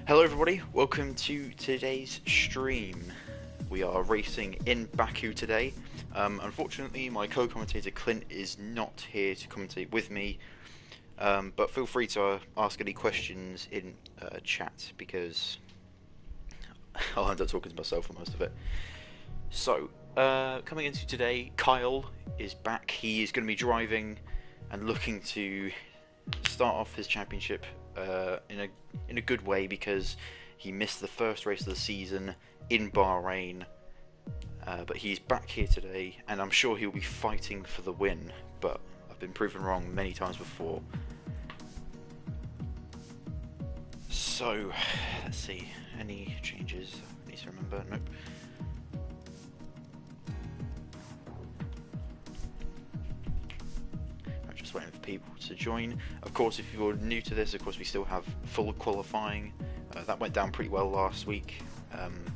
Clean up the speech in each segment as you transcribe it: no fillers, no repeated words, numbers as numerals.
Hello everybody, welcome to today's stream. We are racing in Baku today. Unfortunately my co-commentator Clint is not here to commentate with me, but feel free to ask any questions in chat because I'll end up talking to myself for most of it. So, coming into today, Kyle is back. He is going to be driving and looking to start off his championship in a good way because he missed the first race of the season in Bahrain. But he's back here today, and I'm sure he'll be fighting for the win. But I've been proven wrong many times before. So let's see, any changes I need to remember? Nope. Just waiting for people to join. Of course, if you're new to this, of course we still have full qualifying. That went down pretty well last week.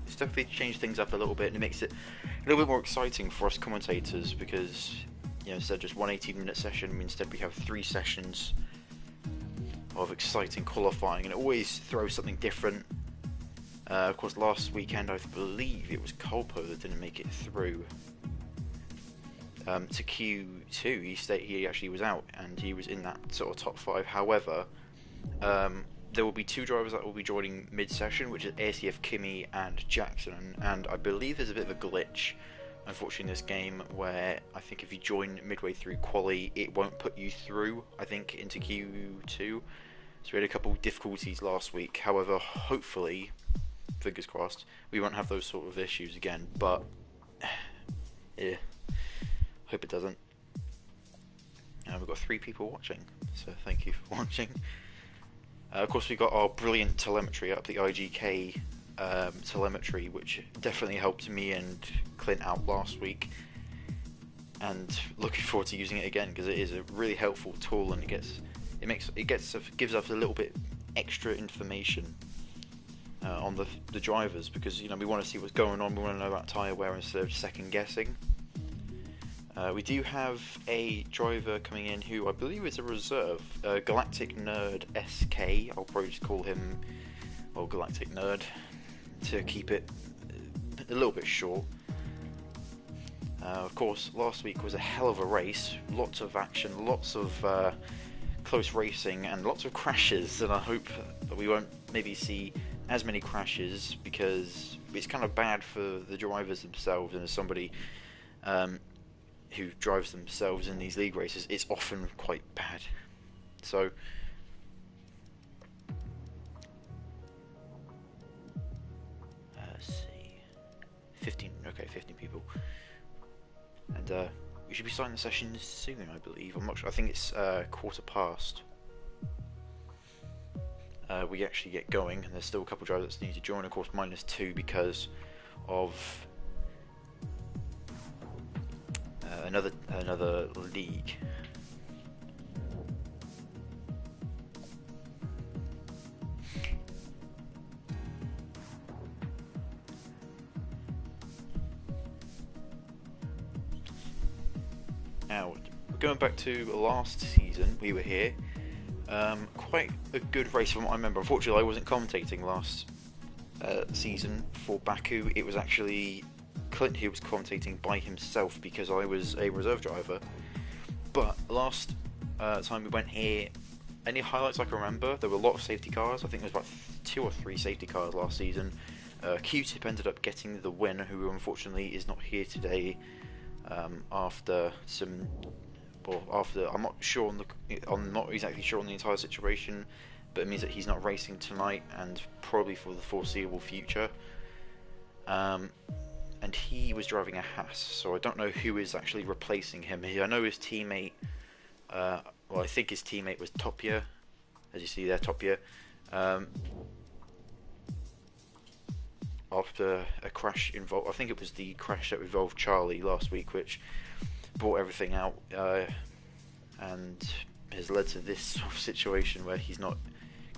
It's definitely changed things up a little bit, and it makes it a little bit more exciting for us commentators because, you know, instead of just one 18-minute session, instead we have 3 sessions of exciting qualifying, and it always throws something different. Of course, last weekend I believe it was Colpo that didn't make it through to Q2. He actually was out, and he was in that sort of top 5. However, there will be 2 drivers that will be joining mid-session, which is ACF Kimi and Jackson, and I believe there's a bit of a glitch, unfortunately, in this game, where I think if you join midway through quali, it won't put you through, I think, into Q2. So we had a couple of difficulties last week. However, hopefully, fingers crossed, we won't have those sort of issues again, but yeah, hope it doesn't. We've got 3 people watching, so thank you for watching. Of course, we got our brilliant telemetry up, the IGK telemetry, which definitely helped me and Clint out last week, and looking forward to using it again because it is a really helpful tool, and it gives us a little bit extra information on the drivers, because, you know, we want to see what's going on. We want to know about tyre wear instead of second guessing. We do have a driver coming in who I believe is a reserve, Galactic Nerd SK. I'll probably just call him, well, Galactic Nerd, to keep it a little bit short. Of course, last week was a hell of a race, lots of action, lots of close racing, and lots of crashes, and I hope that we won't maybe see as many crashes, because it's kind of bad for the drivers themselves, and as somebody who drives themselves in these league races, it's often quite bad. So let's see, 15 people, and we should be starting the session soon, I believe. I'm not sure, I think it's 1:15. We actually get going, and there's still a couple of drivers that need to join. Of course, -2 because of another league. Now, going back to last season, we were here. Quite a good race from what I remember. Unfortunately, I wasn't commentating last season for Baku. It was actually Clint who was commentating by himself because I was a reserve driver. But last time we went here, any highlights I can remember, there were a lot of safety cars. I think there was about 2 or 3 safety cars last season. Q-Tip ended up getting the win, who unfortunately is not here today after some... Well, I'm not sure I'm not exactly sure on the entire situation, but it means that he's not racing tonight and probably for the foreseeable future. And he was driving a Haas, so I don't know who is actually replacing him. I know his teammate, well, I think his teammate was Torpedo, as you see there, Torpedo. After a crash involved, I think it was the crash that involved Charlie last week, which brought everything out, and has led to this sort of situation where he's not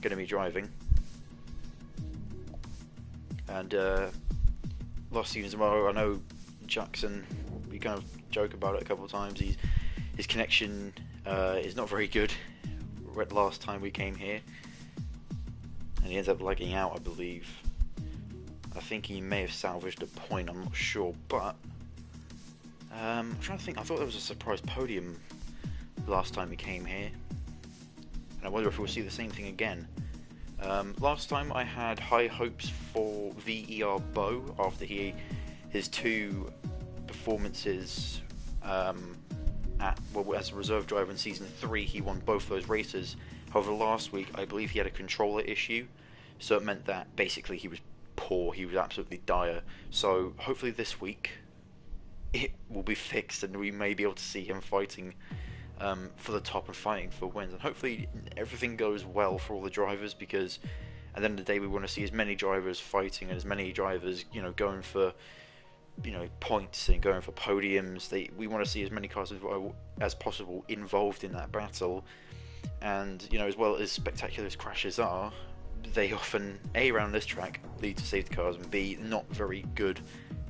going to be driving. And last season as well, I know Jackson, we kind of joke about it a couple of times, his connection is not very good last time we came here. and he ends up lagging out, I believe. I think he may have salvaged a point, I'm not sure, but I'm trying to think. I thought there was a surprise podium last time he came here, and I wonder if we'll see the same thing again. Last time I had high hopes for VER Bo after his two performances as a reserve driver in Season 3. He won both those races. However, last week I believe he had a controller issue, so it meant that basically he was poor, he was absolutely dire. So hopefully this week it will be fixed and we may be able to see him fighting for the top and fighting for wins, and hopefully everything goes well for all the drivers, because at the end of the day we want to see as many drivers fighting and as many drivers, going for points and going for podiums. We want to see as many cars as possible involved in that battle, and as well as spectacular as crashes are, they often around this track lead to safety cars, and B, not very good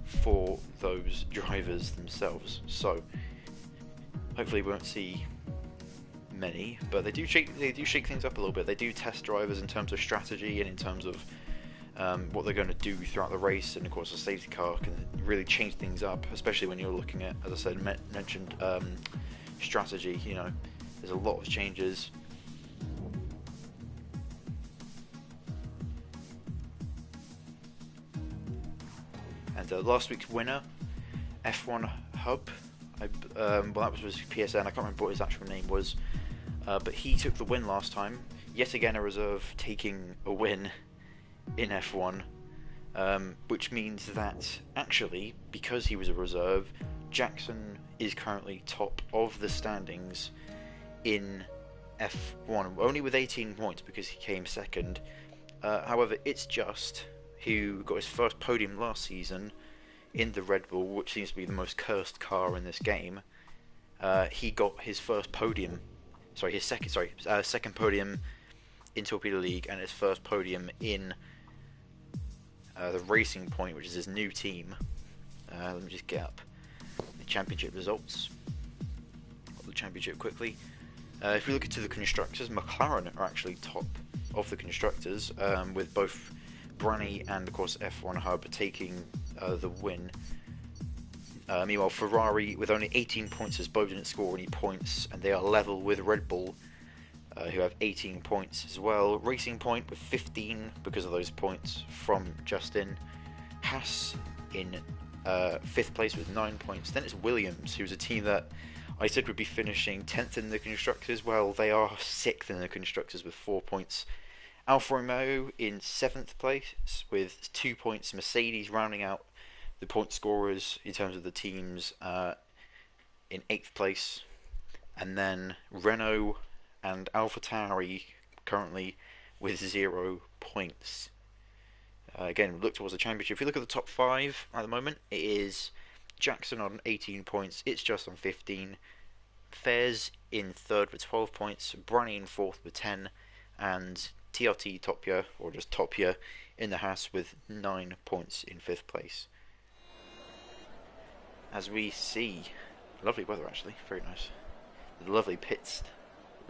for those drivers themselves. So hopefully we won't see many, but they do shake things up a little bit. They do test drivers in terms of strategy and in terms of what they're going to do throughout the race, and of course a safety car can really change things up, especially when you're looking at, as I said, mentioned strategy. There's a lot of changes. And last week's winner, F1 Hub, that was his PSN, I can't remember what his actual name was, but he took the win last time. Yet again a reserve taking a win in F1, which means that actually, because he was a reserve, Jackson is currently top of the standings in F1, only with 18 points because he came second. However, it's Just, who got his first podium last season in the Red Bull, which seems to be the most cursed car in this game. He got his first podium, second podium in Torpedo League, and his first podium in the Racing Point, which is his new team. Let me just get up the championship results. Got the championship quickly. If we look into the constructors, McLaren are actually top of the constructors, with both Branny and of course F1 Hub taking the win. Meanwhile, Ferrari, with only 18 points, has both didn't score any points, and they are level with Red Bull, who have 18 points as well. Racing Point with 15 because of those points from Justin. Haas in 5th place with 9 points. Then it's Williams, who's a team that I said would be finishing 10th in the constructors. Well, they are 6th in the constructors with 4 points. Alfa Romeo in 7th place with 2 points. Mercedes rounding out the point scorers in terms of the teams in 8th place. And then Renault and AlphaTauri currently with 0 points. Again, look towards the championship. If you look at the top 5 at the moment, it is Jackson on 18 points, it's Just on 15, Fairs in 3rd with 12 points, Branny in 4th with 10, and TRT Topia, or just Topia, in the Haas with 9 points in 5th place. As we see, lovely weather actually, very nice. Lovely pits,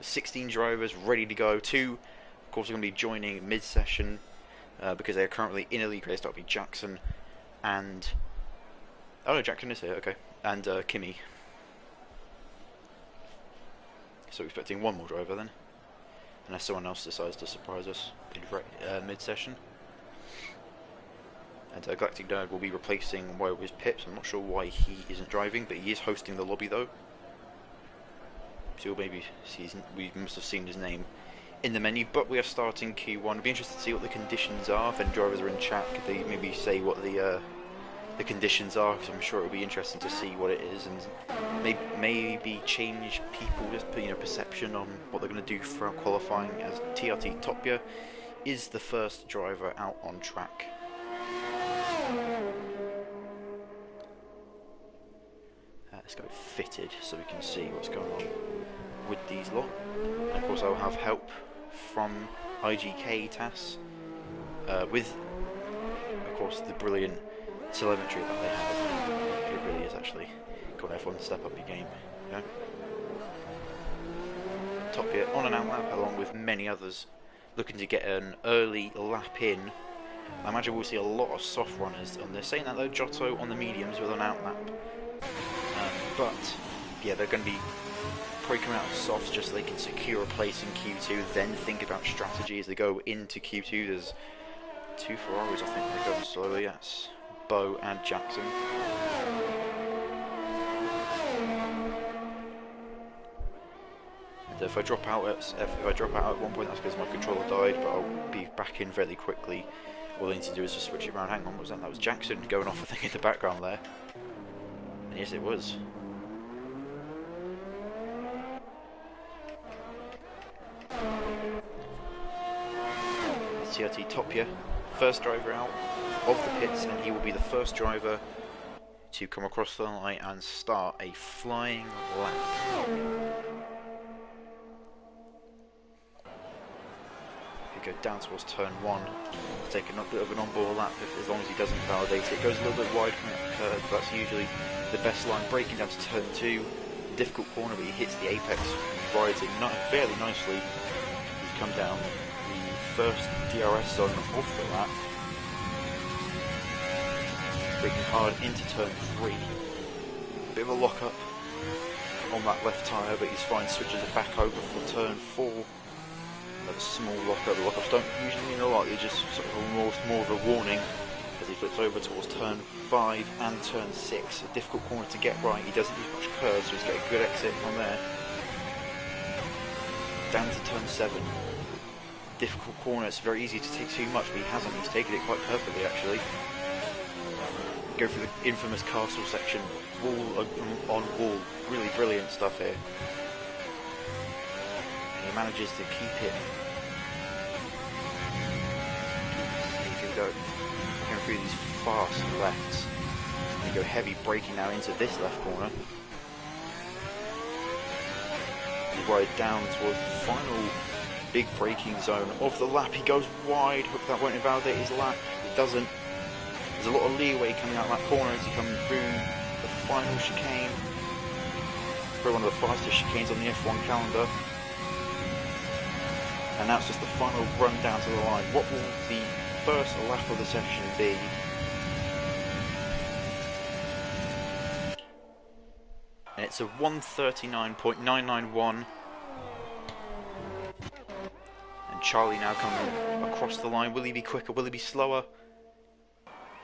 16 drivers ready to go. 2, of course, are going to be joining mid-session because they are currently in a league race. That'll be Jackson and... oh no, Jackson is here, okay. And Kimi. So we're expecting one more driver then, unless someone else decides to surprise us in mid-session. And Galactic Nerd will be replacing Wyo's Pips. I'm not sure why he isn't driving, but he is hosting the lobby though. So maybe we must have seen his name in the menu, but we are starting Q1. It'd be interesting to see what the conditions are. If any drivers are in chat, could they maybe say what the conditions are? Because I'm sure it'll be interesting to see what it is, and maybe change people, just perception on what they're going to do throughout qualifying, as TRT Topia is the first driver out on track. Let's go fitted so we can see what's going on with these lot. And of course I'll have help from IGK TAS with of course the brilliant telemetry that they have. It really is actually. Got everyone to step up your game. Top here on an outlap along with many others looking to get an early lap in. I imagine we'll see a lot of soft runners, and they're saying that though, Giotto on the mediums with an out lap. But yeah, they're going to be probably coming out of softs just so they can secure a place in Q2, then think about strategy as they go into Q2. There's 2 Ferraris, I think they're going slowly. That's Bo and Jackson. And if I drop out at one point, that's because my controller died, but I'll be back in fairly quickly. All I need to do is just switch it around. Hang on, what was that? That was Jackson going off, I think, in the background there. And yes, it was. TRT Topia, first driver out of the pits, and he will be the first driver to come across the line and start a flying lap. He go down towards turn 1, take a bit of an on-board lap as long as he doesn't validate it. It goes a little bit wide from that curve, but that's usually the best line. Braking down to turn 2, difficult corner, but he hits the apex, rides it fairly nicely. He's come down first DRS zone off the lap, braking hard into turn 3. Bit of a lock up on that left tyre, but he's fine. Switches it back over for turn 4. A small lock up. The lockups don't usually mean a lot, they're just sort of more of a warning as he flips over towards turn 5 and turn 6. A difficult corner to get right. He doesn't use much curve, so he's got a good exit from there. Down to turn 7. Difficult corner, it's very easy to take too much, but he hasn't. He's taken it quite perfectly, actually. Go through the infamous castle section, wall on wall. Really brilliant stuff here. And he manages to keep it. He can go going through these fast lefts. And go heavy braking now into this left corner. He's right down towards the final big braking zone of the lap. He goes wide. Hope that won't invalidate his lap. It doesn't. There's a lot of leeway coming out that corner as he comes through the final chicane. Probably one of the fastest chicanes on the F1 calendar. And now it's just the final run down to the line. What will the first lap of the session be? And it's a 1:39.991. Charlie now coming across the line. Will he be quicker? Will he be slower?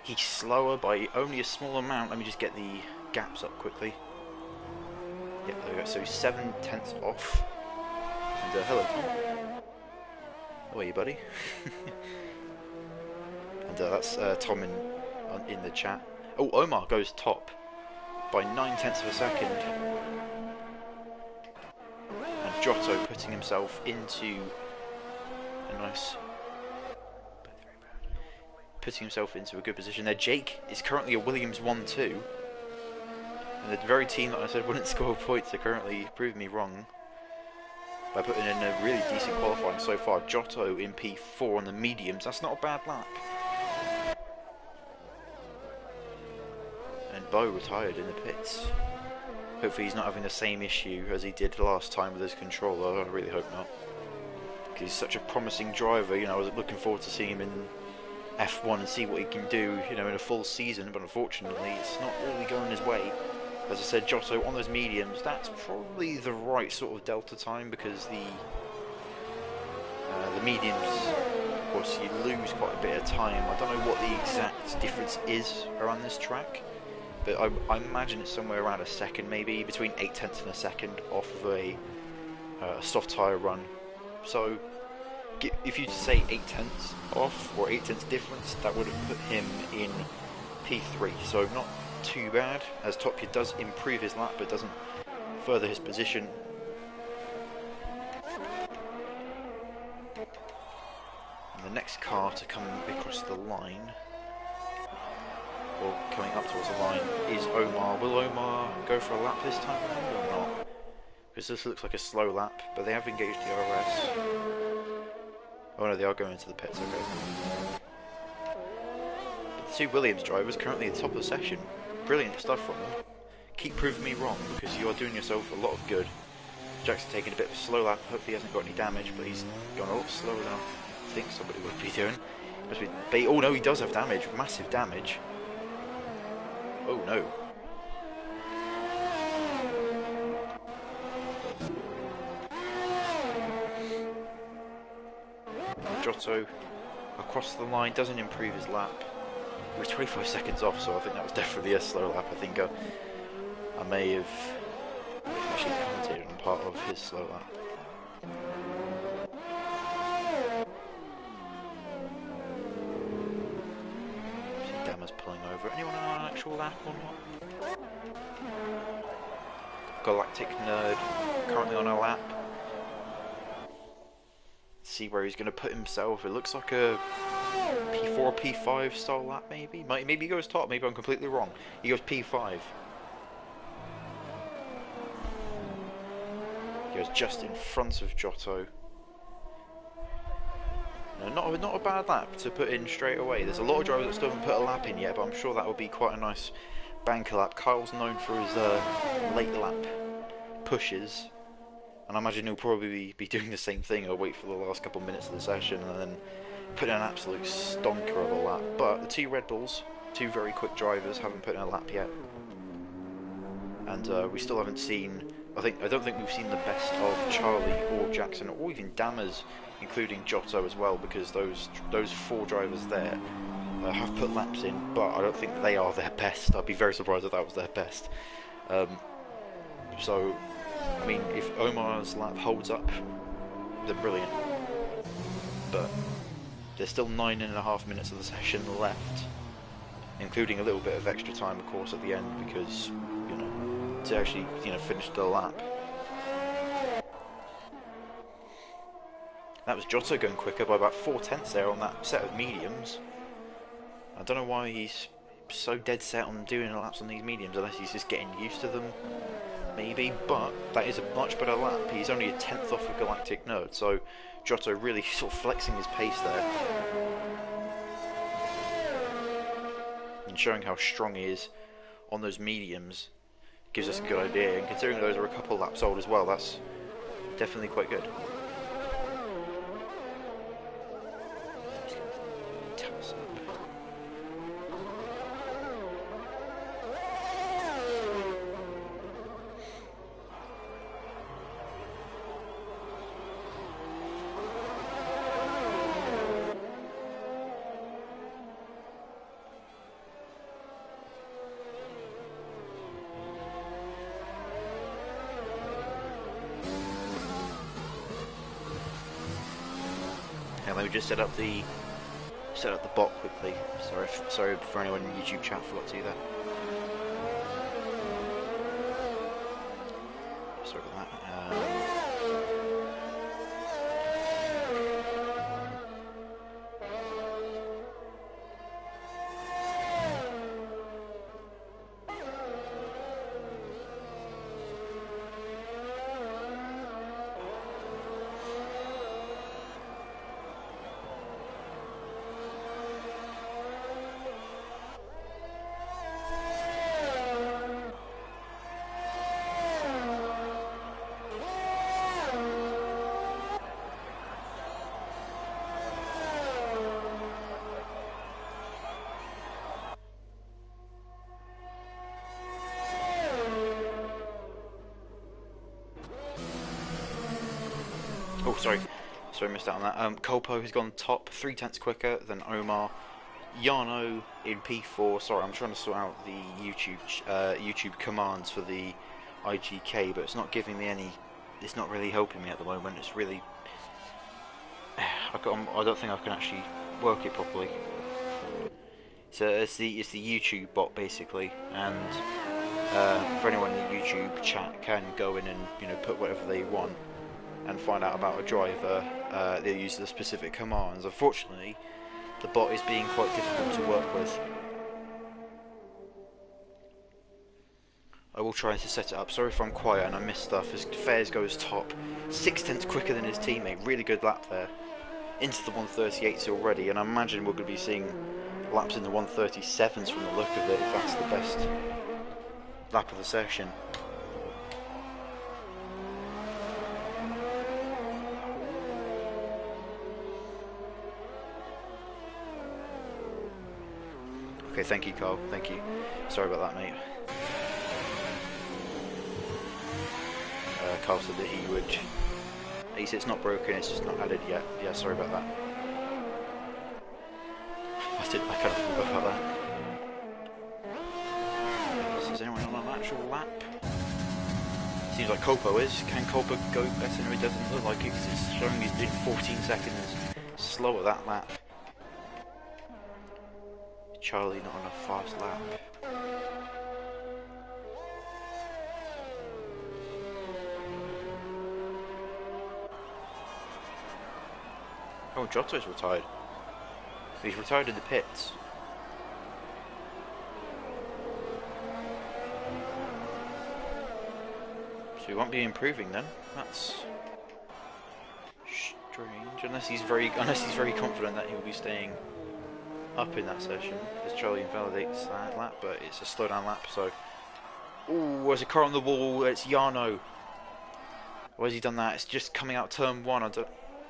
He's slower by only a small amount. Let me just get the gaps up quickly. Yep, there we go. So 7/10 off. And hello, Tom. How are you, buddy? And that's Tom in the chat. Oh, Omar goes top by 9/10 of a second. And Giotto putting himself into putting himself into a good position there. Jake is currently a Williams 1-2, and the very team that I said wouldn't score points are currently proving me wrong by putting in a really decent qualifying so far. Giotto in P4 on the mediums, that's not a bad lap. And Bo retired in the pits. Hopefully he's not having the same issue as he did last time with his controller. I really hope not. He's such a promising driver, you know. I was looking forward to seeing him in F1 and see what he can do, you know, in a full season, but unfortunately it's not really going his way. As I said, Giotto on those mediums, that's probably the right sort of delta time, because the mediums, of course, you lose quite a bit of time. I don't know what the exact difference is around this track, but I imagine it's somewhere around a second, maybe between 8/10 and a second off of a soft tyre run. So if you say 8/10 off or 8/10 difference, that would have put him in P3. So not too bad, as Topia does improve his lap but doesn't further his position. And the next car to come across the line, or coming up towards the line, is Omar. Will Omar go for a lap this time around or not? Because this looks like a slow lap, but they have engaged the RS. Oh no, they are going into the pits, okay. But the two Williams drivers currently at the top of the session. Brilliant stuff from them. Keep proving me wrong, because you are doing yourself a lot of good. Jackson taking a bit of a slow lap. Hopefully he hasn't got any damage, but he's gone a lot slower than I think somebody would be doing. Oh no, he does have damage, massive damage. Oh no. Giotto across the line, doesn't improve his lap. He was 25 seconds off, so I think that was definitely a slow lap. I think I may have actually commentated on part of his slow lap. See Dammer's pulling over. Anyone on an actual lap or not? Galactic Nerd currently on a lap. See where he's going to put himself. It looks like a P4, P5 style lap, maybe? Maybe he goes top, maybe I'm completely wrong. He goes P5. He goes just in front of Giotto. No, not a bad lap to put in straight away. There's a lot of drivers that still haven't put a lap in yet, but I'm sure that will be quite a nice banker lap. Kyle's known for his late lap pushes. And I imagine he'll probably be doing the same thing. He'll wait for the last couple of minutes of the session and then put in an absolute stonker of a lap. But the two Red Bulls, two very quick drivers, haven't put in a lap yet. And we still haven't seen... I don't think we've seen the best of Charlie or Jackson or even Dammers, including Giotto as well, because those four drivers there have put laps in, but I don't think they are their best. I'd be very surprised if that was their best. So... I mean, if Omar's lap holds up, then brilliant. But there's still 9.5 minutes of the session left, including a little bit of extra time, of course, at the end, because, you know, to actually, you know, finish the lap. That was Giotto going quicker by about 4/10 there on that set of mediums. I don't know why he's so dead set on doing laps on these mediums, unless he's just getting used to them. Maybe, but that is a much better lap. He's only a 10th off of Galactic Nerd, so Giotto really sort of flexing his pace there. And showing how strong he is on those mediums gives us a good idea, and considering those are a couple laps old as well, that's definitely quite good. Let me just set up the bot quickly. Sorry for anyone in YouTube chat, forgot to do that. Sorry about that. Oh, sorry, missed out on that. Colpo has gone top, 3/10 quicker than Omar. Yano in P4. Sorry, I'm trying to sort out the YouTube commands for the IGK, but it's not giving me any. It's not really helping me at the moment. It's really. I don't think I can actually work it properly. So it's the YouTube bot basically, and for anyone in the YouTube chat can go in and, you know, put whatever they want and find out about a driver. They use the specific commands. Unfortunately, the bot is being quite difficult to work with. I will try to set it up. Sorry if I'm quiet and I miss stuff, as Fairs goes top, 6/10 quicker than his teammate. Really good lap there. Into the 138s already, and I imagine we're going to be seeing laps in the 137s from the look of it, if that's the best lap of the session. Okay, thank you, Carl. Thank you. Sorry about that, mate. Carl said that he would. He said it's not broken, it's just not added yet. Yeah, sorry about that. I kind of forgot about that. Is anyone on an actual lap? Seems like Copo is. Can Copo go better? No, he doesn't look like it because it's showing he's doing 14 seconds slower that lap. Charlie not on a fast lap. Oh, Giotto's retired. He's retired in the pits. So he won't be improving then. That's strange. Unless he's very confident that he'll be staying up in that session. Because Charlie invalidates that lap, but it's a slowdown lap. So, ooh, there's a car on the wall. It's Jarno. Why has he done that? It's just coming out turn 1.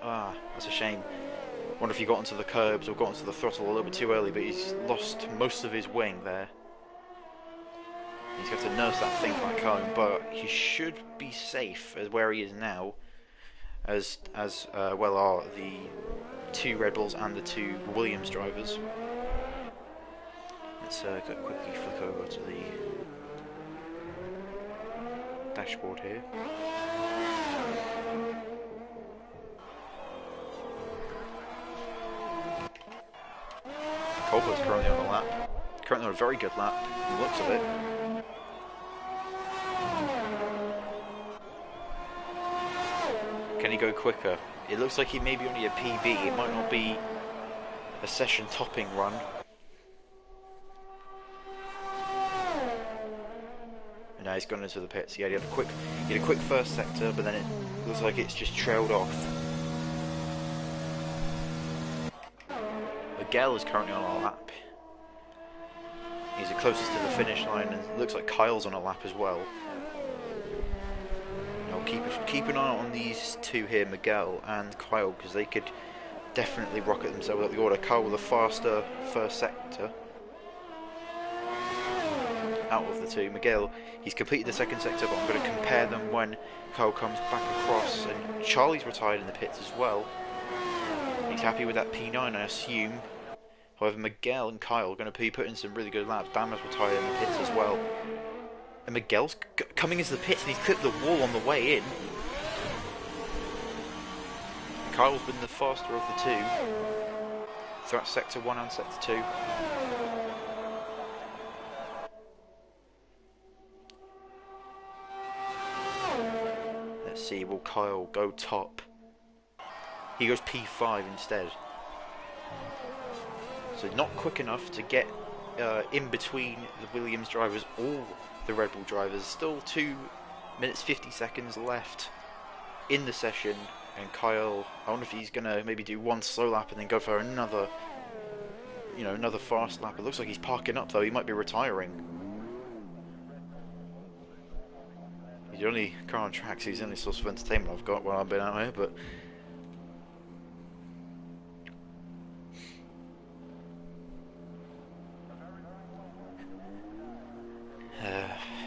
That's a shame. I wonder if he got onto the curbs or got onto the throttle a little bit too early, but he's lost most of his wing there. He's got to nurse that thing back home, but he should be safe as where he is now, as well are the 2 Red Bulls and the 2 Williams drivers. Let's quickly flick over to the dashboard here. Colbert's currently on a lap. Currently on a very good lap, from the looks of it. Can he go quicker? It looks like he may be only a PB. It might not be a session topping run. And now he's gone into the pits. Yeah, he had a quick first sector, but then it looks like it's just trailed off. Miguel is currently on a lap. He's the closest to the finish line, and it looks like Kyle's on a lap as well. Keep an eye on these 2 here, Miguel and Kyle, because they could definitely rocket themselves up the order. Kyle with a faster first sector out of the 2. Miguel, he's completed the second sector, but I'm going to compare them when Kyle comes back across. And Charlie's retired in the pits as well. He's happy with that P9, I assume. However, Miguel and Kyle are going to be putting some really good laps. Bama's retired in the pits as well. And Miguel's coming into the pits, and he's clipped the wall on the way in. Kyle's been the faster of the 2 throughout sector 1 and sector 2. Let's see, will Kyle go top? He goes P5 instead. So not quick enough to get in between the Williams drivers or the Red Bull drivers. Still 2 minutes 50 seconds left in the session, and Kyle, I wonder if he's gonna maybe do 1 slow lap and then go for another fast lap. It looks like he's parking up though. He might be retiring. He's the only car on track, so he's the only source of entertainment I've got while I've been out here. But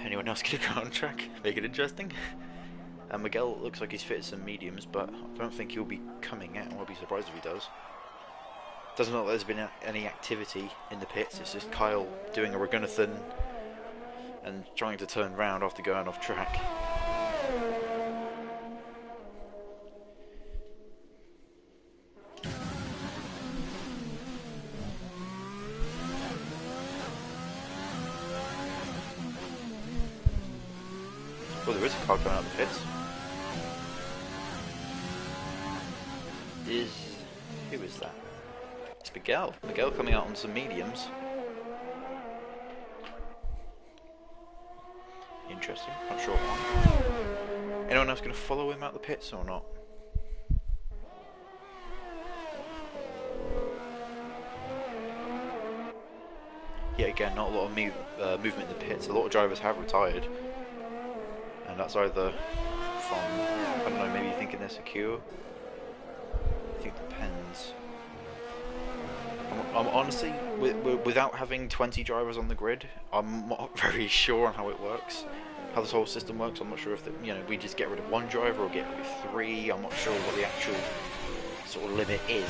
anyone else gonna go on track? Make it interesting. Miguel looks like he's fitted some mediums, but I don't think he'll be coming out. I won't be surprised if he does. Doesn't look like there's been any activity in the pits. It's just Kyle doing a Regunathan and trying to turn round after going off track. Well, there is a car going out of the pits. Who is that? It's Miguel. Miguel coming out on some mediums. Interesting. Not sure why. Anyone else going to follow him out the pits or not? Yeah, again, not a lot of movement in the pits. A lot of drivers have retired. And that's either from, I don't know, maybe thinking they're secure. I think it depends. I'm not Honestly, without having 20 drivers on the grid, I'm not very sure on how it works, how this whole system works. I'm not sure if we just get rid of one driver or get rid of three. I'm not sure what the actual sort of limit is.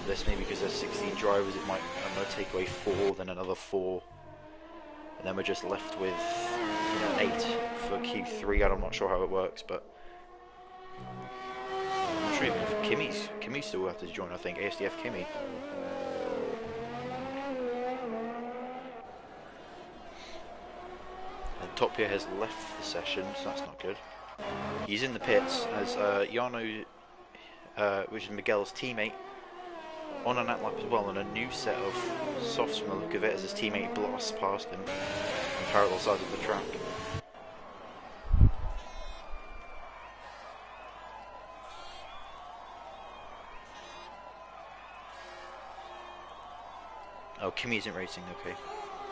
This maybe because there's 16 drivers, it might, I don't know, take away 4, then another 4, and then we're just left with 8 for Q3. I'm not sure how it works, but I'm not sure even if Kimi still have to join. I think ASDF Kimi. And Torpedo has left the session, so that's not good. He's in the pits as Jarno, which is Miguel's teammate, on an lap as well, and a new set of softs from the look of it as his teammate blasts past him on parallel sides of the track. Oh, Kimi isn't racing, okay.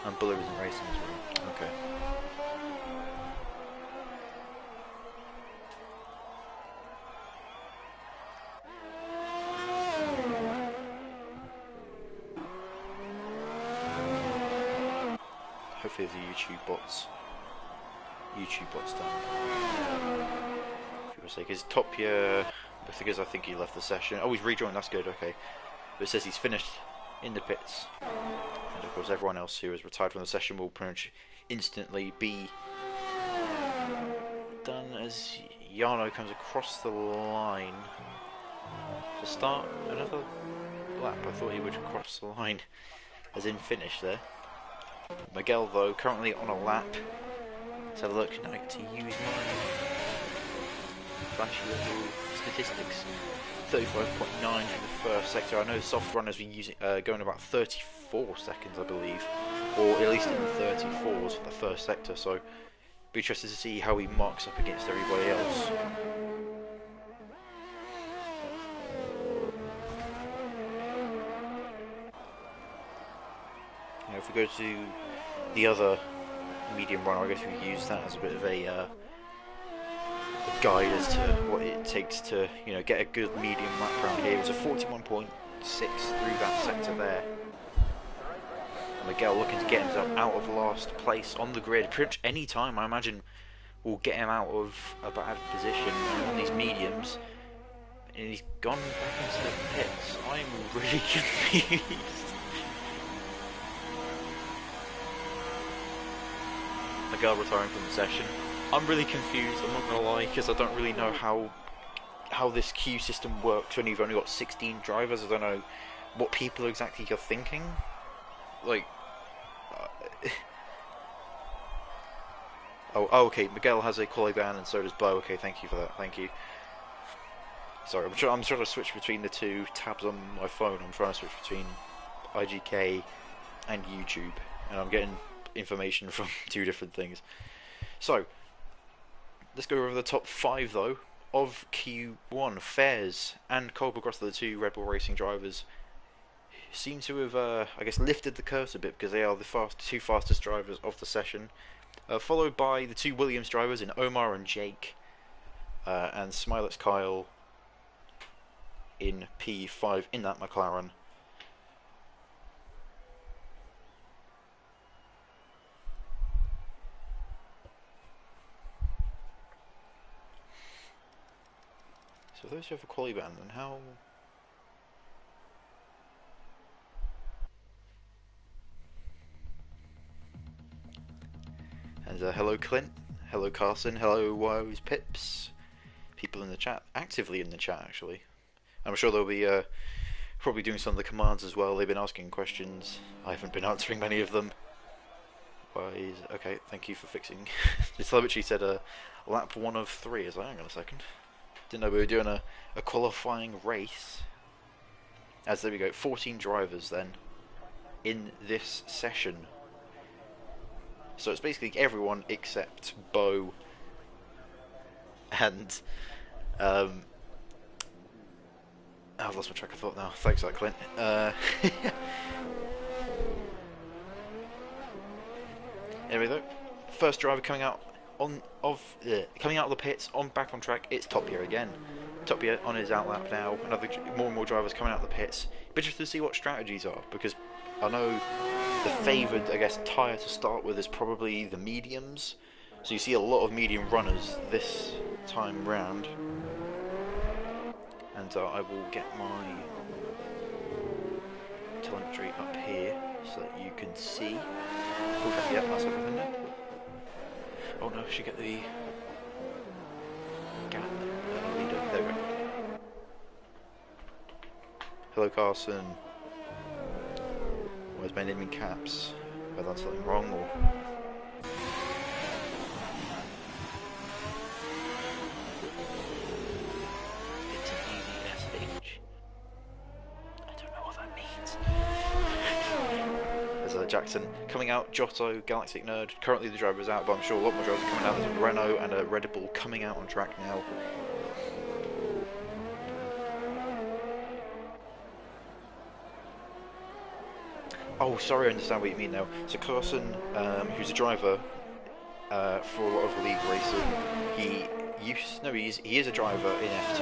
And Buller isn't racing as well, okay. Hopefully the YouTube bots done. People say, because Topia, because I think he left the session. Oh, he's rejoined, that's good, okay. But it says he's finished in the pits. And of course everyone else who has retired from the session will pretty much instantly be done as Jarno comes across the line to start another lap. I thought he would cross the line as in finish there. Miguel though currently on a lap. Let's have a look now to use my flashy little statistics. 35.9 in the first sector. I know soft runners were using going about 34 seconds, I believe, or at least in the 34s for the first sector. So, be interested to see how he marks up against everybody else. If we go to the other medium runner, I guess we use that as a bit of a guide as to what it takes to get a good medium lap round here. It was a 41.6 through that sector there. And Miguel looking to get himself out of last place on the grid. Pretty much any time I imagine will get him out of a bad position on these mediums. And he's gone back into the pits. I'm really confused. Miguel retiring from the session. I'm really confused, I'm not gonna lie, because I don't really know how this queue system works when you've only got 16 drivers. I don't know what people exactly are thinking. Like, oh, okay, Miguel has a quali ban and so does Bo. Okay, thank you for that, thank you. Sorry, I'm trying to switch between the two tabs on my phone. I'm trying to switch between IGK and YouTube, and I'm getting information from two different things. So, let's go over the top 5 though of Q1. Fairs and Cole Gross, the two Red Bull Racing drivers, seem to have, I guess, lifted the curse a bit because they are the two fastest drivers of the session. Followed by the two Williams drivers in Omar and Jake, and Smilex Kyle in P5 in that McLaren. So those who have a quali ban, and how... And hello Clint, hello Carson, hello Woes Pips, people in the chat, actively in the chat actually. I'm sure they'll be probably doing some of the commands as well. They've been asking questions, I haven't been answering many of them. Okay, thank you for fixing. The telemetry said lap 1 of 3, is like, hang on a second. Didn't know we were doing a qualifying race. As there we go, 14 drivers then in this session. So it's basically everyone except Bo and I've lost my track of thought now. Thanks for that, Clint. Anyway though, first driver coming out coming out of the pits back on track, it's Top Gear again. Torpedo on his outlap now. More and more drivers coming out of the pits. But just to see what strategies are, because I know the favoured, I guess, tyre to start with is probably the mediums. So you see a lot of medium runners this time round. And I will get my telemetry up here so that you can see. Oh, yeah, that's everything. Oh no, I should get the gap leader. There we go. Hello, Carson. Where's my name in caps? Have I done something wrong or? It's an easy SH. I don't know what that means. There's Jackson coming out, Giotto, Galactic Nerd. Currently the driver's out, but I'm sure a lot more drivers are coming out. There's a Renault and a Red Bull coming out on track now. Oh, sorry, I understand what you mean now. So Carson, who's a driver for a lot of league racing, he is a driver in F2,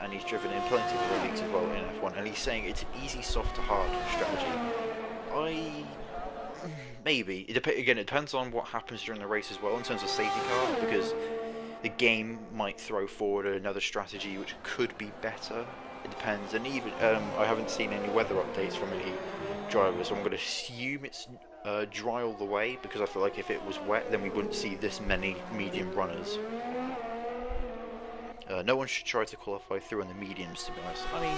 and he's driven in plenty of other leagues as well in F1, and he's saying it's an easy, soft to hard strategy. Maybe. Again, it depends on what happens during the race as well in terms of safety car, because the game might throw forward another strategy which could be better. It depends, and even I haven't seen any weather updates from any drivers, so I'm going to assume it's dry all the way, because I feel like if it was wet then we wouldn't see this many medium runners. No one should try to qualify through on the mediums, to be honest. I mean,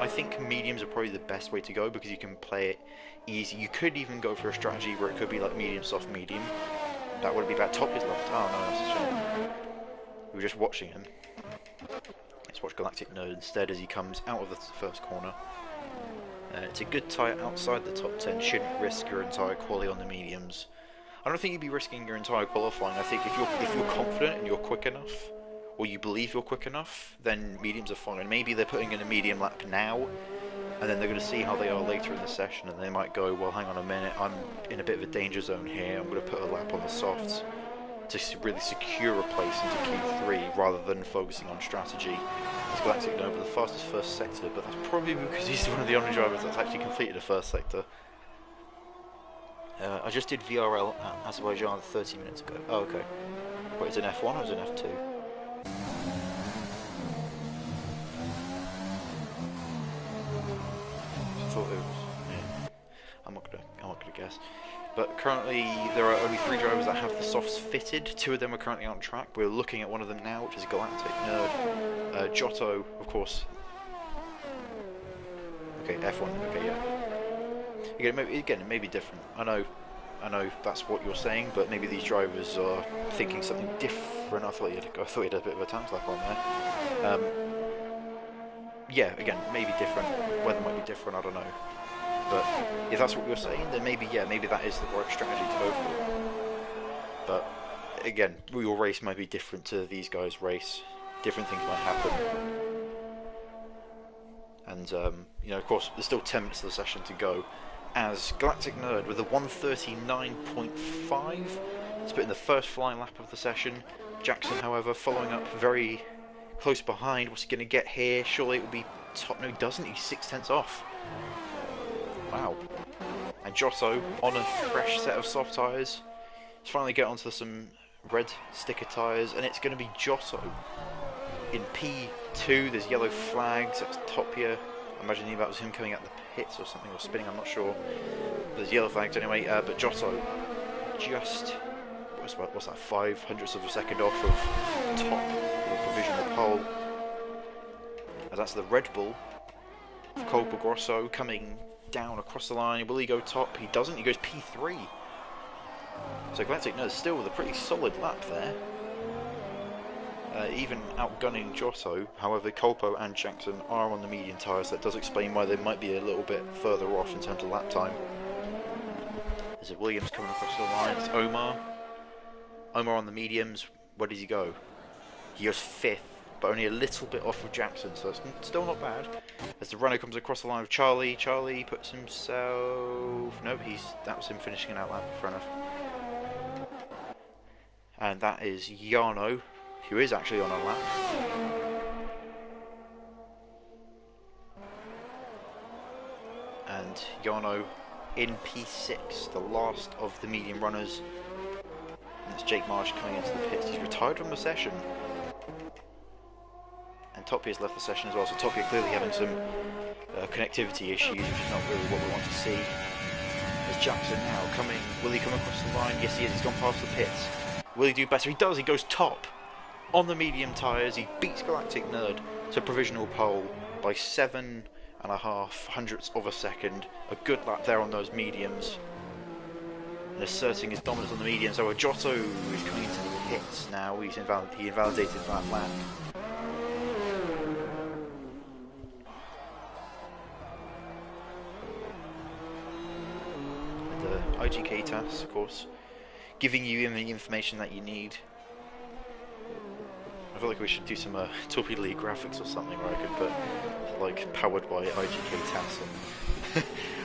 I think mediums are probably the best way to go, because you can play it easy. You could even go for a strategy where it could be like medium, soft, medium. That would be bad. Top is left. Oh no, that's a shame. We were just watching him. Let's watch Galactic Nerd instead as he comes out of the first corner. It's a good tyre outside the top 10. Shouldn't risk your entire quali on the mediums. I don't think you'd be risking your entire qualifying. I think if you're confident and you're quick enough, or you believe you're quick enough, then mediums are fine. And maybe they're putting in a medium lap now, and then they're going to see how they are later in the session, and they might go, well, hang on a minute, I'm in a bit of a danger zone here. I'm going to put a lap on the softs to really secure a place into Q3 rather than focusing on strategy. As Galactic Nova, the fastest first sector, but that's probably because he's one of the only drivers that's actually completed a first sector. I just did VRL at Azerbaijan 30 minutes ago. Oh, okay. Wait, is it an F1 or is it an F2? I thought it was. Yeah. I'm not gonna guess. But currently there are only 3 drivers that have the softs fitted. 2 of them are currently on track. We're looking at one of them now, which is Galactic Nerd. Giotto, of course. Okay, F1. Okay, yeah. Again, it may be different. I know that's what you're saying, but maybe these drivers are thinking something different. I thought you had a bit of a time slap on there. Yeah, again, maybe different. Weather might be different. I don't know. But if that's what you're saying, then maybe that is the right strategy to go for. But again, your race might be different to these guys' race. Different things might happen. And you know, of course, there's still 10 minutes of the session to go. As Galactic Nerd with a 1:39.5, it's put in the first flying lap of the session. Jackson, however, following up very close behind. What's he going to get here? Surely it will be top. No, he doesn't. He's 6/10 off. Wow. And Giotto on a fresh set of soft tyres. Let's finally get onto some red sticker tyres, and it's going to be Giotto in P2. There's yellow flags. That's top here. I'm imagining that was him coming out the pits or something, or spinning. I'm not sure. There's yellow flags anyway. But Giotto just what's that? 0.05 of a second off of top or provisional pole. And that's the Red Bull. Colpo Grosso coming down across the line. Will he go top? He doesn't. He goes P3. So Galactic Nerd still with a pretty solid lap there. Even outgunning Giotto. However, Colpo and Jackson are on the medium tyres. That does explain why they might be a little bit further off in terms of lap time. There's a Williams coming across the line. It's Omar. Omar on the mediums. Where does he go? He goes 5th, but only a little bit off of Jackson, so it's still not bad. As the runner comes across the line with Charlie, Charlie puts himself... No, that was him finishing an outlap, fair enough. And that is Jarno, who is actually on a lap. and Jarno in P6, the last of the medium runners. And it's Jake Marsh coming into the pits. He's retired from the session. And Torpedo's left the session as well, so Torpedo clearly having some connectivity issues, which is not really what we want to see. There's Jackson now coming. Will he come across the line? Yes, he is. He's gone past the pits. Will he do better? He does. He goes top on the medium tyres. He beats Galactic Nerd to provisional pole by 7.5 hundredths of a second. A good lap there on those mediums. And asserting his dominance on the medium. So Giotto is coming into the pits now. He invalidated that lap. IGK tasks, of course, giving you the information that you need. I feel like we should do some Torpedo League graphics or something where I could put, like, powered by IGK tasks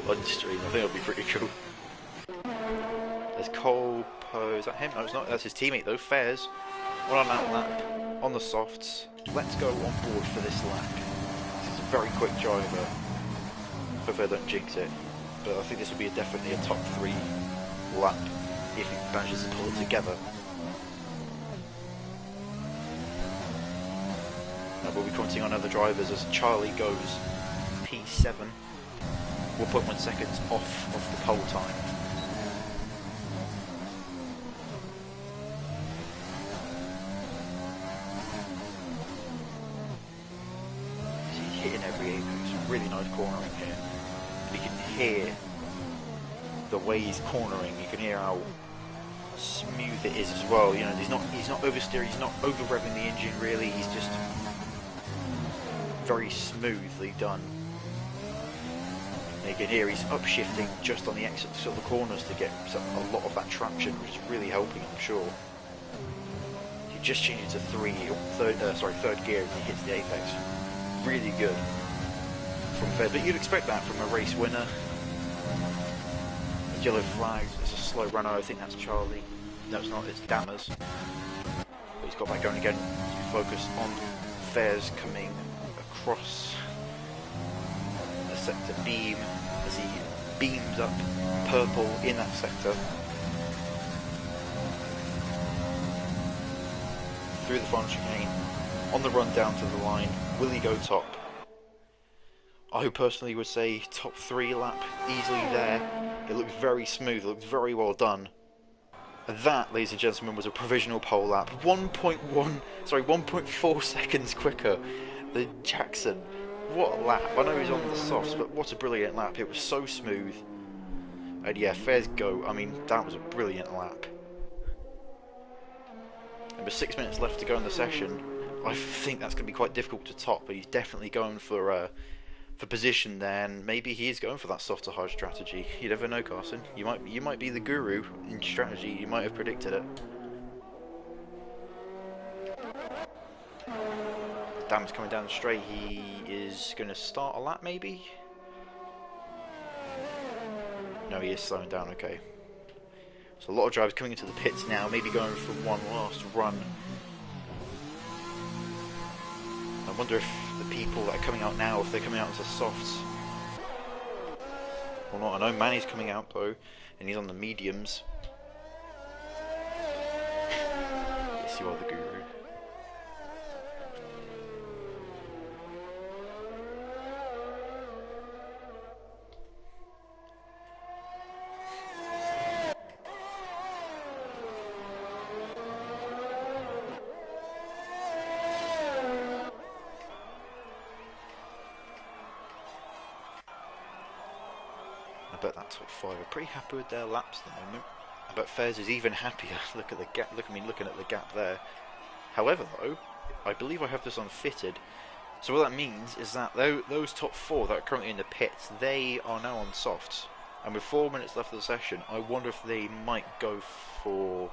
on stream. I think that would be pretty cool. There's Cole Poe, is that him? No, it's not, that's his teammate though, Fairs. One on that lap, on the softs. Let's go on board for this lap. This is a very quick driver. Hopefully I don't jinx it. But I think this will be definitely a top 3 lap if he manages to pull it together. Now we'll be commenting on other drivers as Charlie goes P7, 1.1 seconds off of the pole time. He's hitting every apex, really nice cornering here. You can hear the way he's cornering. You can hear how smooth it is as well. You know, he's not oversteering, he's not over revving the engine really. He's just very smoothly done. And you can hear he's upshifting just on the exits of the corners to get a lot of that traction, which is really helping, I'm sure. He just changed to third gear as he hits the apex. Really good. From Fed, but you'd expect that from a race winner. The yellow flags, it's a slow runner, I think that's Charlie. No, it's not, it's Dammers. But he's got that going again. Focus on Fairs coming across the sector beam as he beams up purple in that sector. Through the final chicane, on the run down to the line, will he go top? I personally would say top 3 lap, easily there. It looks very smooth, it looks very well done. And that, ladies and gentlemen, was a provisional pole lap. 1.4 seconds quicker than Jackson. What a lap. I know he's on the softs, but what a brilliant lap. It was so smooth. And yeah, Fairs go. I mean, that was a brilliant lap. And with 6 minutes left to go in the session, I think that's going to be quite difficult to top, but he's definitely going for position there, and maybe he is going for that soft to hard strategy. You never know, Carson. You might be the guru in strategy. You might have predicted it. Dam's coming down the straight. He is going to start a lap, maybe. No, he is slowing down. Okay. So a lot of drivers coming into the pits now, maybe going for one last run. I wonder if the people that are coming out now, if they're coming out into softs or not. I know Manny's coming out though, and he's on the mediums. Yes, you are the guru. I bet that top 5 are pretty happy with their laps at the moment. I bet Fairs is even happier. Look at the gap. Look at me looking at the gap there. However, though, I believe I have this unfitted. So what that means is that those top 4 that are currently in the pits, they are now on softs. And with 4 minutes left of the session, I wonder if they might go for...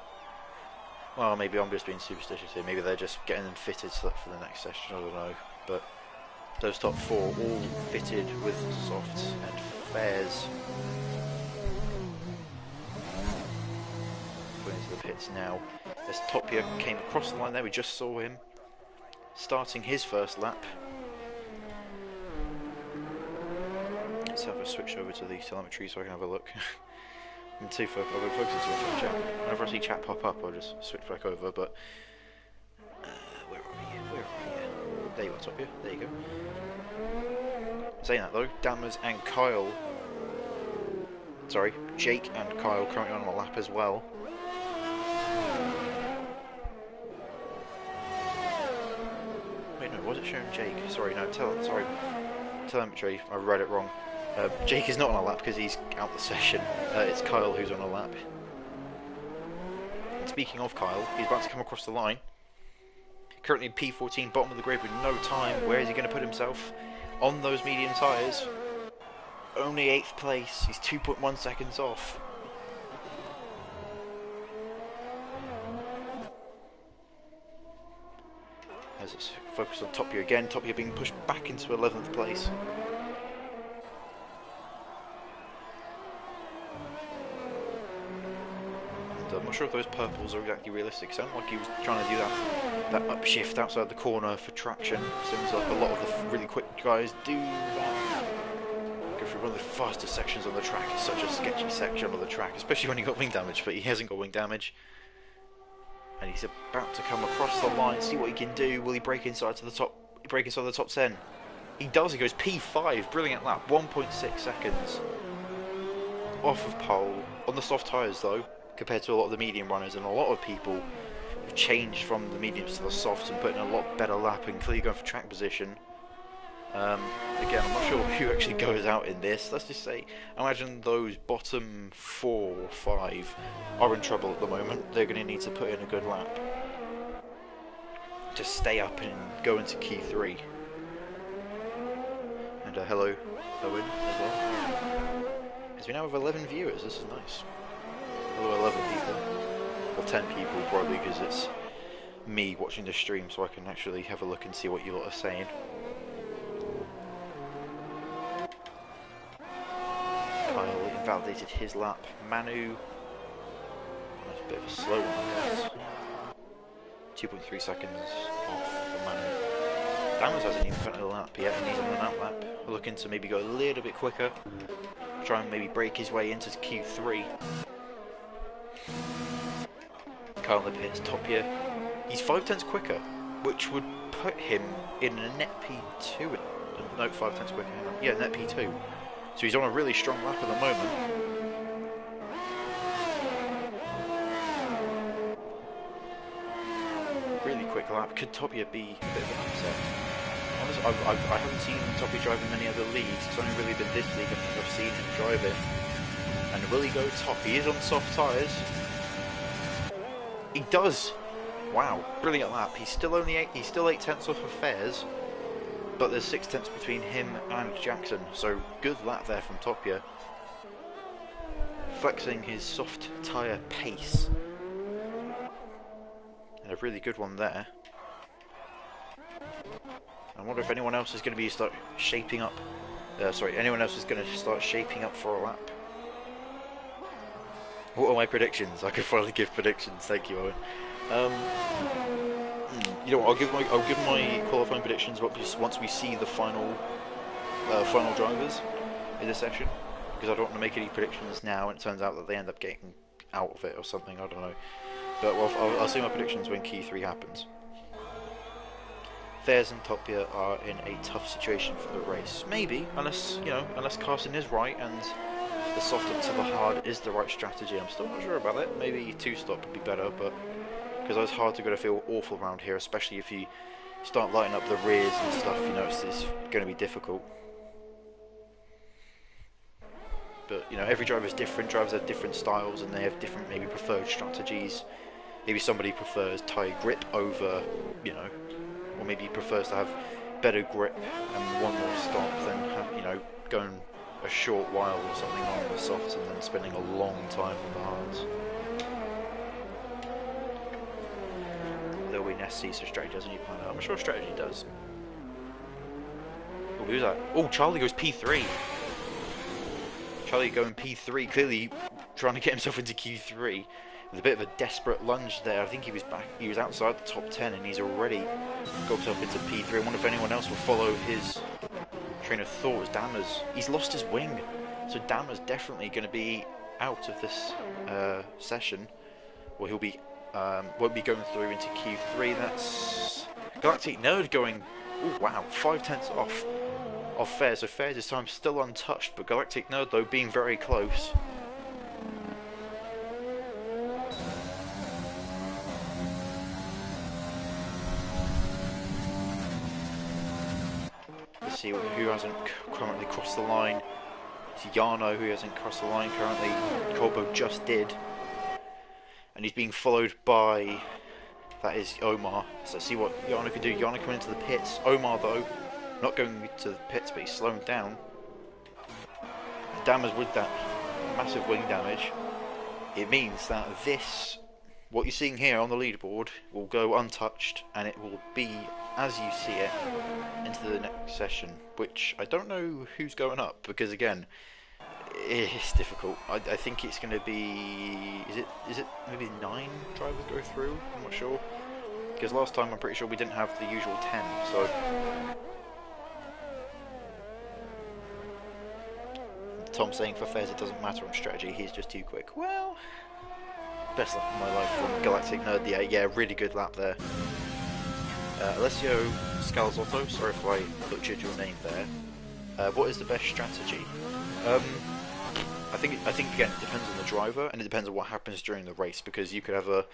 Well, maybe I'm just being superstitious here. Maybe they're just getting them fitted for the next session. I don't know. But those top 4 all fitted with softs, and Fairs going into the pits now. As Topia came across the line there, we just saw him starting his first lap. Let's have a switch over to the telemetry so I can have a look. I'm too focused. I've been focusing too much on chat. Whenever I see chat pop up, I'll just switch back over. But where are you? Where are you? There you are, Top here. There you go. Saying that though, Dammers and Kyle. Sorry, Jake and Kyle currently on a lap as well. Wait, no, was it showing Jake? Sorry, no, telemetry. I read it wrong. Jake is not on a lap because he's out the session. It's Kyle who's on a lap. And speaking of Kyle, he's about to come across the line. Currently P14, bottom of the grid with no time. Where is he going to put himself? On those medium tyres. Only 8th place. He's 2.1 seconds off. Let's focus on Top Gear again. Top Gear being pushed back into 11th place. And I'm not sure if those purples are exactly realistic. Sounded like he was trying to do that upshift outside the corner for traction. Seems like a lot of the really quick guys do that. Go through one of the fastest sections on the track. It's such a sketchy section of the track, especially when you got wing damage, but he hasn't got wing damage. And he's about to come across the line, see what he can do. Will he break inside to the top? Break inside the top 10? He does. He goes P5. Brilliant lap. 1.6 seconds off of pole on the soft tyres though, compared to a lot of the medium runners, and a lot of people have changed from the mediums to the softs and put in a lot better lap and clearly going for track position. Again, I'm not sure who actually goes out in this. Let's just say, imagine those bottom 4 or 5 are in trouble at the moment. They're going to need to put in a good lap to stay up and go into Q3. And hello, Owen, as well. Because we now have 11 viewers, this is nice. Hello, 11 people. Or 10 people, probably, because it's me watching the stream, so I can actually have a look and see what you lot are saying. Kyle invalidated his lap. Manu, that's a bit of a slow one, I guess. 2.3 seconds off for Manu. Dammers hasn't even put in a lap yet, and he's on an out lap. We're looking to maybe go a little bit quicker, try and maybe break his way into Q3. Kyle in the pits, Top Gear. He's 5/10 quicker, which would put him in a net P2. No, 5/10 quicker. Yeah, net P2. So he's on a really strong lap at the moment. Really quick lap. Could Top Gear be a bit of an upset? Honestly, I haven't seen Top Gear drive in many other leagues. It's only really been this league I think I've seen him drive it. And will he go top? He is on soft tyres. He does. Wow, brilliant lap. He's still 8/10 off of Fairs. But there's 6/10 between him and Jackson, so good lap there from Top Gear. Flexing his soft tyre pace. And a really good one there. I wonder if anyone else is going to be shaping up. Anyone else is going to start shaping up for a lap. What are my predictions? I can finally give predictions. Thank you, Owen. You know what, I'll give my qualifying predictions once we see the final drivers in this session, because I don't want to make any predictions now and it turns out that they end up getting out of it or something. I don't know, but well, I'll see my predictions when Q3 happens. Fairs and Top Gear are in a tough situation for the race, maybe, unless Carson is right and the soft up to the hard is the right strategy. I'm still not sure about it. Maybe 2-stop would be better, but because it's hard to go to feel awful around here, especially if you start lighting up the rears and stuff, it's going to be difficult. But every driver is different. Drivers have different styles and they have different maybe preferred strategies. Maybe somebody prefers tie grip over, or maybe prefers to have better grip and one more stop than have, going a short while or something on the softs and then spending a long time on the hards. There'll be Nessie, so strategy doesn't need plan out. I'm sure strategy does. Oh, who's that? Oh, Charlie goes P3. Charlie going P3, clearly trying to get himself into Q3. With a bit of a desperate lunge there. I think he was outside the top 10 and he's already got himself into P3. I wonder if anyone else will follow his train of thought was Dammers. He's lost his wing, so Dammers definitely going to be out of this session. Well, he'll be won't be going through into Q3. That's Galactic Nerd going. Oh wow, 5/10 off Fairs. So Fairs this time still untouched, but Galactic Nerd though being very close. Let's see who hasn't currently crossed the line. It's Yano who hasn't crossed the line currently. Corbo just did. And he's being followed by, that is Omar. So let's see what Yano can do. Yano coming into the pits. Omar though, not going to the pits, but he's slowing down. Dammers with that massive wing damage. It means that this, what you're seeing here on the leaderboard, will go untouched, and it will be as you see it into the next session. Which I don't know who's going up, because again, it's difficult. I think it's going to be. Is it maybe 9 drivers go through? I'm not sure. Because last time I'm pretty sure we didn't have the usual 10. So Tom saying for Fairs it doesn't matter on strategy. He's just too quick. Well, best lap of my life from Galactic Nerd. Yeah, really good lap there. Alessio Scalzotto. Sorry if I butchered your name there. What is the best strategy? I think again it depends on the driver, and it depends on what happens during the race, because you could have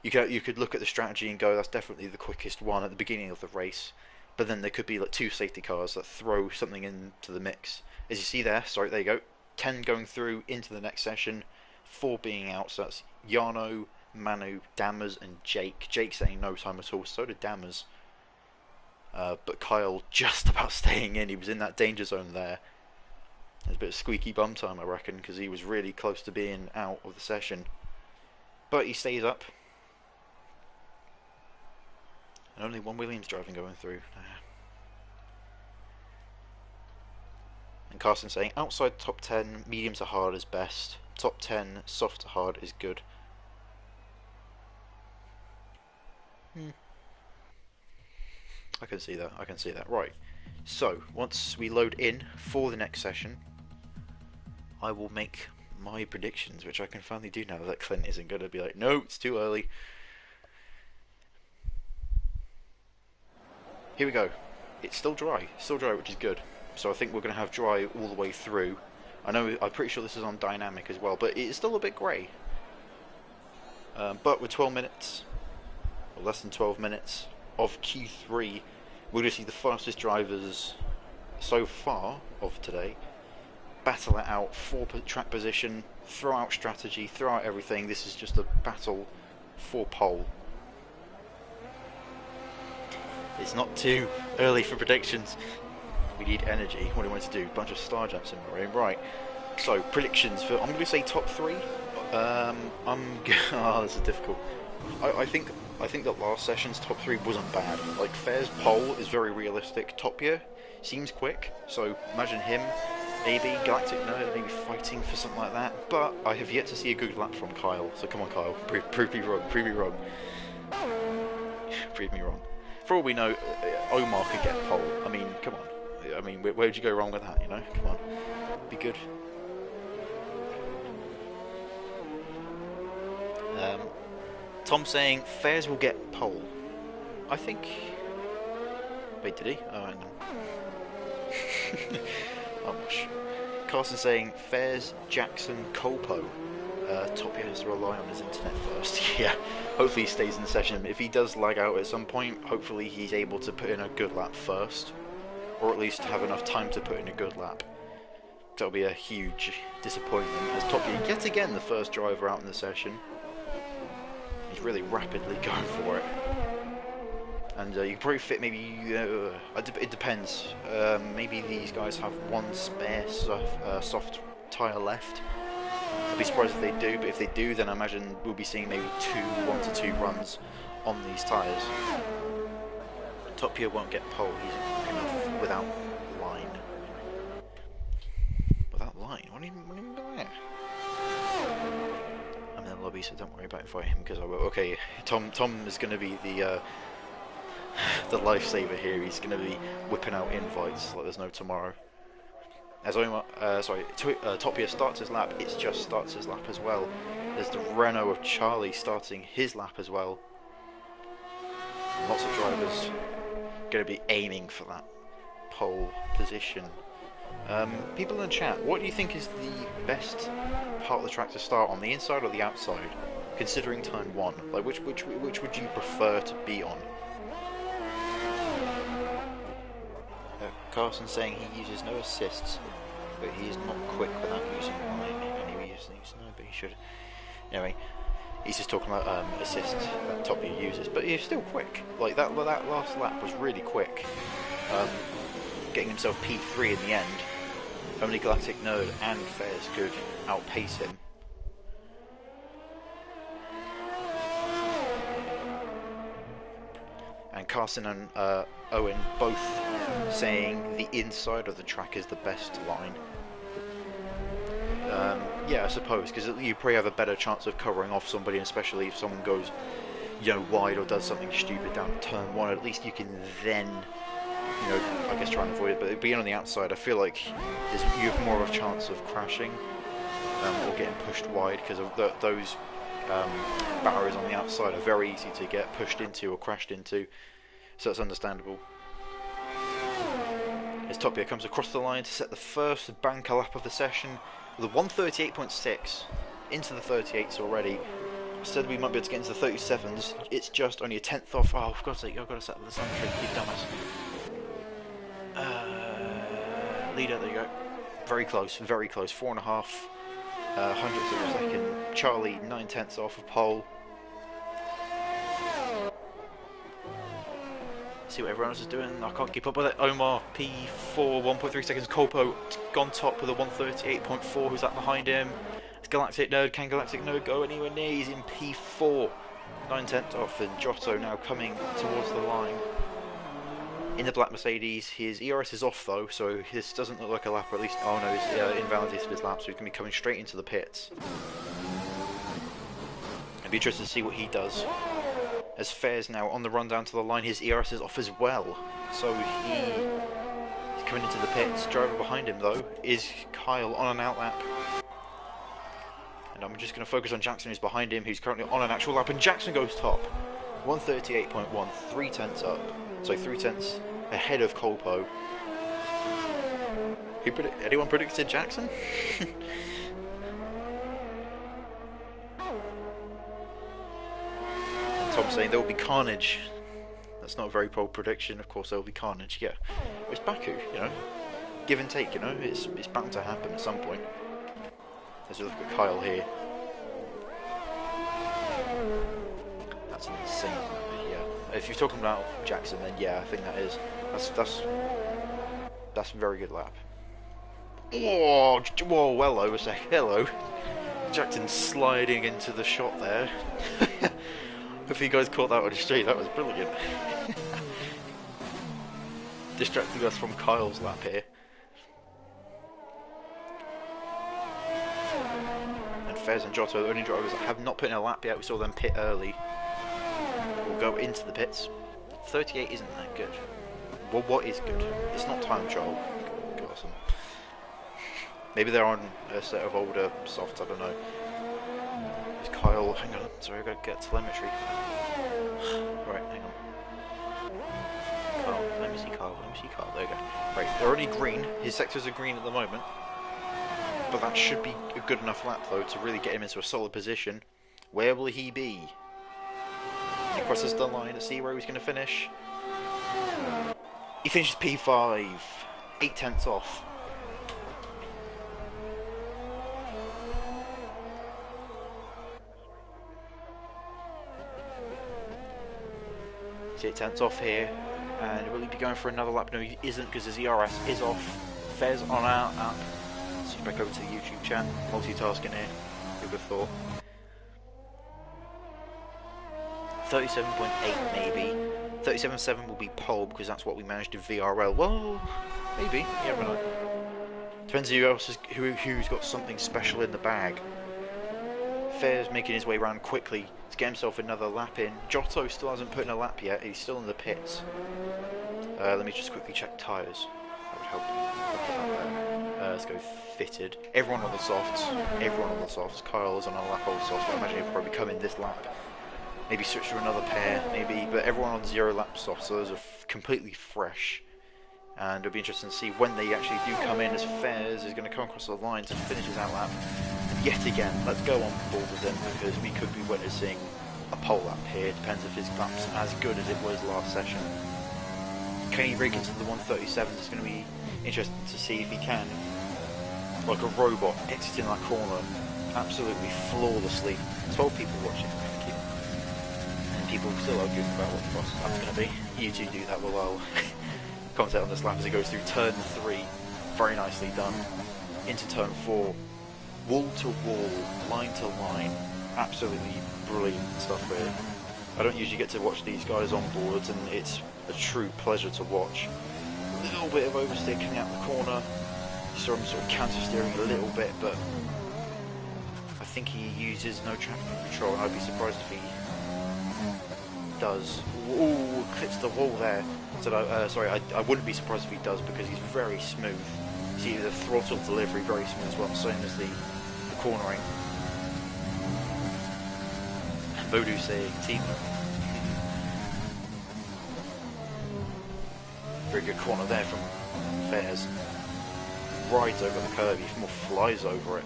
you could look at the strategy and go, that's definitely the quickest one at the beginning of the race, but then there could be like 2 safety cars that throw something into the mix. As you see there, sorry, there you go, 10 going through into the next session, 4 being out, so that's Yano, Manu, Dammers and Jake. Jake saying no time at all, so did Dammers. But Kyle just about staying in, he was in that danger zone there. There's a bit of squeaky bum time, I reckon, because he was really close to being out of the session. But he stays up. And only one Williams driving going through. And Carson saying, outside top 10, medium to hard is best. Top 10, soft to hard is good. I can see that, Right. So, once we load in for the next session, I will make my predictions, which I can finally do now that Clint isn't going to be like, no, it's too early. Here we go. It's still dry, which is good. So I think we're going to have dry all the way through. I'm pretty sure this is on dynamic as well, but it's still a bit grey. But with 12 minutes, or less than 12 minutes of Q3, we're going to see the fastest drivers so far of today battle it out for track position, throw out strategy, throw out everything. This is just a battle for pole. It's not too early for predictions. We need energy. What do we want to do? Bunch of star jumps in the room. Right. So predictions for, I'm going to say top 3. This is difficult. I think that last session's top 3 wasn't bad. Like Fair's pole is very realistic. Topia seems quick, so imagine him. Maybe Galactic Nerd maybe fighting for something like that. But I have yet to see a good lap from Kyle. So come on, Kyle, prove me wrong. Prove me wrong. Prove me wrong. For all we know, Omar could get pole. I mean, come on. I mean, where'd you go wrong with that? You know, come on, be good. Tom saying Fairs will get pole. I think. Wait, did he? Oh, hang on. Oh gosh. Carson saying Fairs, Jackson, Colpo. Topia has to rely on his internet first. Yeah. Hopefully he stays in the session. If he does lag out at some point, hopefully he's able to put in a good lap first, or at least have enough time to put in a good lap. That'll be a huge disappointment, as Topia yet again the first driver out in the session. He's really rapidly going for it. And you can probably fit maybe, it depends, maybe these guys have one spare soft tyre left. I'd be surprised if they do, but if they do, then I imagine we'll be seeing maybe 1 to 2 runs on these tyres. Topia won't get pole, he's quick enough without line. Without line? What do you mean by that? I'm in the lobby, so don't worry about fighting him, because I will. Okay, Tom is going to be the the lifesaver here. He's going to be whipping out invites like there's no tomorrow. As Torpedo starts his lap, it just starts his lap as well. There's the Renault of Charlie starting his lap as well. Lots of drivers going to be aiming for that pole position. People in the chat, what do you think is the best part of the track to start on, the inside or the outside? Considering turn 1, like which would you prefer to be on? Carson saying he uses no assists, but he is not quick without using line. And he uses no, but he should. Anyway, he's just talking about assists that Torpedo uses, but he's still quick. Like that last lap was really quick, getting himself P3 in the end. Only Galactic Nerd and Fairs could outpace him. And Carson and Owen both saying the inside of the track is the best line. Yeah, I suppose, because you probably have a better chance of covering off somebody, especially if someone goes, you know, wide or does something stupid down turn 1. At least you can then, you know, I guess try and avoid it. But being on the outside, I feel like you have more of a chance of crashing or getting pushed wide, because those barriers on the outside are very easy to get pushed into or crashed into, so it's understandable. As Torpedo comes across the line to set the first banker lap of the session with a 1:38.6 into the 38s already. I said we might be able to get into the 37s. It's just only a tenth off. Oh, for God's sake, I've got to set the sun tree, you dumbass. Leader, there you go. Very close, very close. 4.5 hundredths of a second. Charlie 9/10 off of pole. See what everyone else is doing. I can't keep up with it. Omar P4 1.3 seconds. Colpo gone top with a 1:38.4. Who's that behind him? It's Galactic Nerd. Can Galactic Nerd go anywhere near? He's in P4, 9/10 off. And Giotto now coming towards the line in the black Mercedes. His ERS is off though, so this doesn't look like a lap. Or at least, oh no, he's invalidated his lap, so he's going to be coming straight into the pits. I'd be interested to see what he does. As Fairs now on the run down to the line, his ERS is off as well, so he's coming into the pits. Driver behind him though is Kyle on an out lap, and I'm just going to focus on Jackson, who's behind him, who's currently on an actual lap, and Jackson goes top, 1:38.1, 3/10 up, so 3/10 ahead of Colpo. Anyone predicted Jackson? Tom saying there will be carnage. That's not a very bold prediction. Of course there will be carnage. Yeah, it's Baku. You know, give and take. You know, it's bound to happen at some point. As we look at Kyle here, that's an insane. Yeah, if you're talking about Jackson, then yeah, I think that's a very good lap. Whoa, hello a sec. Hello, Jackson sliding into the shot there. If you guys caught that on the street, that was brilliant. Distracting us from Kyle's lap here. And Fez and Giotto, the only drivers that have not put in a lap yet. We saw them pit early. We'll go into the pits. 38 isn't that good. Well, what is good? It's not time trial. Awesome. Maybe they're on a set of older softs, I don't know. Kyle, hang on, sorry, I've got to get telemetry. Right, hang on. Kyle, let me see Kyle, there you go. Right, they're already green, his sectors are green at the moment. But that should be a good enough lap though to really get him into a solid position. Where will he be? He crosses the line to see where he's going to finish. He finishes P5, 8/10 off. He's 8/10 off here, and will he be going for another lap? No, he isn't, because his ERS is off. Fez on our app. Switch back over to the YouTube chat. Multitasking here. Who would have thought? 37.8 maybe. 37.7 will be pole, because that's what we managed in VRL. Well, maybe. You never know. Depends who else is, who's got something special in the bag. Fair's making his way around quickly. get himself another lap in. Giotto still hasn't put in a lap yet. He's still in the pits. Let me just quickly check tyres. That would help. Let's go fitted. Everyone on the softs. Everyone on the softs. Kyle is on a lap on the softs, but I imagine he'll probably come in this lap. Maybe switch to another pair, maybe. But everyone on 0 lap softs, so those are completely fresh. And it'll be interesting to see when they actually do come in, as Fairs is going to come across the line to finish his out lap. And yet again, let's go on board with him, because we could be witnessing a pole lap here. Depends if his lap's as good as it was last session. Can he break into the 137s? It's going to be interesting to see if he can, like a robot, exiting that corner absolutely flawlessly. 12 people watching, thank you. And people still arguing about what the boss lap's going to be. You two do that while I'll commentate on this lap as it goes through turn 3. Very nicely done. Into turn 4. Wall to wall, line to line. Absolutely brilliant stuff here. I don't usually get to watch these guys on boards, and it's a true pleasure to watch. A little bit of oversteer coming out the corner. Saw him sort of counter steering a little bit, but I think he uses no traction control, and I'd be surprised if he does. Ooh, clips the wall there. So sorry, I wouldn't be surprised if he does, because he's very smooth. You see the throttle delivery very smooth as well, same as the cornering. Voodoo saying team. Very good corner there from Fairs. Rides over the curve, he more flies over it.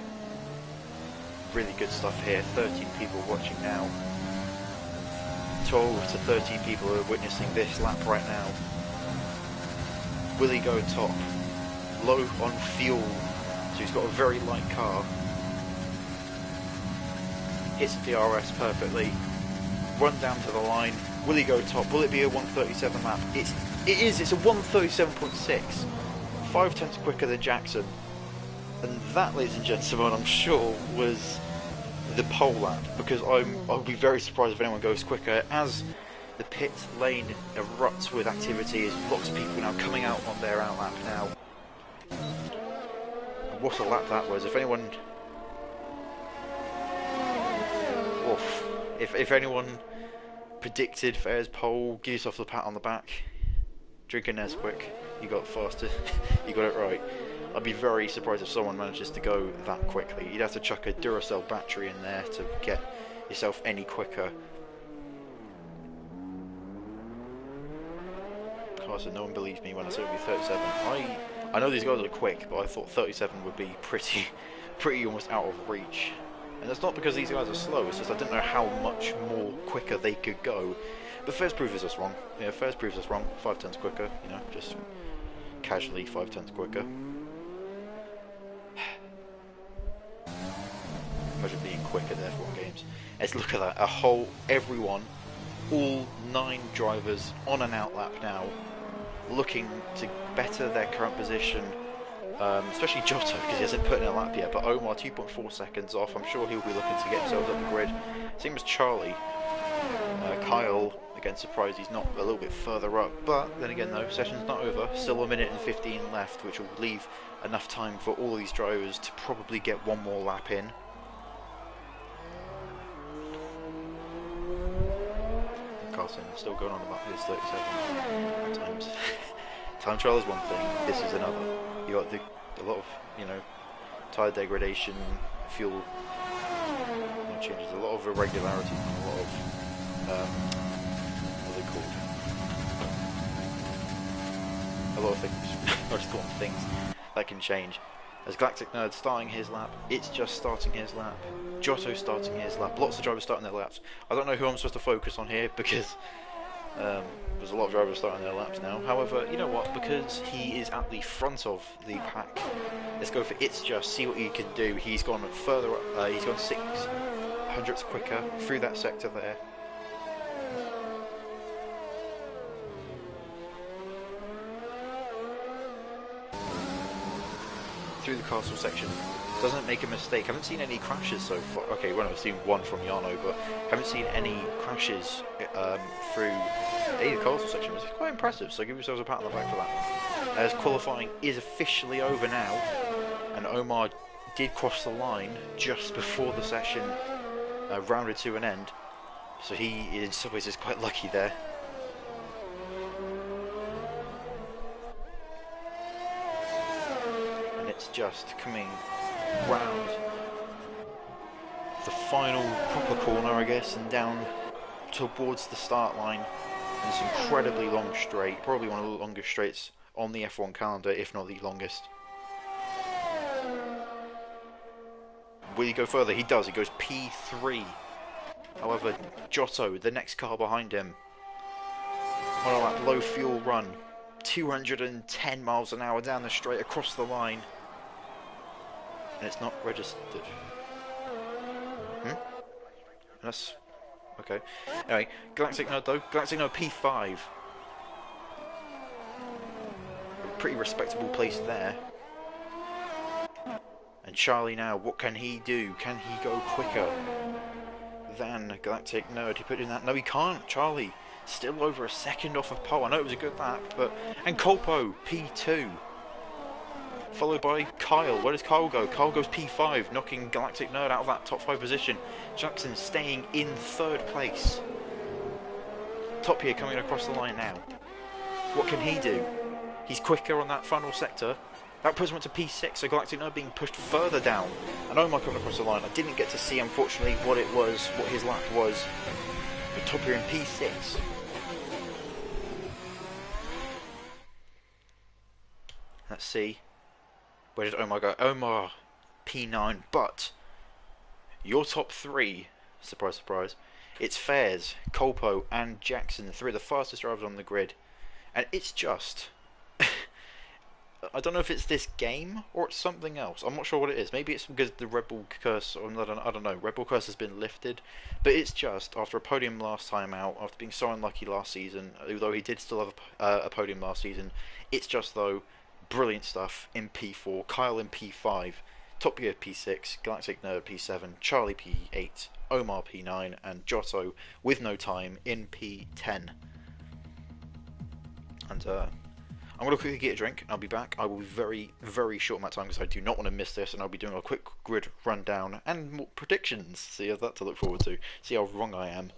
Really good stuff here. 13 people watching now. 12 to 13 people are witnessing this lap right now. Will he go top? Low on fuel, so he's got a very light car. Hits the DRS perfectly. Run down to the line. Will he go top? Will it be a 137 lap? It is. It's a 137.6. 5/10 quicker than Jackson. And that, ladies and gentlemen, I'm sure was the pole lap, because I'll be very surprised if anyone goes quicker, as the pit lane erupts with activity. There's lots of people now coming out on their out lap now. And what a lap that was. If anyone, oof, if anyone predicted Fairs pole, give yourself a pat on the back. Drink a Nesquik, you got faster. You got it right. I'd be very surprised if someone manages to go that quickly. You'd have to chuck a Duracell battery in there to get yourself any quicker. Carson, no one believes me when I say it would be 37. I know these guys are quick, but I thought 37 would be pretty almost out of reach. And that's not because these guys are slow, it's just I didn't know how much more quicker they could go. But Fairs proves us wrong. Yeah, Fairs proves us wrong. 5/10 quicker, you know, just casually 5/10 quicker. Imagine being quicker there for games. Let's look at that. Everyone, all 9 drivers on an out lap now, looking to better their current position. Especially Giotto, because he hasn't put in a lap yet. But Omar, 2.4 seconds off. I'm sure he'll be looking to get himself up the grid. Same as Charlie. Kyle, again, surprised he's not a little bit further up. But then again, though, session's not over. Still 1 minute and 15 left, which will leave enough time for all these drivers to probably get one more lap in. Carson still going on about his 37 times. Time trial is one thing, this is another. You got a lot of, you know, tyre degradation, fuel changes, a lot of irregularities, a lot of what are they called? A lot of things, not just one things that can change. As Galactic Nerd starting his lap, It's Just starting his lap, Giotto starting his lap, lots of drivers starting their laps. I don't know who I'm supposed to focus on here, because there's a lot of drivers starting their laps now. However, you know what, because he is at the front of the pack, let's go for It's Just, see what he can do. He's gone further up, he's gone 600ths quicker through that sector there. Through the castle section, doesn't make a mistake. Haven't seen any crashes so far. Okay, well, I've seen one from Yano, but haven't seen any crashes through the castle section, which is quite impressive, so give yourselves a pat on the back for that. As qualifying is officially over now, and Omar did cross the line just before the session rounded to an end. So he, in some ways, is quite lucky there. And it's just coming round the final proper corner, I guess, and down towards the start line. And this incredibly long straight, probably one of the longest straights on the F1 calendar, if not the longest. Will he go further? He does. He goes P3. However, Giotto, the next car behind him, on that low fuel run, 210 miles an hour down the straight across the line, and it's not registered. That's okay. Anyway, Galactic Nerd though. Galactic Nerd P5. A pretty respectable place there. And Charlie now, what can he do? Can he go quicker than Galactic Nerd? He put in that. No, he can't. Charlie still over a second off of pole. I know it was a good lap, but and Colpo P2. Followed by Kyle. Where does Kyle go? Kyle goes P5, knocking Galactic Nerd out of that top 5 position. Jackson staying in 3rd place. Top here coming across the line now. What can he do? He's quicker on that final sector. That puts him up to P6, so Galactic Nerd being pushed further down. And Omar coming across the line. I didn't get to see, unfortunately, what it was, what his lap was. But top here in P6. Let's see. Where did Omar go? Omar, P9. But your top 3, surprise, surprise, it's Fares, Colpo, and Jackson, 3 of the fastest drivers on the grid. And it's just... I don't know if it's this game or it's something else. I'm not sure what it is. Maybe it's because the Red Bull curse, or I don't know. Red Bull curse has been lifted, but it's just after a podium last time out, after being so unlucky last season. Although he did still have a podium last season, it's just though brilliant stuff in P4. Kyle in P5, Top Gear P6, Galactic Nerd P7, Charlie P8, Omar P9, and Giotto with no time in P10. And I'm going to quickly get a drink, and I'll be back. I will be very, very short on that time because I do not want to miss this, and I'll be doing a quick grid rundown and more predictions. So you have that to look forward to. See how wrong I am.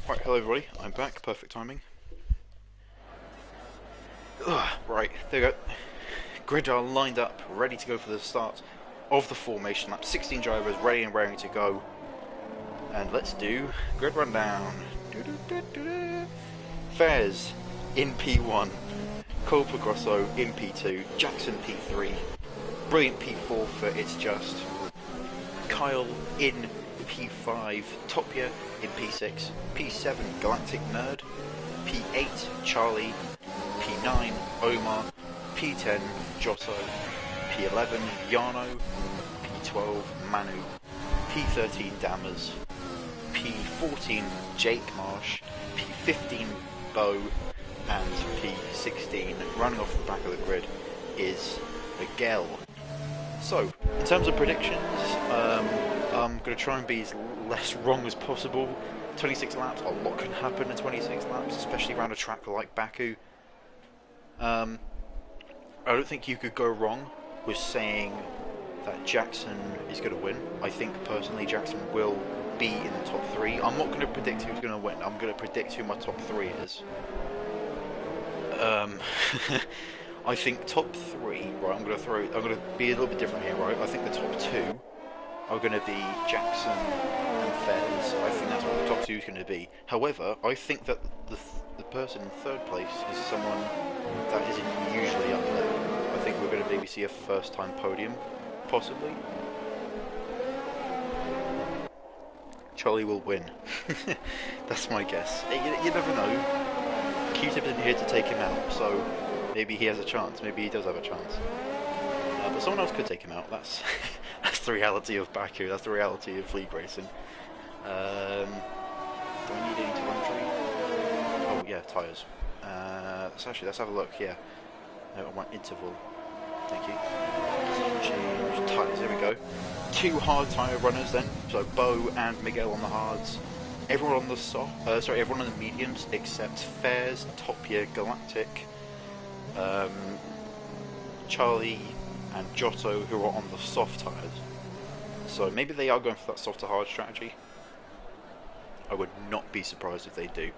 Right, hello everybody, I'm back, perfect timing. Right, there you go. Grid are lined up, ready to go for the start of the formation lap. 16 drivers ready and raring to go. And let's do grid rundown. Fares in P1, Colpo Grosso in P2, Jackson P3, brilliant P4 for It's Just, Kyle in P5, Topia in P6, P7 Galactic Nerd, P8 Charlie, P9 Omar, P10 Giotto, P11 Yano, P12 Manu, P13 Dammers, P14 Jake Marsh, P15 Bo, and P16 running off the back of the grid is Miguel. So, in terms of predictions, I'm going to try and be as less wrong as possible. 26 laps, a lot can happen in 26 laps, especially around a track like Baku. I don't think you could go wrong with saying that Jackson is going to win. I think personally Jackson will be in the top 3. I'm not going to predict who's going to win. I'm going to predict who my top 3 is. I think top 3. Right, I'm going to be a little bit different here. Right, I think the top 2 are going to be Jackson and Fairs. I think that's what the top two is going to be. However, I think that the person in third place is someone that isn't usually up there. I think we're going to maybe see a first-time podium, possibly. Charlie will win. That's my guess. You never know. Q-Tip isn't here to take him out, so maybe he has a chance. Maybe he does have a chance. But someone else could take him out. That's that's the reality of Baku. That's the reality of league racing. Do I need any telemetry? Oh yeah, tyres. Let's have a look. Yeah, no, I want interval. Thank you. Change tyres. There we go. 2 hard tyre runners then. So Bo and Miguel on the hards. Everyone on the everyone on the mediums except Fairs, Top Gear, Galactic, Charlie, and Giotto, who are on the soft tyres. So maybe they are going for that soft to hard strategy. I would not be surprised if they do.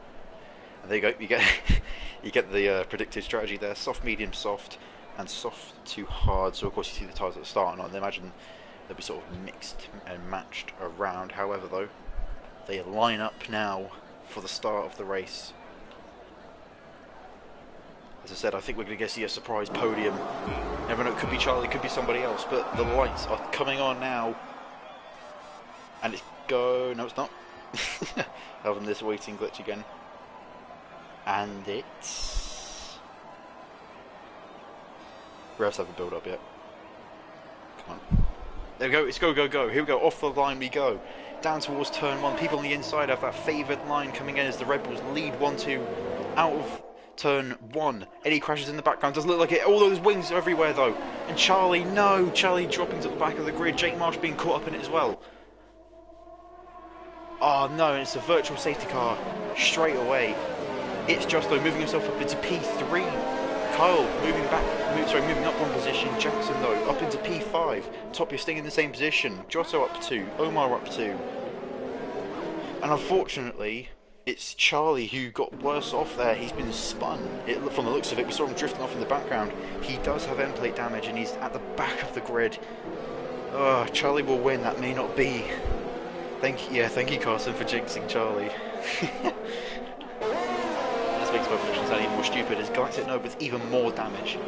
And there you go. You get the predicted strategy there: soft, medium, soft, and soft to hard. So of course you see the tyres at the start, and I imagine they'll be sort of mixed and matched around. However, though, they line up now for the start of the race. As I said, I think we're going to see a surprise podium. Never know, it could be Charlie, it could be somebody else, but the lights are coming on now. And it's go... no, it's not. Having this waiting glitch again. And it's... Refs haven't built up yet. Come on. There we go, it's go, go, go. Here we go, off the line we go. Down towards turn 1. People on the inside have that favoured line coming in as the Red Bulls lead 1-2 out of turn 1. Eddie crashes in the background. Doesn't look like it. All those wings are everywhere though. And Charlie, no! Charlie dropping to the back of the grid. Jake Marsh being caught up in it as well. Oh no, and it's a virtual safety car straight away. It's Justo moving himself up into P3. Kyle moving up one position. Jackson though up into P5. Top Gear staying in the same position. Giotto up 2. Omar up 2. And unfortunately, it's Charlie who got worse off there. He's been spun. From the looks of it, we saw him drifting off in the background. He does have end plate damage and he's at the back of the grid. Oh, Charlie will win. That may not be. Thank you, Carson, for jinxing Charlie. This makes my predictions sound even more stupid as Galactic Node with even more damage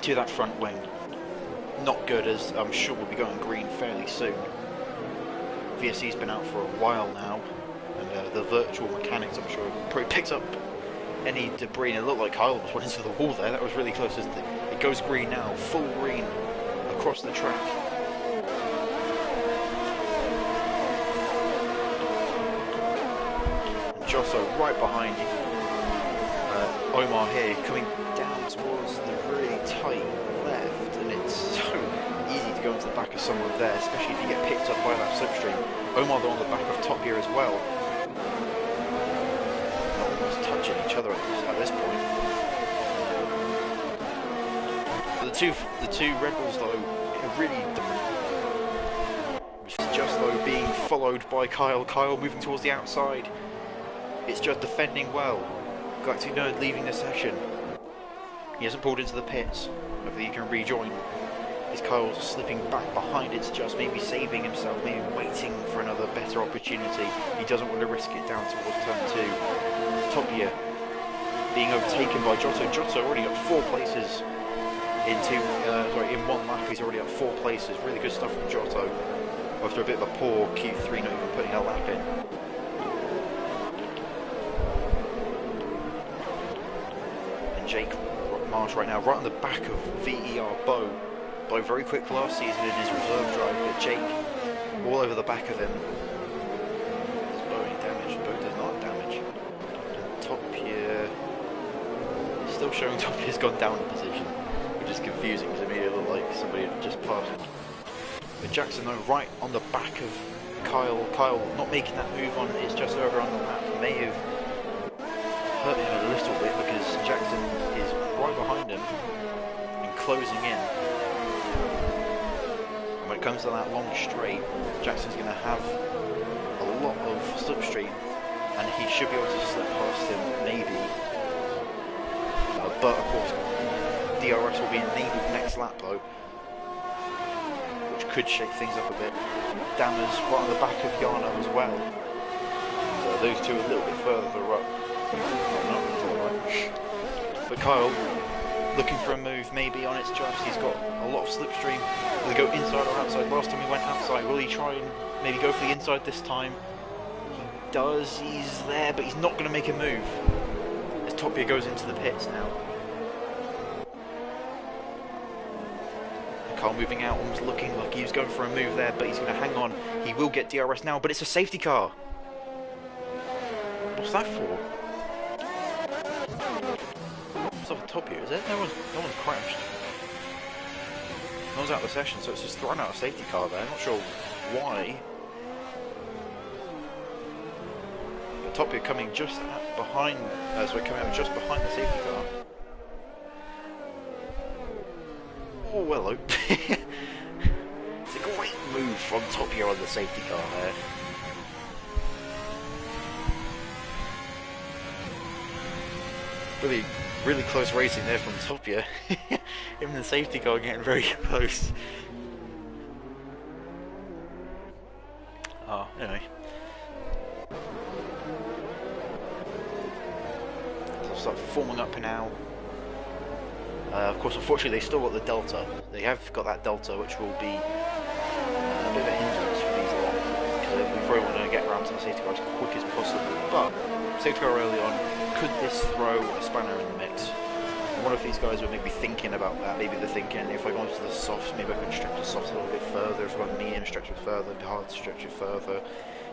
to that front wing. Not good, as I'm sure we'll be going green fairly soon. VSC's been out for a while now, and the virtual mechanics, I'm sure, probably picked up any debris. And it looked like Kyle was went into the wall there. That was really close. It goes green now, full green across the track. Josso right behind you. Omar here coming down towards the really tight left, and it's so easy to go into the back of someone there, especially if you get picked up by that slipstream. Omar they're on the back of Top Gear as well. They're almost touching each other at this point. But the two Red Bulls though are really just though being followed by Kyle. Kyle moving towards the outside. It's just defending well. Galactic Nerd leaving the session. He hasn't pulled into the pits. Hopefully he can rejoin. His Kyle's slipping back behind. It's just maybe saving himself, maybe waiting for another better opportunity. He doesn't want to risk it down towards turn 2. Top Gear being overtaken by Giotto. Giotto already got 4 places in one lap. He's already up 4 places. Really good stuff from Giotto. After a bit of a poor Q3, not even putting a lap in. Jake Marsh right now, right on the back of VER Bo. Bo very quick last season in his reserve drive, but Jake all over the back of him. Does Bo any damage? Bo does not damage. And Top Gear, still showing Top Gear's gone down a position, which is confusing because it made it look like somebody had just passed him. But Jackson though, right on the back of Kyle. Kyle not making that move on, it's just over on the lap. May have hurt him a little bit because Jackson is right behind him and closing in. And when it comes to that long straight, Jackson's going to have a lot of slipstream and he should be able to slip past him, maybe. But of course, DRS will be enabled next lap though, which could shake things up a bit. Dammer's right on the back of Yano as well. So those two a little bit further up. But Kyle, looking for a move maybe on its just. He's got a lot of slipstream. Will he go inside or outside? Last time he went outside. Will he try and maybe go for the inside this time? He does. He's there, but he's not going to make a move. As Torpedo goes into the pits now. Kyle moving out, almost looking like he was going for a move there, but he's going to hang on. He will get DRS now, but it's a safety car. What's that for? What's up with Torpedo, is it? No one's crashed. No one's out of the session, so it's just thrown out a safety car there. I'm not sure why. But Torpedo coming just behind, coming out just behind the safety car. Oh, hello. It's a great move from Torpedo on the safety car there. Really close racing there from Torpedo. Him and the safety car getting very close. Oh, anyway. They'll start forming up now. Of course, unfortunately, they still got the Delta. They have got that Delta, which will be a bit of a hindrance for these lot. Because we probably want to get around to the safety car as quick as possible. But, safety car early on, could this throw a spanner in the mix? And what if these guys were maybe thinking about that? Maybe they're thinking, if I go into the softs, maybe I can stretch the softs a little bit further. If I go medium, stretch it further. Hard, stretch it further.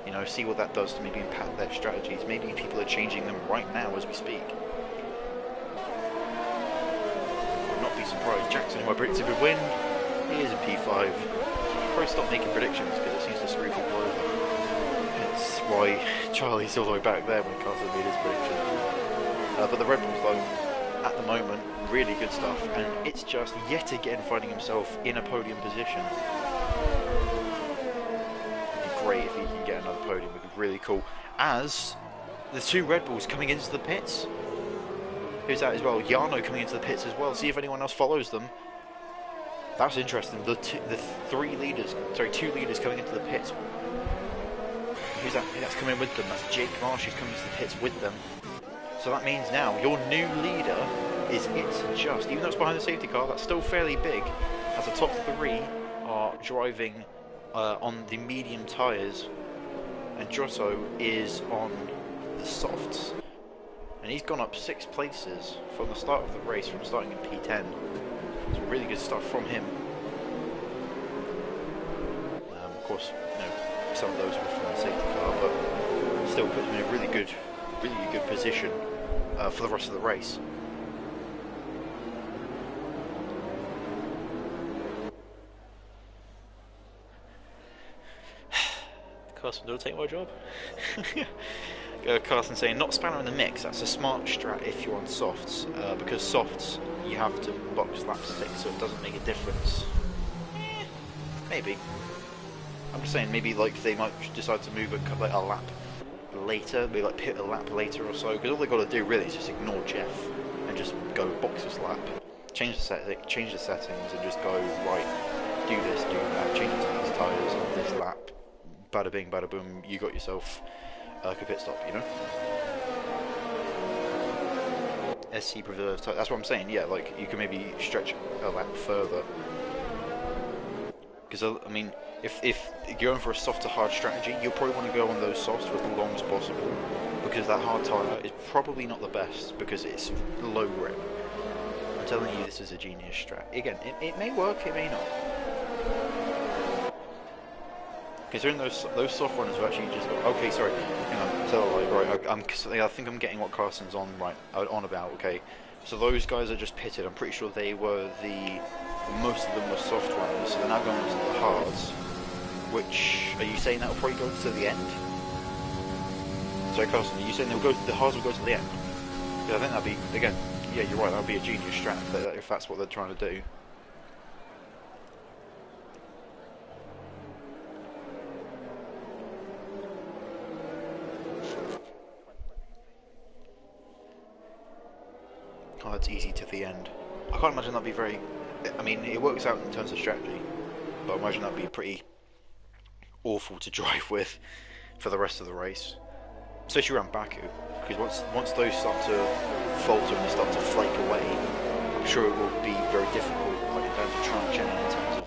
You know, see what that does to maybe impact their strategies. Maybe people are changing them right now as we speak. Surprised. Jackson, who I predicted would win, he is a P5. Probably stop making predictions because it seems to screw people over. It's why Charlie's all the way back there when Carson made his prediction. But the Red Bulls, though, at the moment, really good stuff, and it's just yet again finding himself in a podium position. It'd be great if he can get another podium. It'd be really cool. As the two Red Bulls coming into the pits. Who's that as well? Yano coming into the pits as well. See if anyone else follows them. That's interesting. The two leaders coming into the pits. Who's that? That's coming with them. That's Jake Marsh who's coming into the pits with them. So that means now your new leader is It's Just. Even though it's behind the safety car, that's still fairly big. As the top three are driving on the medium tyres, and Giotto is on the softs. And he's gone up 6 places from the start of the race, from starting in P10. It's a really good start from him. Of course, you know, some of those were from the safety car, but still puts him in a really good position for the rest of the race. Carson, don't take my job. Carson saying, not spanner in the mix, that's a smart strat if you're on softs, because softs, you have to box lap 6, so it doesn't make a difference. Maybe. I'm just saying, maybe like they might decide to move a lap later, maybe like pit a lap later or so, because all they've got to do really is just ignore Jeff, and just go box this lap, change the settings, and just go, right, do this, do that, change it to these tyres on this lap, bada bing, bada boom, you got yourself a pit stop, you know? SC preserves, that's what I'm saying, yeah, like, you can maybe stretch a lap further. Because, I mean, if you're going for a soft to hard strategy, you'll probably want to go on those softs for as long as possible, because that hard tyre is probably not the best, because it's low grip. I'm telling you, this is a genius strat. Again, it may work, it may not. Considering those soft runners have actually just got, okay, sorry, hang on, so right, I think I'm getting what Carson's on about, okay. So those guys are just pitted, I'm pretty sure they were most of them were soft runners, so they're now going to the hards, which, are you saying that will probably go to the end? Sorry Carson, are you saying the hards will go to the end? Yeah, I think that'd be, again, yeah, you're right, that'd be a genius strat if that's what they're trying to do. Oh, it's easy to the end. I can't imagine that'd be very... I mean, it works out in terms of strategy. but I imagine that'd be pretty awful to drive with for the rest of the race, especially around Baku, because once those start to falter and they start to flake away, I'm sure it will be very difficult, like in terms of traction and in terms of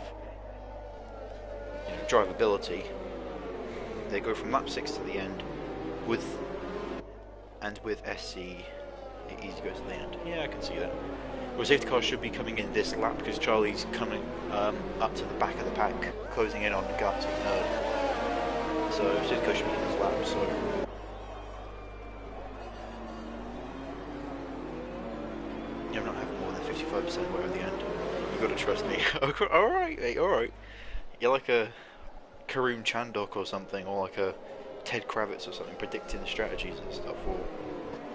drivability. They go from lap 6 to the end with SC, it easy goes to the end. Yeah, I can see that. Well, safety car should be coming in this lap because Charlie's coming up to the back of the pack, closing in on Gatti and Nerd. So safety car should be in this lap. So I'm not having more than 55% wear at the end. You got to trust me. All right, mate. All right. You're like a Karoom Chandok or something, or like a Ted Kravitz or something, predicting strategies and stuff, or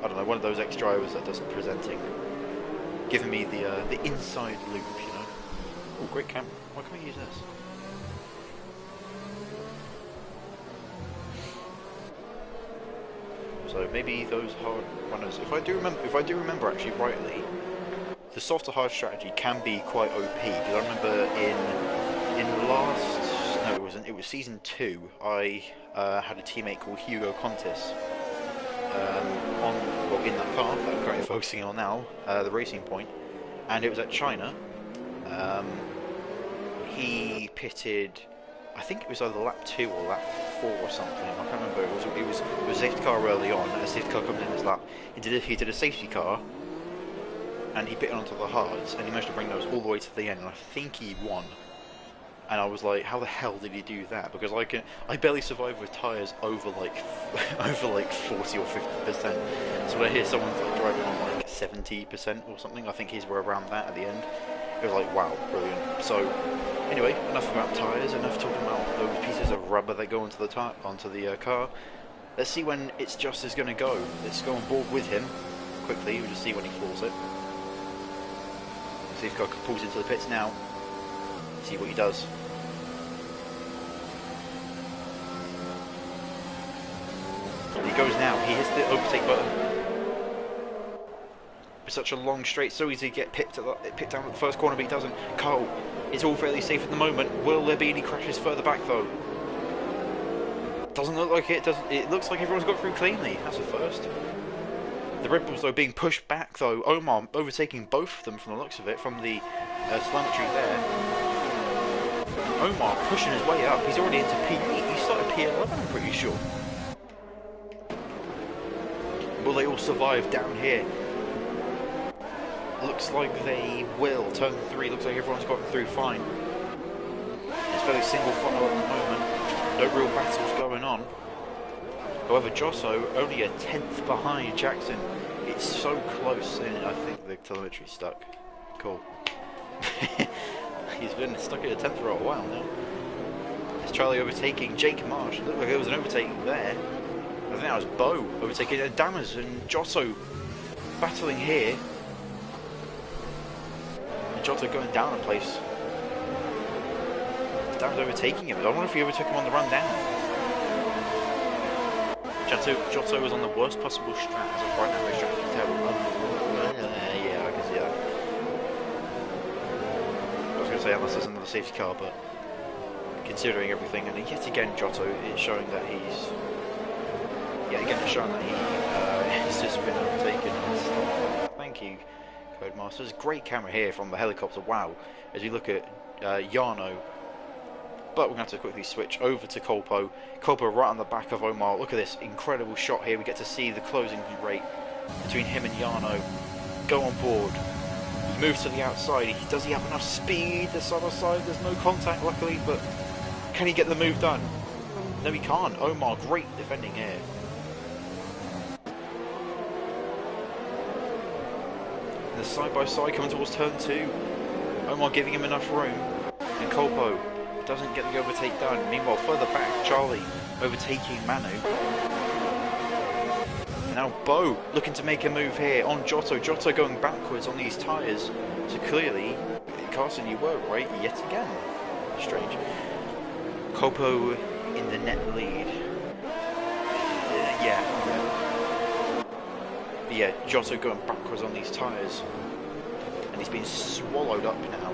I don't know, one of those ex-drivers that does presenting, giving me the inside loop, you know. Oh, great camera. Why can't we use this? So maybe those hard runners. If I do remember actually rightly, the soft to hard strategy can be quite OP. Because I remember in the last. No, it was season 2. I had a teammate called Hugo Contis in that car that I'm currently focusing on now, the Racing Point, and it was at China. He pitted, I think it was either lap 2 or lap 4 or something. I can't remember. It was a safety car early on. A safety car comes in his lap. He did a safety car, and he pitted onto the hards, and he managed to bring those all the way to the end. And I think he won. And I was like, how the hell did he do that? Because I barely survived with tyres over like 40 or 50%. So when I hear someone's like driving on like 70% or something, I think his were around that at the end. It was like, wow, brilliant. So anyway, enough about tyres, enough talking about those pieces of rubber that go onto the car. Let's see when it's just as going to go. Let's go on board with him quickly. We'll just see when he floors it. See if Coca pulls into the pits now. See what he does. He goes now. He hits the overtake button. It's such a long straight, so easy to get picked down at the first corner, but he doesn't. Cole, it's all fairly safe at the moment. Will there be any crashes further back though? Doesn't look like it. It looks like everyone's got through cleanly. That's a first. The Red Bulls though being pushed back though. Omar overtaking both of them from the looks of it, from the telemetry there. Omar pushing his way up. He's already into P8. He started P11, I'm pretty sure. Will they all survive down here? Looks like they will. Turn 3. Looks like everyone's gotten through fine. It's fairly single file at the moment. No real battles going on. However, Josso only a 10th behind Jackson. It's so close, and I think the telemetry's stuck. Cool. He's been stuck at a 10th for a while now. It's Charlie overtaking Jake Marsh. It looked like there was an overtake there. I think that was Bo overtaking Dammers and Giotto battling here. And Giotto going down a place. Dammers overtaking him. I wonder if he overtook him on the run down. Giotto was on the worst possible strat as of right now. His strat is terrible. Yeah, I can see that. I was going to say unless there's another safety car, but considering everything, and yet again Giotto is showing that he's has just been overtaken and stuff. Thank you, Codemasters. Great camera here from the helicopter. Wow, as you look at Jarno. But we're going to have to quickly switch over to Kolpo. Kolpo right on the back of Omar. Look at this incredible shot here. We get to see the closing rate between him and Jarno. Go on board. He moves to the outside. Does he have enough speed? This other side, there's no contact luckily, but can he get the move done? No, he can't. Omar, great defending here. And the side-by-side coming towards turn 2. Omar giving him enough room. And Kolpo doesn't get the overtake done. Meanwhile, further back, Charlie overtaking Manu. Now Bo looking to make a move here on Giotto. Giotto going backwards on these tyres. So clearly, Carson, you were right yet again. Strange. Kolpo in the net lead. Yeah, Giotto going backwards on these tyres. And he's been swallowed up now.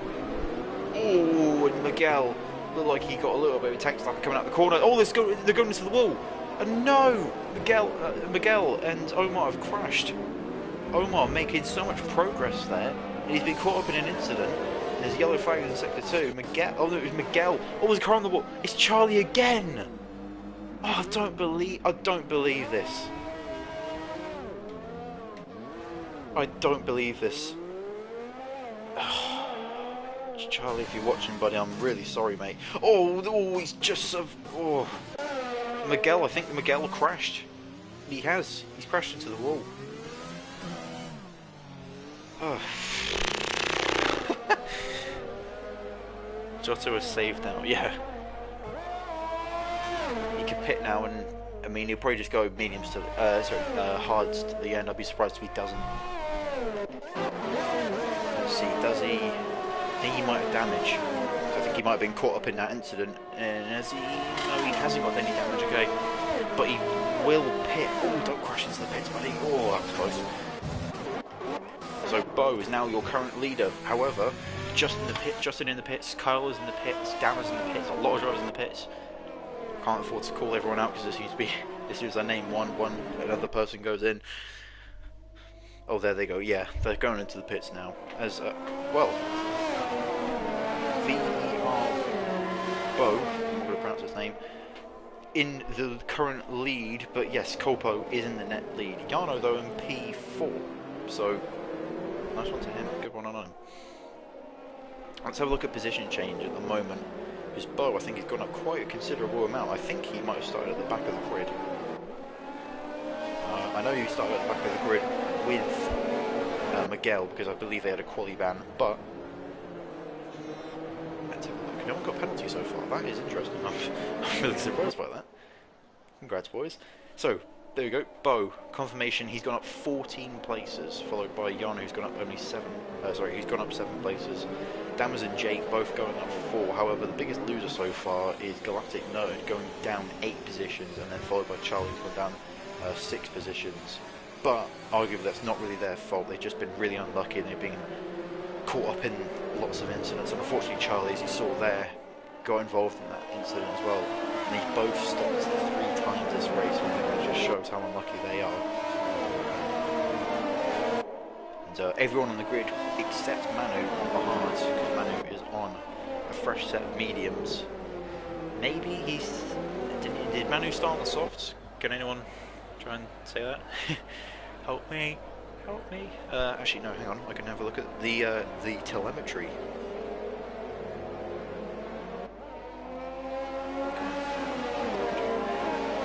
Oh, and Miguel looked like he got a little bit of tank stuff coming out the corner. Oh, they're going into the wall. And no! Miguel and Omar have crashed. Omar making so much progress there. And he's been caught up in an incident. And there's yellow flags in sector 2. Miguel. Oh no, it was Miguel. Oh, there's a car on the wall. It's Charlie again. Oh, I don't believe this. I don't believe this. Charlie, if you're watching, buddy, I'm really sorry, mate. Oh, he's just so... Oh. Miguel, I think Miguel crashed. He has. He's crashed into the wall. Oh. Giotto is saved now, yeah. He can pit now, and I mean, he'll probably just go mediums to hards to the end. I'd be surprised if he doesn't. Let's see, does he? I think he might have damage. I think he might have been caught up in that incident. And has he? No, he hasn't got any damage. Okay, but he will pit. Oh, don't crash into the pits, buddy. Oh, that was close. So Bo is now your current leader. However, Justin in the pits, Kyle is in the pits, Dan is in the pits, a lot of drivers in the pits. Can't afford to call everyone out because there seems to be, as soon as I name one, another person goes in. Oh, there they go. Yeah, they're going into the pits now. As well, Bo, I'm going to pronounce his name, in the current lead, but yes, Colpo is in the net lead. Yano though in P4, so nice one to him. Good one on him. Let's have a look at position change at the moment. Because Bo, I think, has gone up quite a considerable amount. I think he might have started at the back of the grid. I know he started at the back of the grid with Miguel, because I believe they had a quali ban, but let's have a look. No one got penalty so far. That is interesting. I'm really surprised by that. Congrats, boys. So, there we go. Bo, confirmation, he's gone up 14 places, followed by Jan, who's gone up only 7. He's gone up 7 places. Dammers and Jake both going up 4. However, the biggest loser so far is Galactic Nerd going down 8 positions, and then followed by Charlie going down 6 positions. But arguably that's not really their fault. They've just been really unlucky, and they've been caught up in lots of incidents. And unfortunately, Charlie, as you saw there, got involved in that incident as well. And he's both stopped 3 times this race, and it just shows how unlucky they are. Everyone on the grid except Manu on the hards, because Manu is on a fresh set of mediums. Maybe he's... Did Manu start on the softs? Can anyone try and say that? Help me, help me. Actually no, hang on, I can have a look at the telemetry.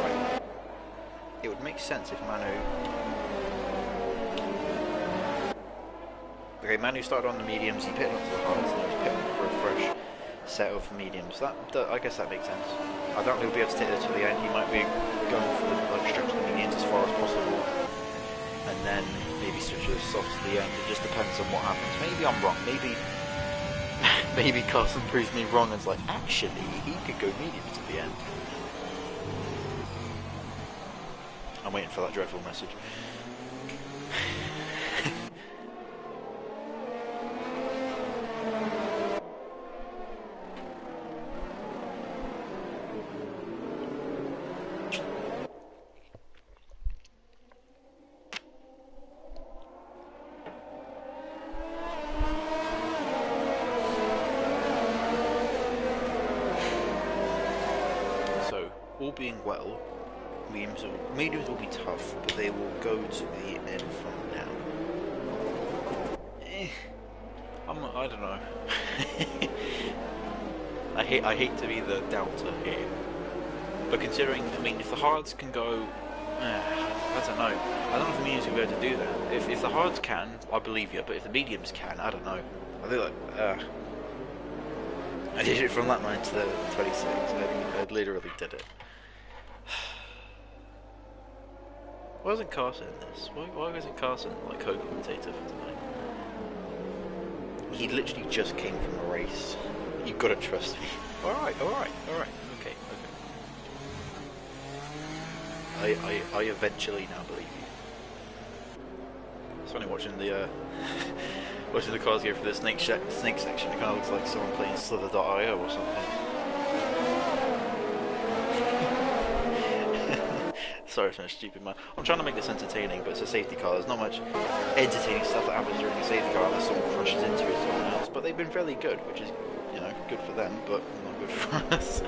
Right. It would make sense if Manu... Okay, Manu started on the mediums, he pitted onto the hards, and then he pitted for a fresh set of mediums. I guess that makes sense. I don't think he'll be able to take it to the end. He might be going for the stretch of the mediums as far as possible, and then maybe switch to the softs to the end. It just depends on what happens. Maybe I'm wrong. Maybe Carson proves me wrong and is like, actually, he could go mediums to the end. I'm waiting for that dreadful message. All being well, mediums will be tough, but they will go to the end from now. I don't know. I hate to be the doubter here, but considering, I mean, if the hards can go, I don't know. I don't know if the mediums will be able to do that. If the hards can, I believe you, but if the mediums can, I don't know. I feel like, I did it from that line to the 26. I literally did it. Why wasn't Carson in this? Why wasn't Carson like co-commentator for tonight? He literally just came from a race. You've got to trust me. Alright. Okay. I eventually now believe you. It's funny watching the watching the cars go for the snake section. It kind of looks like someone playing Slither.io or something. Sorry, it's so stupid, man. I'm trying to make this entertaining, but it's a safety car. There's not much entertaining stuff that happens during a safety car unless someone crashes into it or someone else. But they've been fairly good, which is, you know, good for them, but not good for us.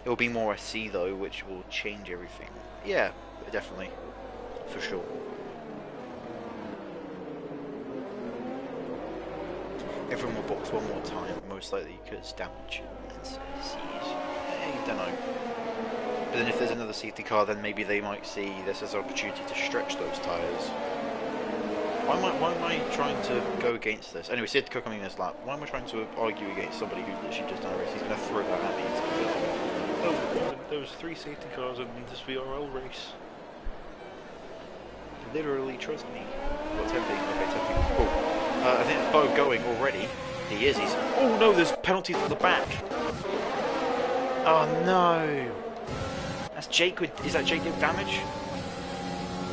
It'll be more SC though, which will change everything. Yeah, definitely, for sure. Everyone will box one more time, most likely because damage and seize. You don't know. But then if there's another safety car, then maybe they might see this as an opportunity to stretch those tyres. Why am I trying to go against this? Anyway, safety car coming in this lap. Why am I trying to argue against somebody who's literally just done a race? He's going to throw that at me. It's going to be like, oh, there was 3 safety cars in this VRL race. Literally, trust me. Well, tempting. Okay, tempting. Oh. I think it's Bo going already. He's. Oh no, there's penalties at the back. Oh no. That's Jake with. Is that Jake with damage?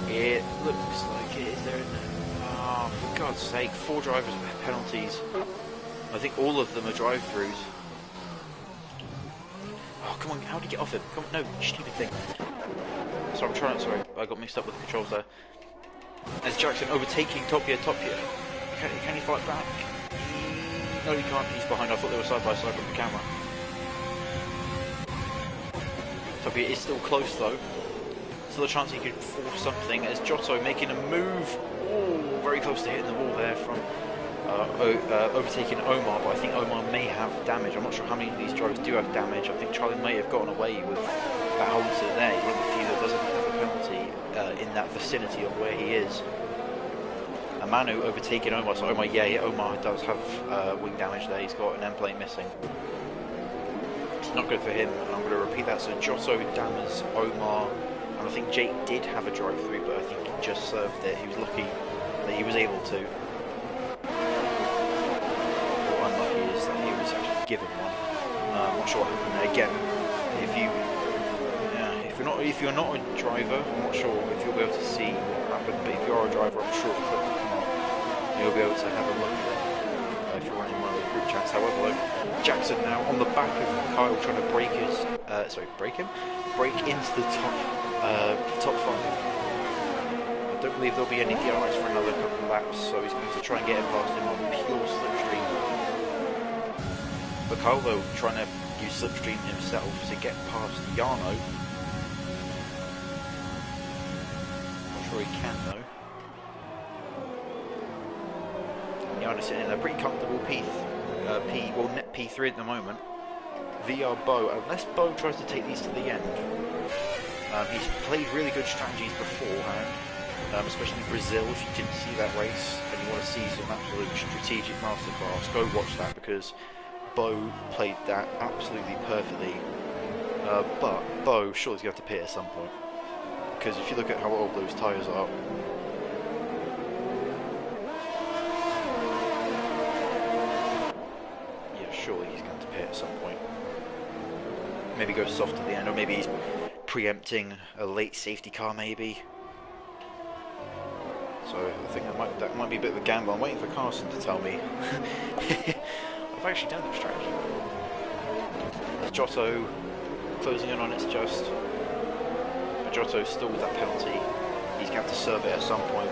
It looks like it. Is there? Oh, for God's sake! 4 drivers with penalties. I think all of them are drive-throughs. Oh come on! How do you get off him? Come on! No, stupid thing. So I'm trying. Sorry, I got mixed up with the controls there. As Jackson overtaking top gear. Can he fight back? No, he can't. He's behind. I thought they were side by side from the camera. Top gear is still close though. Still a chance he could force something. As Giotto making a move. Oh, very close to hitting the wall there from overtaking Omar. But I think Omar may have damage. I'm not sure how many of these drivers do have damage. I think Charlie may have gotten away with that Holton there. He's one of the few that doesn't have a penalty in that vicinity of where he is. Manu overtaking Omar, so Omar does have wing damage there. He's got an end plate missing. It's not good for him, and I'm going to repeat that. So Giotto, Dammers, Omar, and I think Jake did have a drive-through, but I think he just served it. He was lucky that he was able to. What unlucky is that he was actually given one. I'm not sure what happened there. Again, if you're not a driver, I'm not sure if you'll be able to see what happened, but if you are a driver, I'm sure the clip will come up. You'll be able to have a look at it if you're running one of the group chats. However, Jackson now on the back of Kyle trying to break into the top 5. I don't believe there'll be any DRS for another couple of laps, so he's going to try and get it past him on pure slipstream. But Kyle though trying to use slipstream himself to get past Jarno. He can though. Jarno sitting in a pretty comfortable net P3 at the moment. VR Bo, unless Bo tries to take these to the end. He's played really good strategies beforehand, especially Brazil. If you didn't see that race and you want to see some absolute strategic masterclass, go watch that because Bo played that absolutely perfectly. But Bo surely he's going to have to pit at some point. Because if you look at how old those tyres are, yeah, surely he's going to pit at some point. Maybe go soft at the end, or maybe he's preempting a late safety car, maybe. So I think that might be a bit of a gamble. I'm waiting for Carson to tell me. I've actually done that strategy. There's Giotto closing in on it's just. Giotto still with that penalty. He's going to have to serve it at some point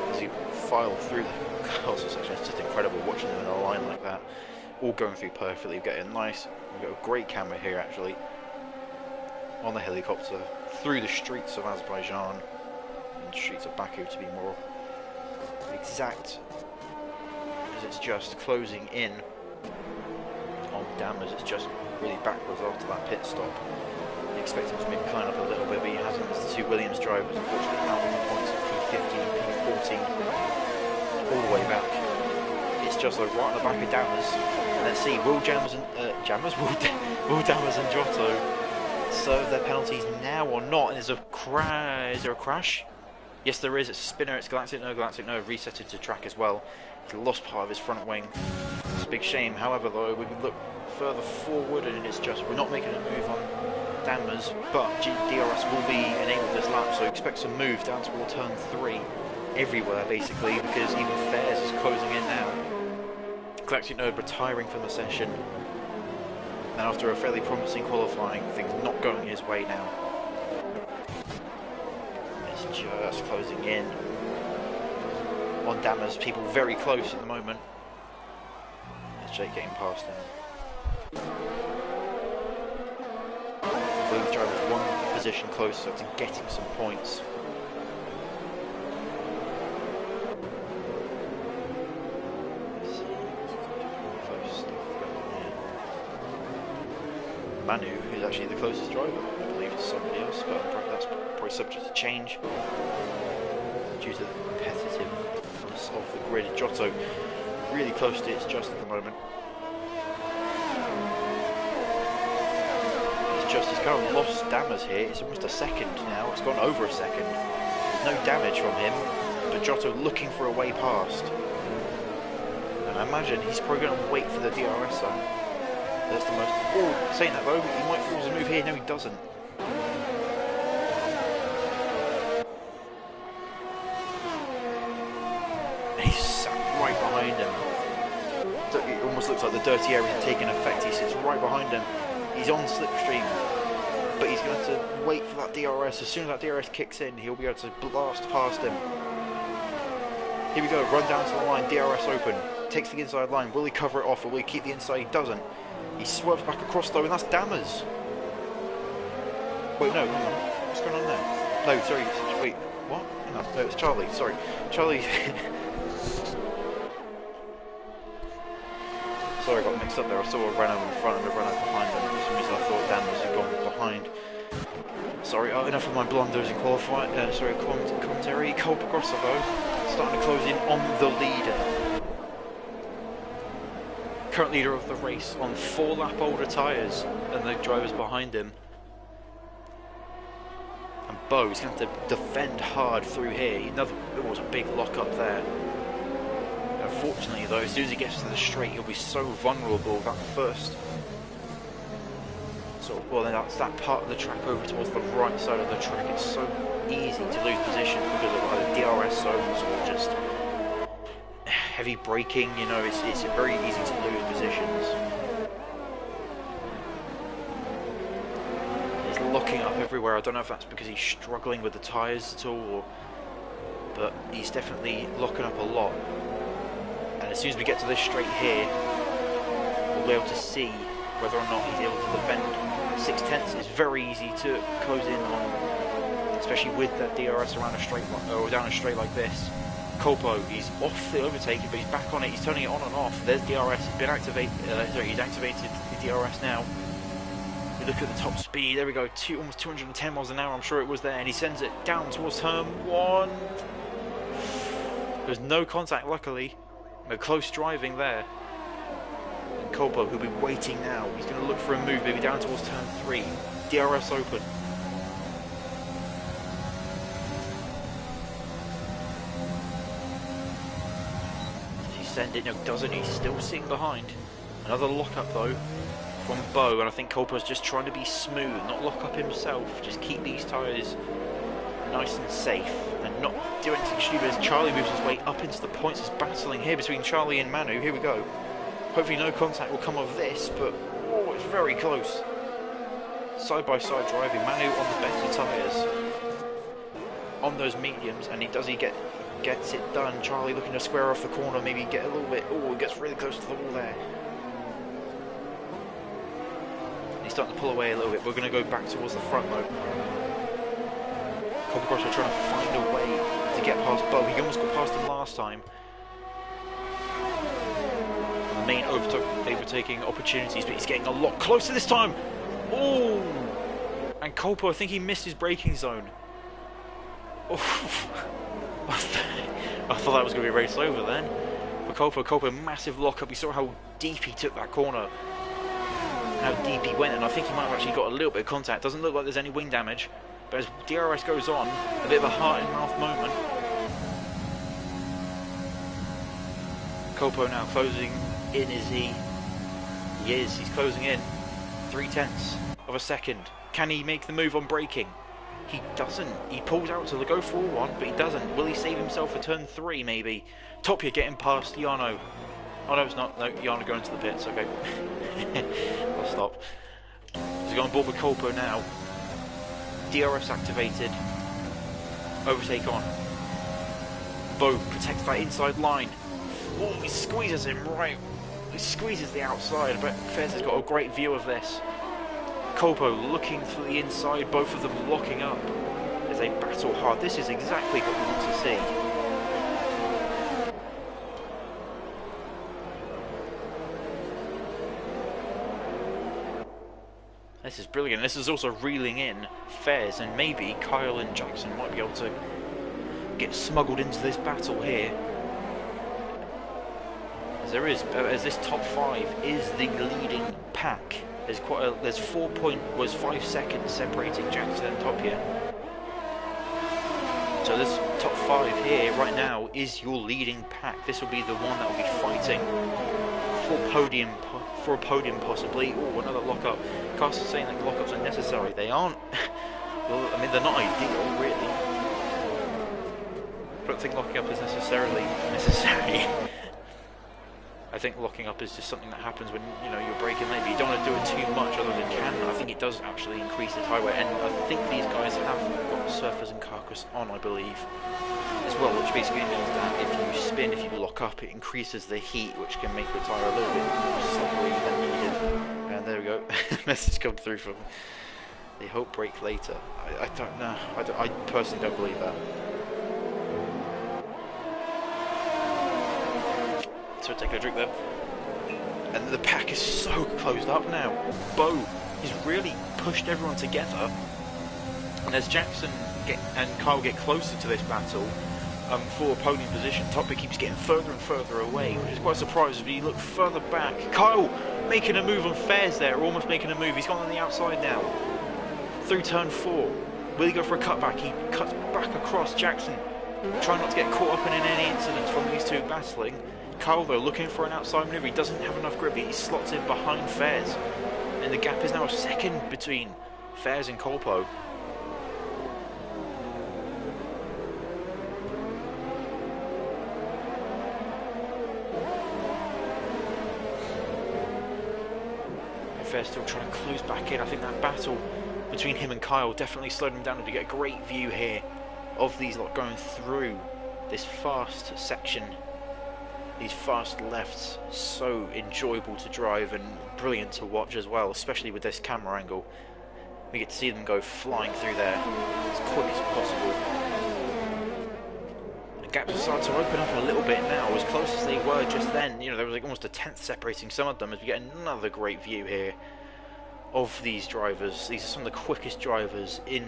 as he filed through the cars section. It's just incredible watching them in a line like that, all going through perfectly. We've got a great camera here actually on the helicopter through the streets of Azerbaijan and streets of Baku to be more exact, as it's just closing in on Dammers. It's just really backwards after that pit stop. Expect him to maybe climb up a little bit, but he hasn't. It's the 2 Williams drivers, unfortunately, out of the points of P15 and P14 all the way back. It's just like right on the back of Dammers. And let's see, will Dammers and Giotto serve their penalties now or not? And there's a crash. Is there a crash? Yes, there is. It's a spinner. It's Galactic No. Resetted to track as well. He lost part of his front wing. It's a big shame. However, though, we can look further forward, and it's just we're not making a move on Dammers, but DRS will be enabled this lap, so expect some move down toward turn 3 everywhere basically, because even Fairs is closing in now. Galactic Nerd retiring from the session. And after a fairly promising qualifying, things not going his way now. It's just closing in on Dammers. People very close at the moment. There's Jake getting past him. Blue driver's one position closer to getting some points. Manu, who's actually the closest driver, I believe, to somebody else, but that's probably subject to change due to the competitiveness of the grid. Giotto really close to its just at the moment. He's kind of lost Dammers here. It's almost a second now. It's gone over a second. There's no damage from him, but Giotto looking for a way past. And I imagine he's probably going to wait for the DRS zone. That's the most... Oh, saying that though, he might force a move here. No, he doesn't. He's sat right behind him. It almost looks like the dirty area is taking effect. He sits right behind him. He's on slipstream, but he's going to have to wait for that DRS. As soon as that DRS kicks in, he'll be able to blast past him. Here we go, run down to the line, DRS open. Takes the inside line. Will he cover it off or will he keep the inside? He doesn't. He swerves back across though, and that's Dammers. Wait, no, hang on. What's going on there? No, sorry, wait, what? Hang on, no, it's Charlie, sorry. Charlie... Sorry, I got mixed up there. I saw a Renault in front and a Renault behind them. For some reason I thought Dammers had gone behind. Sorry, enough of my blunders in commentary. Colpa Grosso though, starting to close in on the leader. Current leader of the race on 4 lap older tyres than the drivers behind him. And Bo is going to have to defend hard through here. It was a big lock up there. Unfortunately though, as soon as he gets to the straight, he'll be so vulnerable that first sort of, well, then that's that part of the track over towards the right side of the track. It's so easy to lose position because of either DRS zones or just heavy braking, you know, it's very easy to lose positions. He's locking up everywhere. I don't know if that's because he's struggling with the tyres at all, but he's definitely locking up a lot. And as soon as we get to this straight here, we'll be able to see whether or not he's able to defend. 6/10 is very easy to close in on, especially with that DRS around a straight or down a straight like this. Colpo, he's off the overtaking, but he's back on it. He's turning it on and off. There's DRS. He's been activated. He's activated the DRS now. We look at the top speed. There we go. Almost 210 miles an hour. I'm sure it was there, and he sends it down towards turn 1. There's no contact, luckily. No close driving there. And Colpo, who'll be waiting now. He's going to look for a move, maybe down towards turn 3. DRS open. Does he send it? No, doesn't he? He's still sitting behind. Another lock up though from Bo, and I think Colpo's just trying to be smooth, not lock up himself. Just keep these tyres nice and safe and not do anything stupid as Charlie moves his way up into the points. Is battling here between Charlie and Manu. Here we go. Hopefully no contact will come of this, but oh, it's very close. Side by side driving. Manu on the better tyres on those mediums, and he gets it done. Charlie looking to square off the corner, maybe get a little bit. Oh, he gets really close to the wall there. He's starting to pull away a little bit. We're going to go back towards the front though. Colpa trying to find a way to get past Bo. He almost got past him last time. The main overtaking opportunities, but he's getting a lot closer this time. Oh! And Colpa, I think he missed his braking zone. Oh. I thought that was going to be a race over then. But Colpa, massive lock up. You saw how deep he took that corner. How deep he went, and I think he might have actually got a little bit of contact. Doesn't look like there's any wing damage. But as DRS goes on, a bit of a heart-in-mouth moment. Colpo now closing in, is he? He is, he's closing in. 0.3 of a second. Can he make the move on braking? He doesn't. He pulls out to go for one, but he doesn't. Will he save himself for turn 3, maybe? Topia getting past Yano. Oh no, it's not. No, Yana going to the pits. Okay, I'll stop. He's going on board with Colpo now. DRS activated. Overtake on. Bo protects that inside line. Oh, he squeezes him right. He squeezes the outside, but Fez has got a great view of this. Colpo looking for the inside, both of them locking up as they battle hard. This is exactly what we want to see. This is brilliant. This is also reeling in Fez, and maybe Kyle and Jackson might be able to get smuggled into this battle here. As this top 5 is the leading pack. There's 5 seconds separating Jackson and top here. So this top 5 here right now is your leading pack. This will be the one that will be fighting for a podium possibly. Oh, another lockup. Carson's saying that lockups are necessary. They aren't. Well, I mean, they're not ideal, really. I don't think locking up is necessarily necessary. I think locking up is just something that happens when, you know, you're braking late, but you don't want to do it too much other than can. I think it does actually increase the tyre wear, and I think these guys have got surfers and carcass on, I believe, as well, which basically means that if you spin, if you lock up, it increases the heat, which can make the tyre a little bit more slippery than needed. And there we go, message come through from they hope brake later. I don't know, I personally don't believe that. So take a drink there. And the pack is so closed up now. Bo, he's really pushed everyone together. And as Jackson and Kyle get closer to this battle for a podium position, Topper keeps getting further and further away, which is quite surprising. But you look further back. Kyle making a move on Fairs there, almost making a move. He's gone on the outside now. Through turn 4. Will he go for a cutback? He cuts back across Jackson. Trying not to get caught up in any incidents from these two battling. Kyle, though, looking for an outside manoeuvre. He doesn't have enough grip. He slots in behind Fairs. And the gap is now a second between Fairs and Colpo. Fairs still trying to close back in. I think that battle between him and Kyle definitely slowed him down to get a great view here of these lot going through this fast section. These fast lefts, so enjoyable to drive and brilliant to watch as well, especially with this camera angle. We get to see them go flying through there as quick as possible. The gaps are starting to open up a little bit now, as close as they were just then. You know, there was like almost a tenth separating some of them, as we get another great view here of these drivers. These are some of the quickest drivers in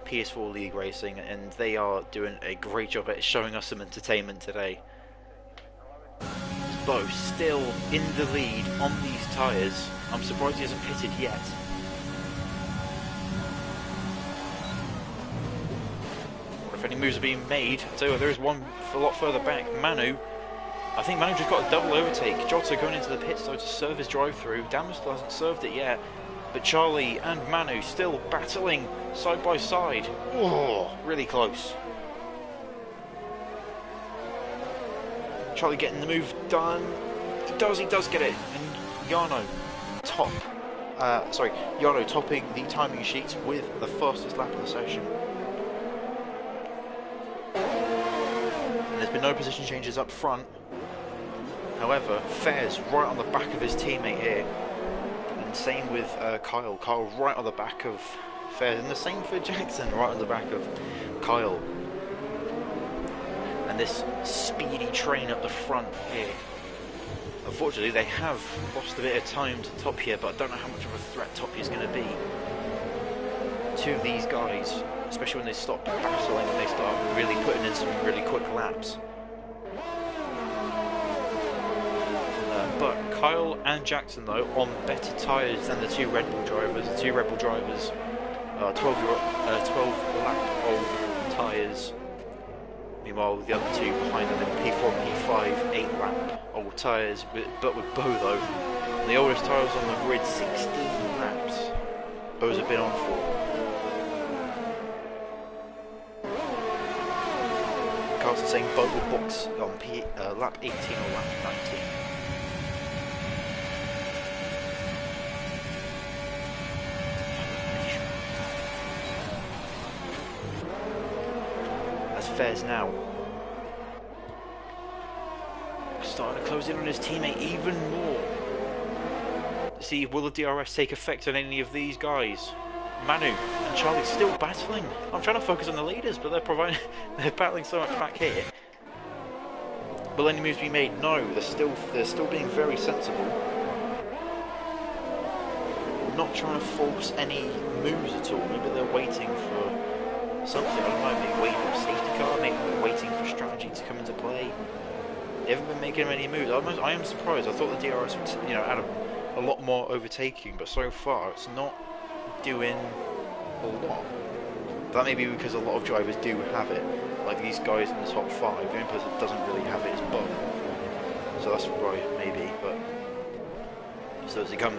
PS4 League Racing, and they are doing a great job at showing us some entertainment today. Bo still in the lead on these tyres. I'm surprised he hasn't pitted yet. Or if any moves are being made. I'll tell you what, there is one a lot further back. Manu. I think Manu just got a double overtake. Jota going into the pits though to serve his drive through. Damas still hasn't served it yet. But Charlie and Manu still battling side by side. Oh, really close. Charlie getting the move done. He does get it. And Jarno topping the timing sheet with the fastest lap of the session. And there's been no position changes up front. However, Fairs right on the back of his teammate here. And same with Kyle. Kyle right on the back of Fairs. And the same for Jackson right on the back of Kyle. And this speedy train up the front here. Unfortunately, they have lost a bit of time to Top here, but I don't know how much of a threat Top is going to be to these guys, especially when they stop battling and they start really putting in some really quick laps. But Kyle and Jackson, though, on better tyres than the two Red Bull drivers. The two Red Bull drivers are 12 lap old tyres. Meanwhile, the other two behind them in P4 and P5, 8 lap old tyres, but with Bo though, the oldest tyres on the grid, 16 laps. Bo's have been on for. Carlson saying Bo will box on lap 18 or lap 19. Fez now. Starting to close in on his teammate even more. See, will the DRS take effect on any of these guys? Manu and Charlie still battling. I'm trying to focus on the leaders, but they're battling so much back here. Will any moves be made? No, they're still being very sensible. Not trying to force any moves at all. Maybe they're waiting for something. I don't know, maybe waiting for a safety car, maybe they're waiting for strategy to come into play. They haven't been making many moves. I am surprised. I thought the DRS would, add a lot more overtaking, but so far it's not doing a lot. That may be because a lot of drivers do have it. Like these guys in the top 5, the only person that doesn't really have it is Bob. So that's why, maybe, but... So as they come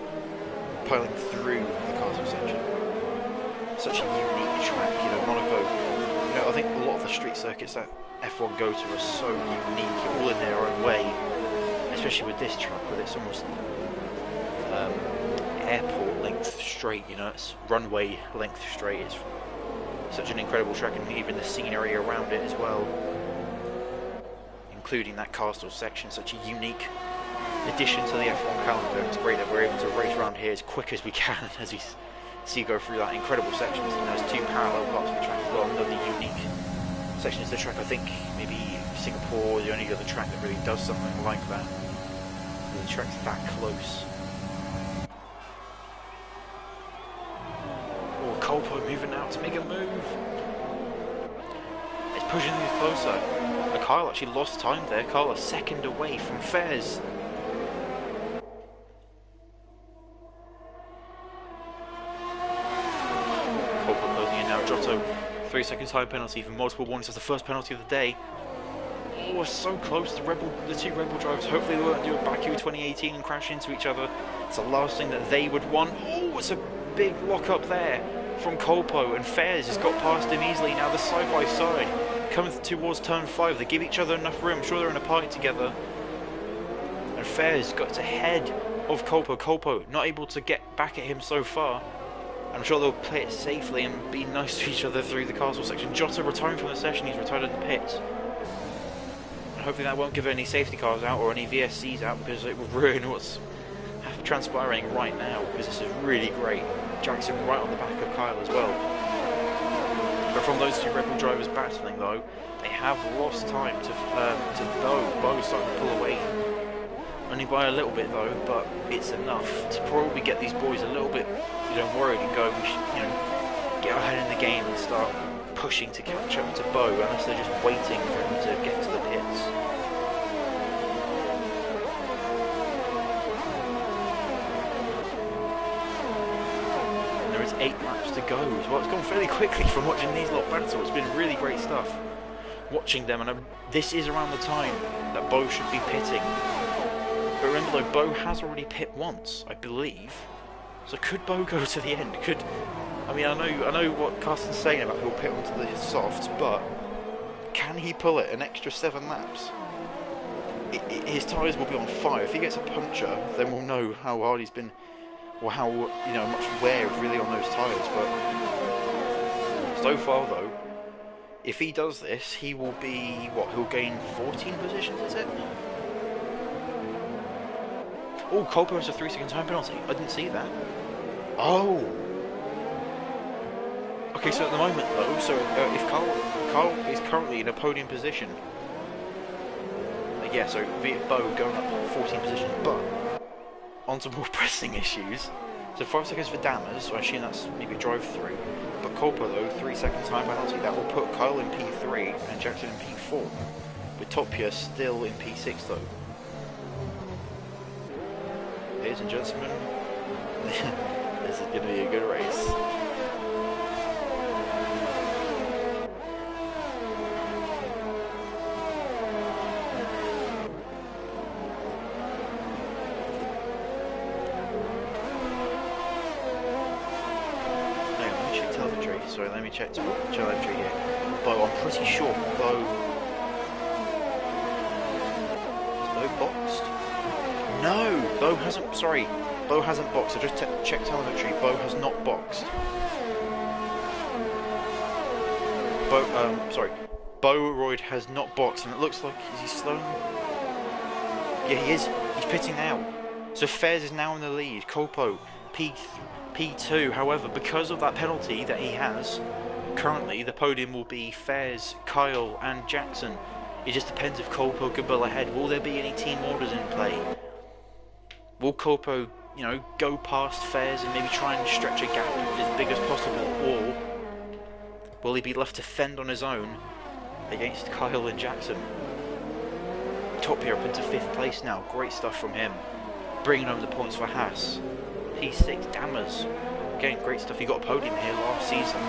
piling through the castle section, such a unique track, Monaco, I think a lot of the street circuits that F1 go to are so unique, all in their own way, especially with this track, with it's almost airport length straight, it's runway length straight. It's such an incredible track, and even the scenery around it as well, including that castle section, such a unique addition to the F1 calendar. It's great that we're able to race around here as quick as we can as we see go through that incredible section. There's 2 parallel parts of the track as well, another unique sections of the track. I think maybe Singapore is the only other track that really does something like that. The track's that close. Oh, Colpo moving out to make a move. It's pushing these closer. Kyle actually lost time there. Kyle a second away from Fez. Colpo closing in now. Giotto, 3 seconds time penalty for multiple warnings. That's the first penalty of the day. Oh, we're so close. The 2 Rebel drivers. Hopefully they won't do a Baku 2018 and crash into each other. It's the last thing that they would want. Oh, it's a big lock up there from Colpo, and Fez has got past him easily. Now the side by side coming towards turn 5. They give each other enough room. I'm sure they're in a party together. And Fez got ahead of Colpo. Colpo not able to get back at him so far. I'm sure they'll play it safely and be nice to each other through the castle section. Jota retiring from the session. He's retired in the pits. Hopefully that won't give any safety cars out or any VSCs out, because it will ruin what's transpiring right now, because this is really great. Jackson right on the back of Kyle as well. But from those 2 Rebel drivers battling though, they have lost time to Bo. Bo's starting to pull away. Only by a little bit though, but it's enough to probably get these boys a little bit, worried and go, we should, get ahead in the game and start pushing to catch up to Bo, unless they're just waiting for him to get to the pits. And there is 8 laps to go. Well, it's gone fairly quickly from watching these lot battle. It's been really great stuff watching them, and this is around the time that Bo should be pitting. But remember though, Bo has already pit once, I believe. So could Bo go to the end? I know what Carsten's saying about he'll pit onto the softs, but can he pull it an extra 7 laps? His tyres will be on fire. If he gets a puncture, then we'll know how hard he's been, or how much wear is really on those tyres. But so far though, if he does this, he will be he'll gain 14 positions, is it? Oh, Colpo has a 3-second time penalty. I didn't see that. Oh. Okay, so at the moment though, if Carl is currently in a podium position, yeah, so Bo going up 14 positions, but onto more pressing issues. So 5 seconds for Dammers, so I assume that's maybe a drive-through. But Colpo though, 3-second time penalty. That will put Kyle in P3 and Jackson in P4, with Topia still in P6 though. Ladies and gentlemen, this is going to be a good race. Sorry, let me check telemetry here. Bo, I'm pretty sure Bo... Is Bo boxed? No! Bo hasn't... Sorry. Bo hasn't boxed. I just checked telemetry. Bo has not boxed. Sorry. Bowroyd has not boxed, and it looks like, is he slowing? Yeah, he is. He's pitting now. So Fairs is now in the lead. Colpo, P2. However, because of that penalty that he has, currently the podium will be Fairs, Kyle, and Jackson. It just depends if Colpo can pull ahead. Will there be any team orders in play? Will Colpo, you know, go past Fairs and maybe try and stretch a gap as big as possible, or will he be left to fend on his own against Kyle and Jackson? Torpedo up into 5th place now. Great stuff from him. Bringing home the points for Haas. P6, Dammers. Again, great stuff. He got a podium here last season.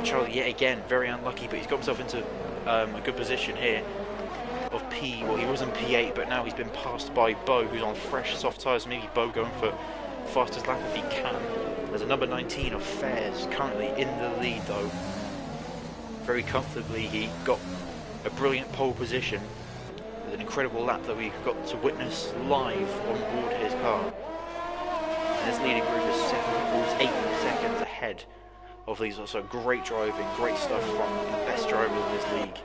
Charlie, yet again, very unlucky, but he's got himself into a good position here. Of well, he was in P8, but now he's been passed by Bo, who's on fresh, soft tyres. Maybe Bo going for fastest lap if he can. There's a number 19 of Fairs currently in the lead, though. Very comfortably, he got a brilliant pole position. An incredible lap that we got to witness live on board his car. And his leading group is 8 seconds ahead of these. Also great driving, great stuff from the best driver in this league.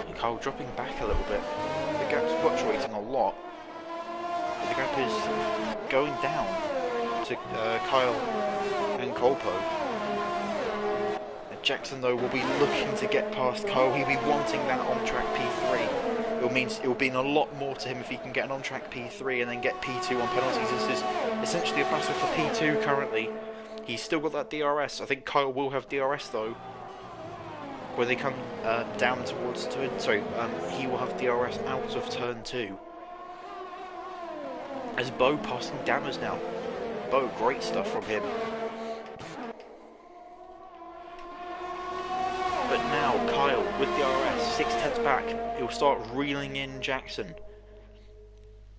And Kyle dropping back a little bit. The gap's fluctuating a lot, but the gap is going down to Kyle and Colpo. And Jackson, though, will be looking to get past Kyle. He'll be wanting that on-track P3. It will mean a lot more to him if he can get an on-track P3 and then get P2 on penalties. This is essentially a battle for P2 currently. He's still got that DRS. I think Kyle will have DRS, though, when they come down towards turn. He will have DRS out of turn 2. As Bo passing Dammers now. Bo, great stuff from him. But now Kyle with DRS, 6/10 back. He'll start reeling in Jackson.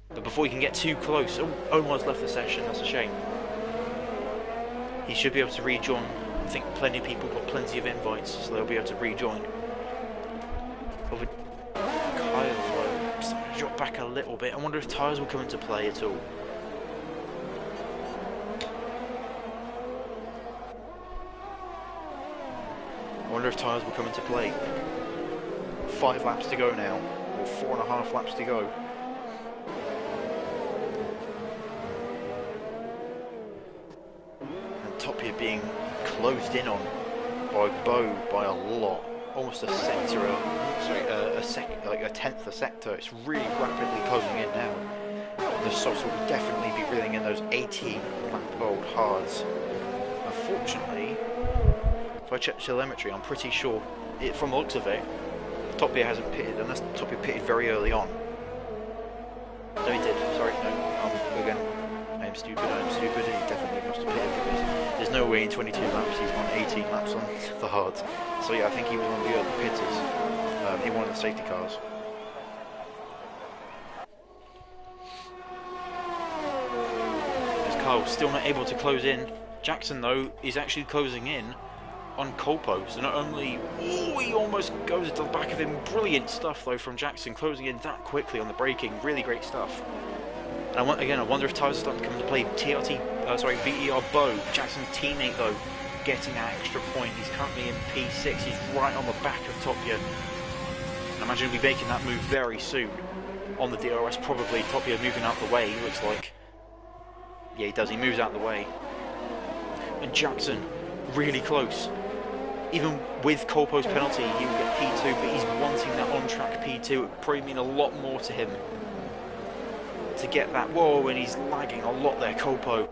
But before he can get too close, Omar's left the session. That's a shame. He should be able to rejoin. I think plenty of people got plenty of invites, so they'll be able to rejoin. Over Kyle, though, starting to drop back a little bit. I wonder if tyres will come into play at all. I wonder if tyres will come into play. 5 laps to go now, or 4.5 laps to go. And Topia being closed in on by Bo by a lot, almost a sector, like a tenth a sector. It's really rapidly closing in now. The softs will definitely be reeling in those 18 lap old hards. Unfortunately, if I check telemetry, I'm pretty sure, from the looks of it, Topia hasn't pitted, unless Topia pitted very early on. No, he did. Sorry, no. Again, I am stupid. He definitely must have pitted because there's no way in 22 laps he's won 18 laps on the hards. So yeah, I think he was one of the early pitters. He won the safety cars. As Kyle still not able to close in. Jackson, though, is actually closing in on Colpo. So not only, he almost goes to the back of him. Brilliant stuff, though, from Jackson, closing in that quickly on the braking. Really great stuff. And I wonder if tyres are starting to come into play. VER Bo, Jackson's teammate, though, getting that extra point. He's currently in P6. He's right on the back of Topia. I imagine he'll be making that move very soon. On the DRS, probably. Topia moving out the way, looks like. Yeah, he does. He moves out the way. And Jackson, really close. Even with Colpo's penalty, he will get P2, but he's wanting that on-track P2. It would probably mean a lot more to him to get that. Whoa, and he's lagging a lot there, Colpo.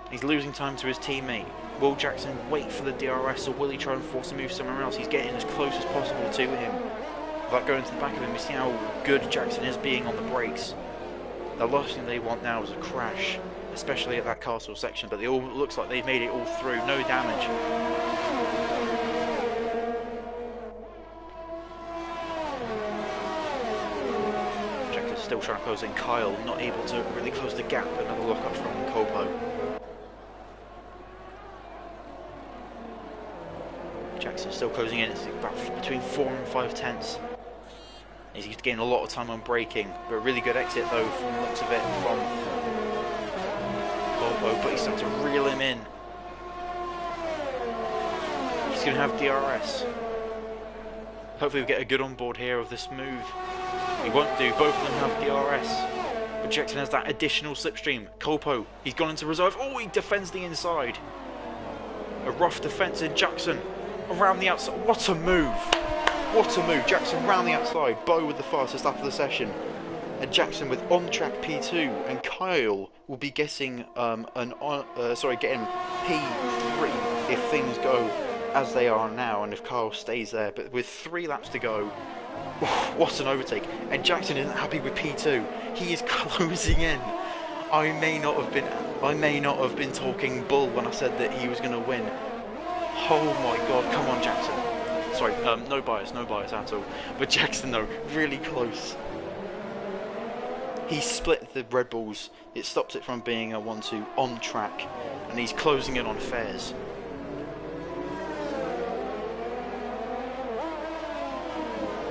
He's losing time to his teammate. Will Jackson wait for the DRS, or will he try and force a move somewhere else? He's getting as close as possible to him without going to the back of him. We see how good Jackson is being on the brakes. The last thing they want now is a crash, especially at that castle section, but it all looks like they've made it all through. No damage. Jackson's still trying to close in. Kyle not able to really close the gap. Another lock-up from Colpo. Jackson's still closing in. It's about between 4 and 5 tenths. He's getting a lot of time on braking, but a really good exit though from the looks of it from Volvo, but he's starting to reel him in. He's going to have DRS. Hopefully we get a good onboard here of this move. He won't do, both of them have DRS. But Jackson has that additional slipstream. Colpo, he's gone into reserve. Oh, he defends the inside. A rough defence in Jackson. Around the outside. What a move. What a move. Jackson round the outside. Bo with the fastest lap of the session. And Jackson with on-track P2. And Kyle will be getting getting P3 if things go as they are now and if Kyle stays there. But with 3 laps to go, what an overtake. And Jackson isn't happy with P2. He is closing in. I may not have been talking bull when I said that he was going to win. Oh my god, come on Jackson. Sorry, no bias at all. But Jackson though, really close. He split the Red Bulls. It stops it from being a 1-2 on track. And he's closing in on Fares.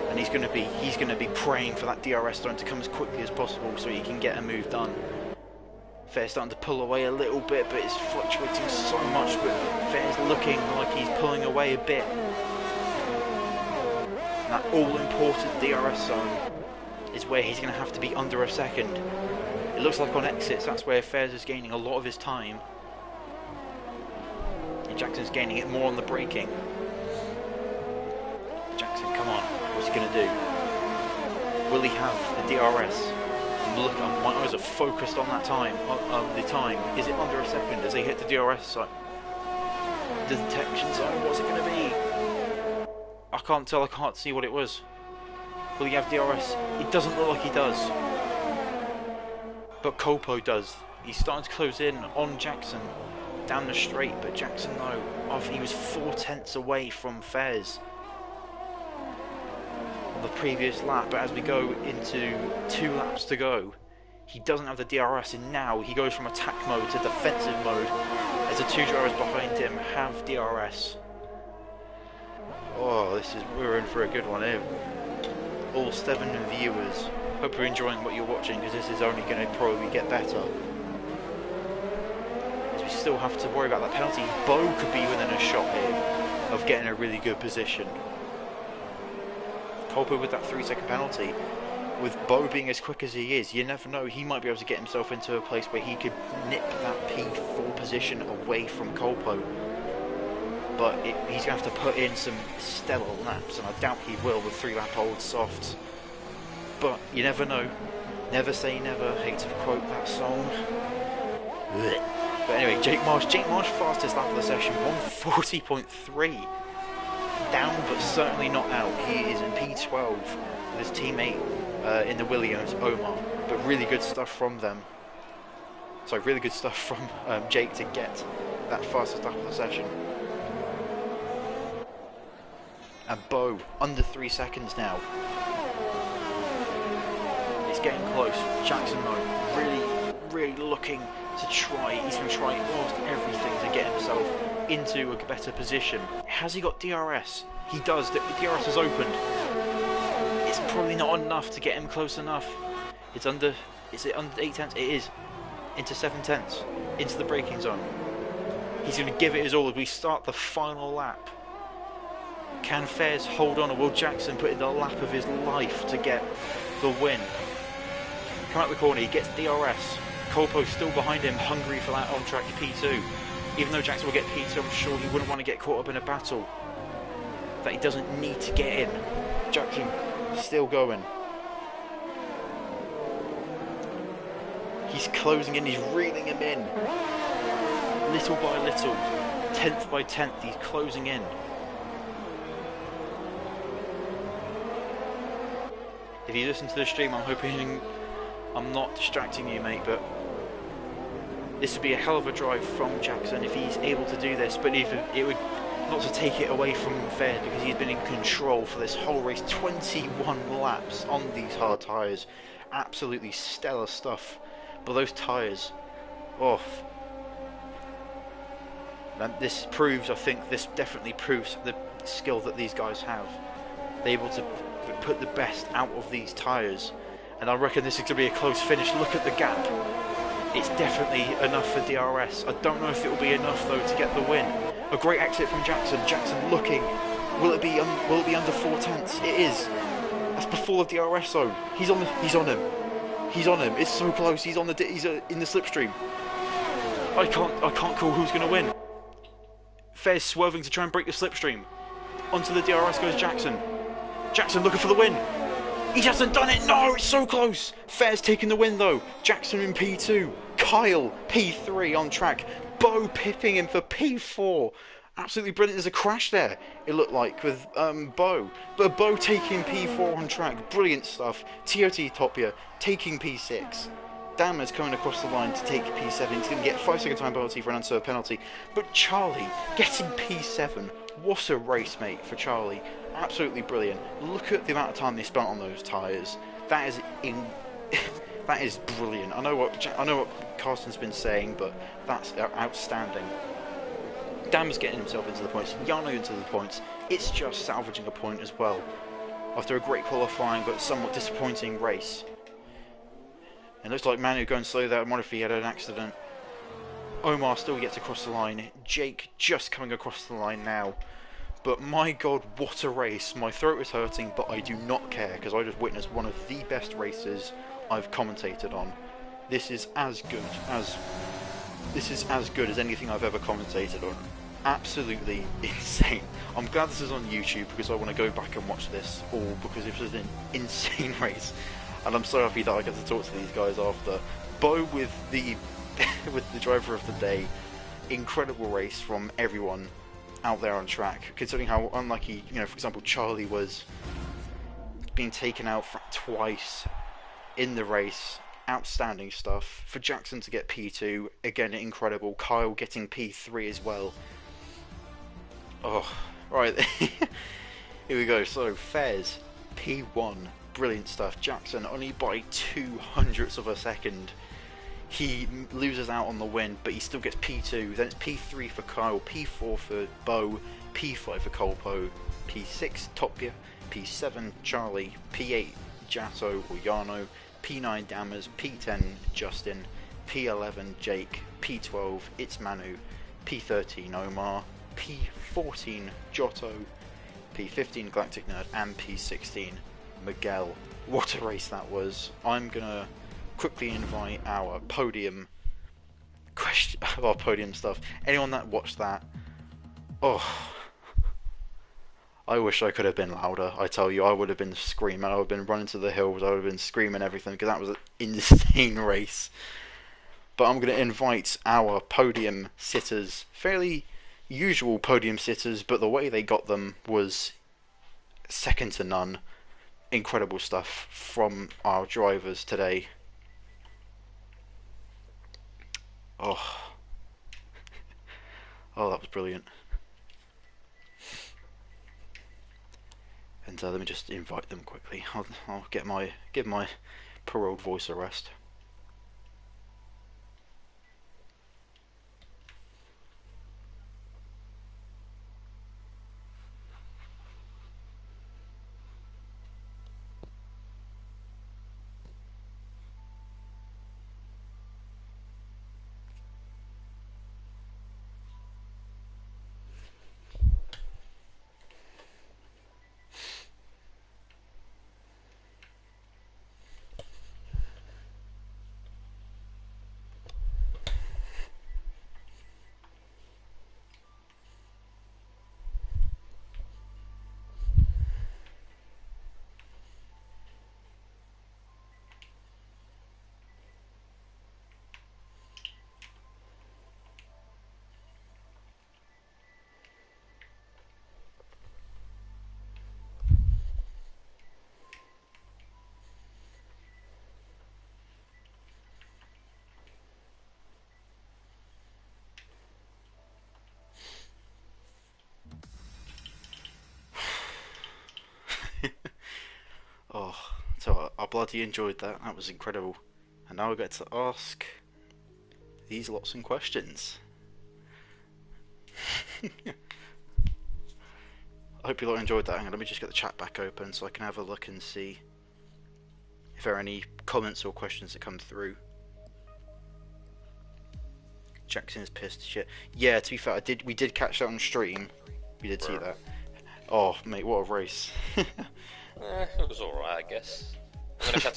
And he's going to be praying for that DRS zone to come as quickly as possible so he can get a move done. Fair's starting to pull away a little bit, but it's fluctuating so much, but Fair's looking like he's pulling away a bit. And that all-important DRS zone is where he's going to have to be under a second. It looks like on exits, that's where Fair's is gaining a lot of his time. And Jackson's gaining it more on the braking. Jackson, come on. What's he going to do? Will he have the DRS? Look, my eyes are focused on that time. The time. Is it under a second as they hit the DRS zone? The detection zone? What's it going to be? I can't tell. I can't see what it was. Will he have DRS? It doesn't look like he does. But Colpo does. He's starting to close in on Jackson down the straight. But Jackson, though, he was 4 tenths away from Fares the previous lap, but as we go into 2 laps to go, he doesn't have the DRS, and now he goes from attack mode to defensive mode as the 2 drivers behind him have DRS. Oh, we're in for a good one here. All 7 viewers, hope you're enjoying what you're watching, because this is only going to probably get better. As we still have to worry about that penalty. Bo could be within a shot here of getting a really good position. Colpo with that 3-second penalty, with Bo being as quick as he is, you never know, he might be able to get himself into a place where he could nip that P4 position away from Colpo. But he's going to have to put in some stellar laps, and I doubt he will with 3-lap-old softs. But you never know. Never say never. Hate to quote that song. Blech. But anyway, Jake Marsh fastest lap of the session, 140.3. Down but certainly not out. He is in P12 with his teammate in the Williams, Omar. But really good stuff from them. So really good stuff from Jake to get that fastest lap of the session. And Bo under 3 seconds now. It's getting close. Jackson though really looking to try. He's going to try almost everything to get himself into a better position. Has he got DRS? He does. The DRS is opened. It's probably not enough to get him close enough. It's under. Is it under 8 tenths? It is. Into 7 tenths. Into the braking zone. He's going to give it his all as we start the final lap. Can Fares hold on, or will Jackson put in the lap of his life to get the win? Come out the corner. He gets DRS. Colpo still behind him, hungry for that on-track P2. Even though Jackson will get P2, I'm sure he wouldn't want to get caught up in a battle that he doesn't need to get in. Jackson still going. He's closing in, he's reeling him in. Little by little, 10th by 10th, he's closing in. If you listen to the stream, I'm hoping I'm not distracting you, mate, but this would be a hell of a drive from Jackson if he's able to do this, but it would not to take it away from Fair, because he's been in control for this whole race. 21 laps on these hard tyres. Absolutely stellar stuff. But those tyres, off. And I think this definitely proves the skill that these guys have. They're able to put the best out of these tyres. And I reckon this is going to be a close finish. Look at the gap. It's definitely enough for DRS. I don't know if it will be enough though to get the win. A great exit from Jackson. Jackson looking. Will it be under 4/10? It is. That's before the DRS zone. He's on him. He's on him. It's so close. He's in the slipstream. I can't call who's going to win. Fez swerving to try and break the slipstream. Onto the DRS goes Jackson. Jackson looking for the win. He hasn't done it. No, it's so close. Fez taking the win though. Jackson in P2. Kyle P3 on track. Bo pipping him for P4. Absolutely brilliant. There's a crash there, it looked like, with Bo. But Bo taking P4 on track. Brilliant stuff. TOT Topia taking P6. Dammers coming across the line to take P7. He's going to get a 5-second time penalty for an unserved penalty. But Charlie getting P7. What a race, mate, for Charlie. Absolutely brilliant. Look at the amount of time they spent on those tyres. That is that is brilliant. I know what Carson's been saying, but that's outstanding. Dam's getting himself into the points. Yano into the points. It's just salvaging a point as well. After a great qualifying but somewhat disappointing race. It looks like Manu going slow there. I wonder if he had an accident. Omar still gets across the line. Jake just coming across the line now. But my god, what a race. My throat is hurting, but I do not care because I just witnessed one of the best races I've commentated on. This is as good as anything I've ever commentated on. Absolutely insane. I'm glad this is on YouTube because I want to go back and watch this all, because it was an insane race. And I'm so happy that I get to talk to these guys after. Bo with the with the driver of the day. Incredible race from everyone out there on track, considering how unlucky, for example, Charlie was being taken out twice in the race. Outstanding stuff. For Jackson to get P2, again, incredible. Kyle getting P3 as well. Oh, right. Here we go. So, Fez, P1. Brilliant stuff. Jackson, only by 200ths of a second. He loses out on the win, but he still gets P2. Then it's P3 for Kyle, P4 for Bo, P5 for Colpo, P6 Topia, P7 Charlie, P8 Jato or Yano, P9 Dammers, P10 Justin, P11 Jake, P12 It's Manu, P13 Omar, P14 Giotto, P15 Galactic Nerd, and P16 Miguel. What a race that was. I'm gonna quickly invite our podium our podium stuff. Anyone that watched that, oh, I wish I could have been louder. I tell you, I would have been screaming. I would have been running to the hills. I would have been screaming everything because that was an insane race. But I'm going to invite our podium sitters, fairly usual podium sitters, but the way they got them was second to none. Incredible stuff from our drivers today. Oh, oh, that was brilliant. And let me just invite them quickly. I'll give my paroled voice a rest. Oh, so I bloody enjoyed that. That was incredible. And now I get to ask these lots of questions. I hope you all enjoyed that. Hang on, let me just get the chat back open so I can have a look and see if there are any comments or questions that come through. Jackson is pissed shit. Yeah, to be fair, we did catch that on stream. We did see that. Oh, mate, what a race. It was alright, I guess.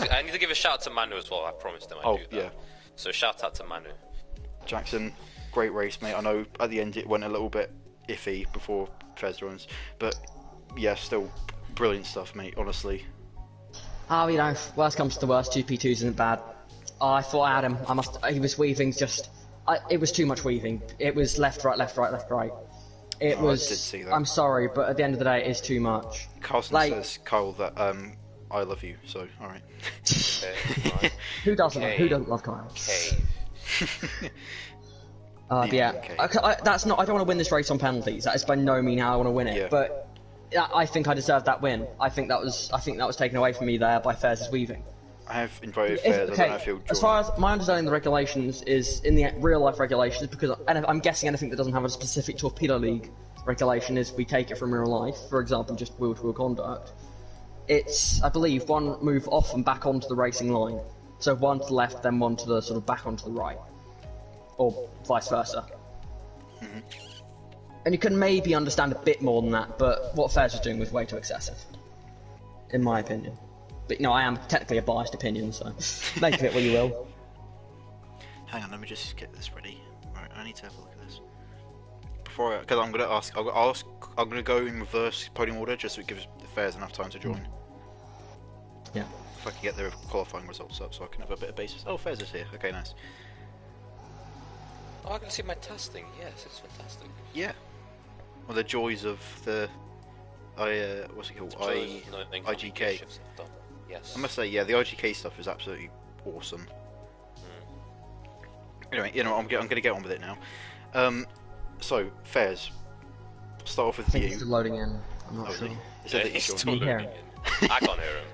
I need to give a shout out to Manu as well. I promised him I'd do that. Yeah. So shout out to Manu. Jackson, great race, mate. I know at the end it went a little bit iffy before Fez runs, but yeah, still brilliant stuff, mate, honestly. Oh, you know, worst comes to worst, 2P2s isn't bad. I thought I had him. He was weaving it was too much weaving. It was left, right, left, right, left, right. It was. I did see that. I'm sorry, but at the end of the day, it is too much. Carson says, Kyle, that I love you. So, all right. Okay, Who doesn't love Kyle? Yeah. Okay. I don't want to win this race on penalties. That is by no means how I want to win it. Yeah. But I think I deserved that win. I think that was taken away from me there by Fairs' weaving. I have invited Fairs. I don't know if he'll join. As far as my understanding of the regulations is in the real life regulations, because I'm guessing anything that doesn't have a specific Torpedo League regulation is we take it from real life. For example, just wheel-to-wheel conduct. It's, I believe, one move off and back onto the racing line. So one to the left, then one to the sort of back onto the right, or vice versa. Mm-hmm. And you can maybe understand a bit more than that, but what Fairs was doing was way too excessive, in my opinion. But I am technically a biased opinion, so make of it what you will. Hang on, let me just get this ready. Right, I need to have a look at this because I'm gonna go in reverse podium order just so it gives the Fairs enough time to join. Yeah. If I can get their qualifying results up, so I can have a bit of basis. Oh, Fairs is here. Okay, nice. Oh, I can see my testing. Yes, it's fantastic. Yeah. Well, the joys of the what's it called? IGK. Yes. I must say, yeah, the IGK stuff is absolutely awesome. Anyway, I'm going to get on with it now. So, Fairs, start off with you. He's loading in. I'm not sure. He's still loading in. I can't hear him.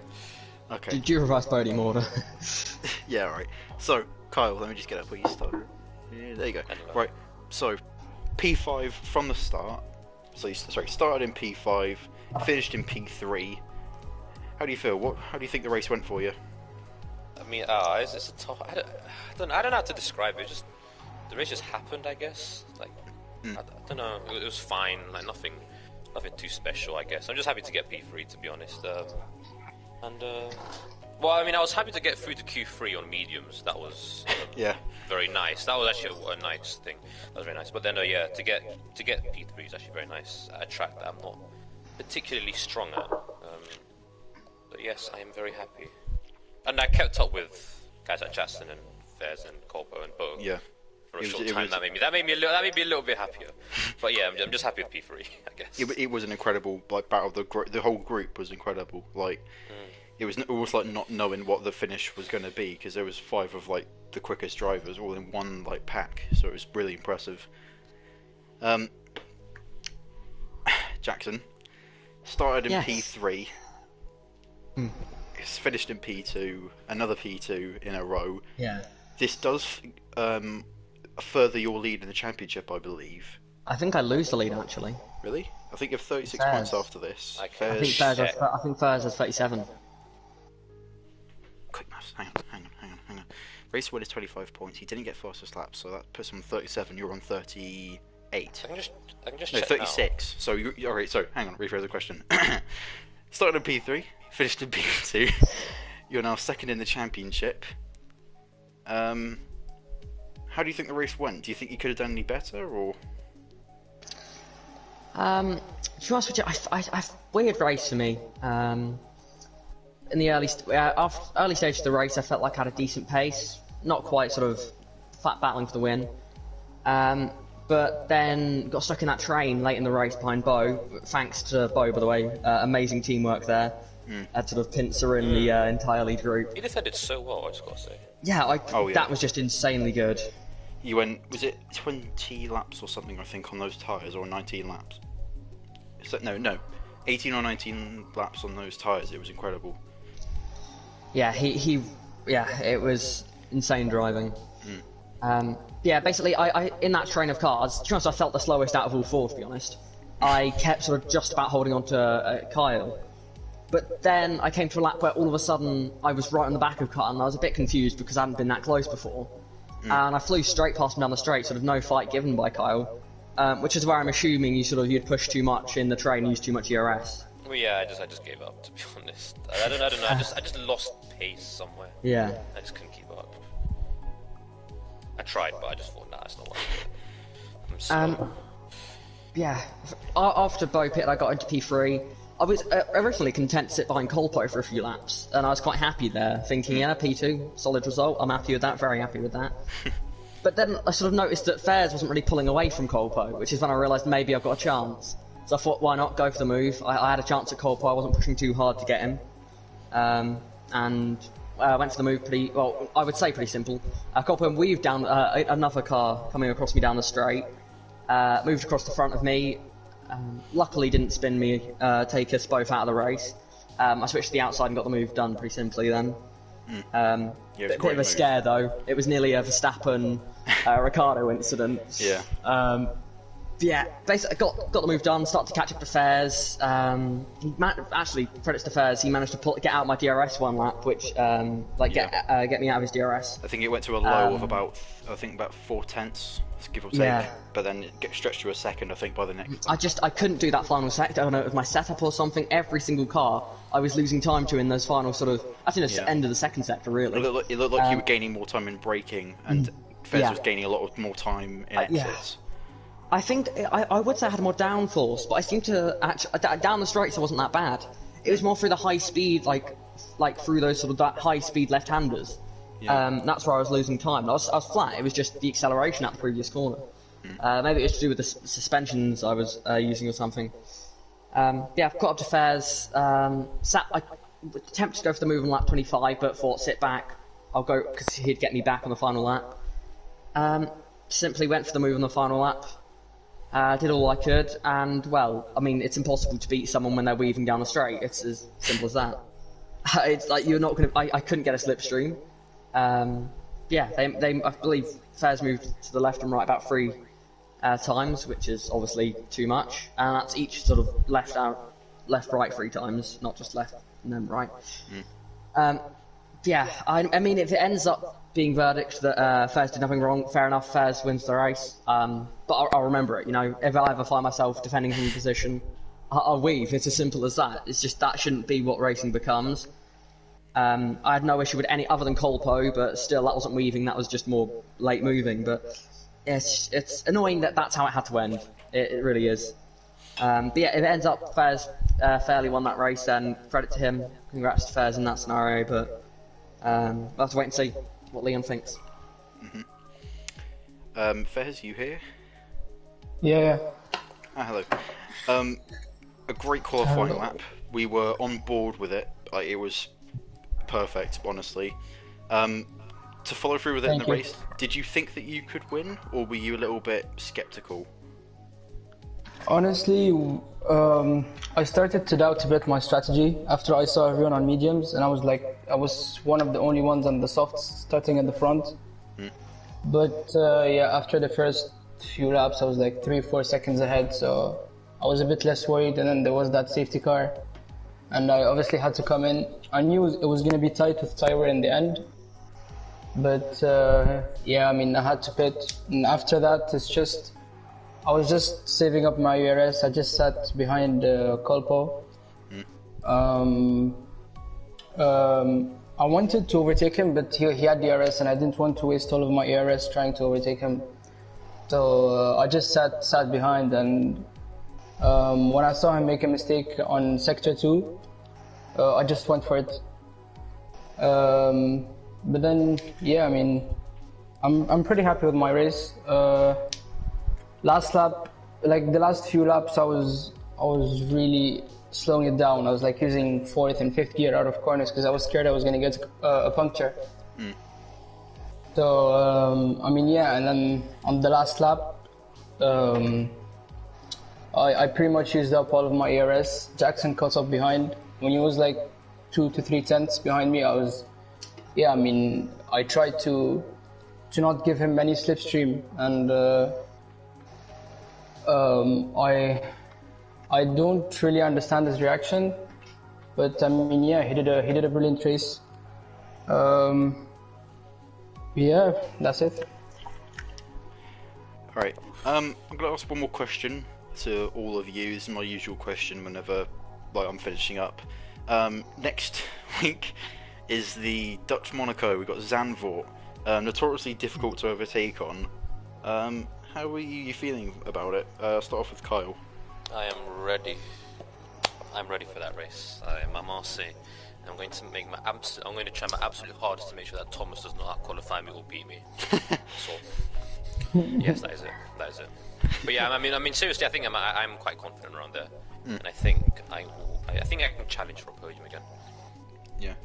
Okay. Did you reverse podium order? Yeah, right. So, Kyle, let me just get up where you started. Yeah, there you go. Right. So, P5 from the start. So, you started in P5, finished in P3. How do you feel? How do you think the race went for you? I mean, it's a tough. I don't know how to describe it. Just the race just happened, I guess. Like, I don't know. It was fine. Like nothing too special, I guess. I'm just happy to get P3, to be honest. Well, I mean, I was happy to get through to Q3 on mediums. That was very nice. That was actually a nice thing. That was very nice. But then, to get P3 is actually very nice at a track that I'm not particularly strong at. But yes, I am very happy. And I kept up with guys like Justin and Fairs and Corpo and Bo. Yeah. For a short time, that made me a little bit happier. But yeah, I'm just happy with P3, I guess. It was an incredible battle. The whole group was incredible. It was almost like not knowing what the finish was going to be because there was 5 of the quickest drivers all in one pack. So it was really impressive. Jackson started in P3. It's finished in P2, another P2 in a row. Yeah. This does further your lead in the championship, I believe. I think I lose the lead, actually. Really? I think you have 36 points after this. I think Fairs has 37. Quick maths. Hang on. Race win is 25 points. He didn't get fastest lap, so that puts him on 37. You're on 38. I can just no, check 36. Now. So, alright, so, hang on, rephrase the question. Started in P3, finished in P2. You're now second in the championship. How do you think the race went? Do you think you could have done any better, or? To be honest with you, I weird race for me. In the early stage of the race, I felt like I had a decent pace, not quite sort of flat battling for the win. But then got stuck in that train late in the race behind Bo. Thanks to Bo, by the way, amazing teamwork there. Had sort of pincer in the entire lead group. He defended so well, I just gotta say. Yeah, that was just insanely good. You went, was it 20 laps or something, I think, on those tyres, or 19 laps? No, 18 or 19 laps on those tyres. It was incredible. Yeah, it was insane driving. Basically, I in that train of cars, to be honest, I felt the slowest out of all 4, to be honest. I kept sort of just about holding on to Kyle. But then I came to a lap where all of a sudden I was right on the back of Kyle, and I was a bit confused because I hadn't been that close before. And I flew straight past him down the straight, sort of no fight given by Kyle, which is where I'm assuming you'd push too much in the train, use too much ERS. Well, yeah, I just gave up, to be honest. I don't know. I just lost pace somewhere. Yeah. I just couldn't keep up. I tried, but I just thought, nah, it's not worth it. I'm slow. Yeah. After Bo Pit, I got into P3. I was originally content to sit behind Colpo for a few laps, and I was quite happy there, thinking, yeah, P2, solid result, I'm happy with that, very happy with that. But then I sort of noticed that Fares wasn't really pulling away from Colpo, which is when I realised maybe I've got a chance. So I thought, why not go for the move? I had a chance at Colpo, I wasn't pushing too hard to get him. And went for the move pretty, well, I would say pretty simple. Colpo weaved down another car coming across me down the straight, moved across the front of me. Luckily didn't spin me, take us both out of the race. I switched to the outside and got the move done pretty simply then. Bit of a scare though. It was nearly a Verstappen Ricciardo incident. Yeah. Yeah, basically got the move done, started to catch up to Fares. Actually, credits to Fares, he managed to get out my DRS one lap, which get me out of his DRS. I think it went to a low of about 4 tenths, give or take. Yeah. But then it gets stretched to a second, I think, by the next. I couldn't do that final sector. I don't know, with my setup or something. Every single car I was losing time to in those final sort of, I think the end of the second sector really. It looked like you were gaining more time in braking, and Fares was gaining a lot more time in exits. I think I would say I had more downforce, but I seem to actually down the straights I wasn't that bad. It was more through the high speed, like through those sort of that high speed left-handers. Yeah. That's where I was losing time. I was flat. It was just the acceleration at the previous corner. Maybe it was to do with the suspensions I was using or something. Yeah, I've got up to Fares. I attempted to go for the move on lap 25, but thought sit back. I'll go because he'd get me back on the final lap. Simply went for the move on the final lap. Did all I could, and well, I mean, it's impossible to beat someone when they're weaving down the straight. It's as simple as that. It's like you're not gonna. I couldn't get a slipstream. Yeah, I believe Fares moved to the left and right about 3 times, which is obviously too much, and that's each sort of left right 3 times, not just left and then right. Yeah, I mean, if it ends up being verdict that Fares did nothing wrong, fair enough, Fares wins the race. But I'll remember it, you know, if I ever find myself defending from position, I'll weave. It's as simple as that. It's just that shouldn't be what racing becomes. I had no issue with any other than Colpo, but still, that wasn't weaving, that was just more late moving. But it's annoying that that's how it had to end. It really is. But yeah, if it ends up Fares fairly won that race, then credit to him. Congrats to Fares in that scenario, but we'll have to wait and see what Leon thinks. Fares, you here? Yeah. Hello. A great qualifying lap. We were on board with it. It was perfect, honestly. To follow through with it in the race, did you think that you could win, or were you a little bit skeptical? Honestly, I started to doubt a bit my strategy after I saw everyone on mediums, and I was one of the only ones on the softs starting at the front. But yeah, after the first few laps, I was like 3-4 seconds ahead, so I was a bit less worried. And then there was that safety car, and I obviously had to come in. I knew it was going to be tight with Tyler in the end, but yeah, I mean, I had to pit. And after that, I was just saving up my ERS. I just sat behind Colpo. I wanted to overtake him, but he had DRS, and I didn't want to waste all of my ERS trying to overtake him. So I just sat behind, and when I saw him make a mistake on Sector 2, I just went for it. But then, yeah, I mean, I'm pretty happy with my race. Last lap, like the last few laps, I was really slowing it down. I was like using 4th and 5th gear out of corners because I was scared I was going to get a puncture. So, I mean, yeah, and then on the last lap, I pretty much used up all of my ERS. Jackson caught up behind. When he was like 2 to 3 tenths behind me, I mean, I tried to not give him any slipstream, and I don't really understand his reaction, but I mean, yeah, he did a brilliant race. Yeah, that's it. Alright, I'm gonna ask one more question to all of you. This is my usual question whenever I'm finishing up. Next week is the Dutch Monaco. We've got Zandvoort, notoriously difficult to overtake on. How are you feeling about it? Start off with Kyle. I am ready. I'm ready for that race. I'm Marseille. I'm going to make I'm going to try my absolute hardest to make sure that Thomas does not qualify me or beat me. So, yes, that is it. But yeah, I mean, seriously, I think I'm quite confident around there, and I think I can challenge for a podium again. Yeah.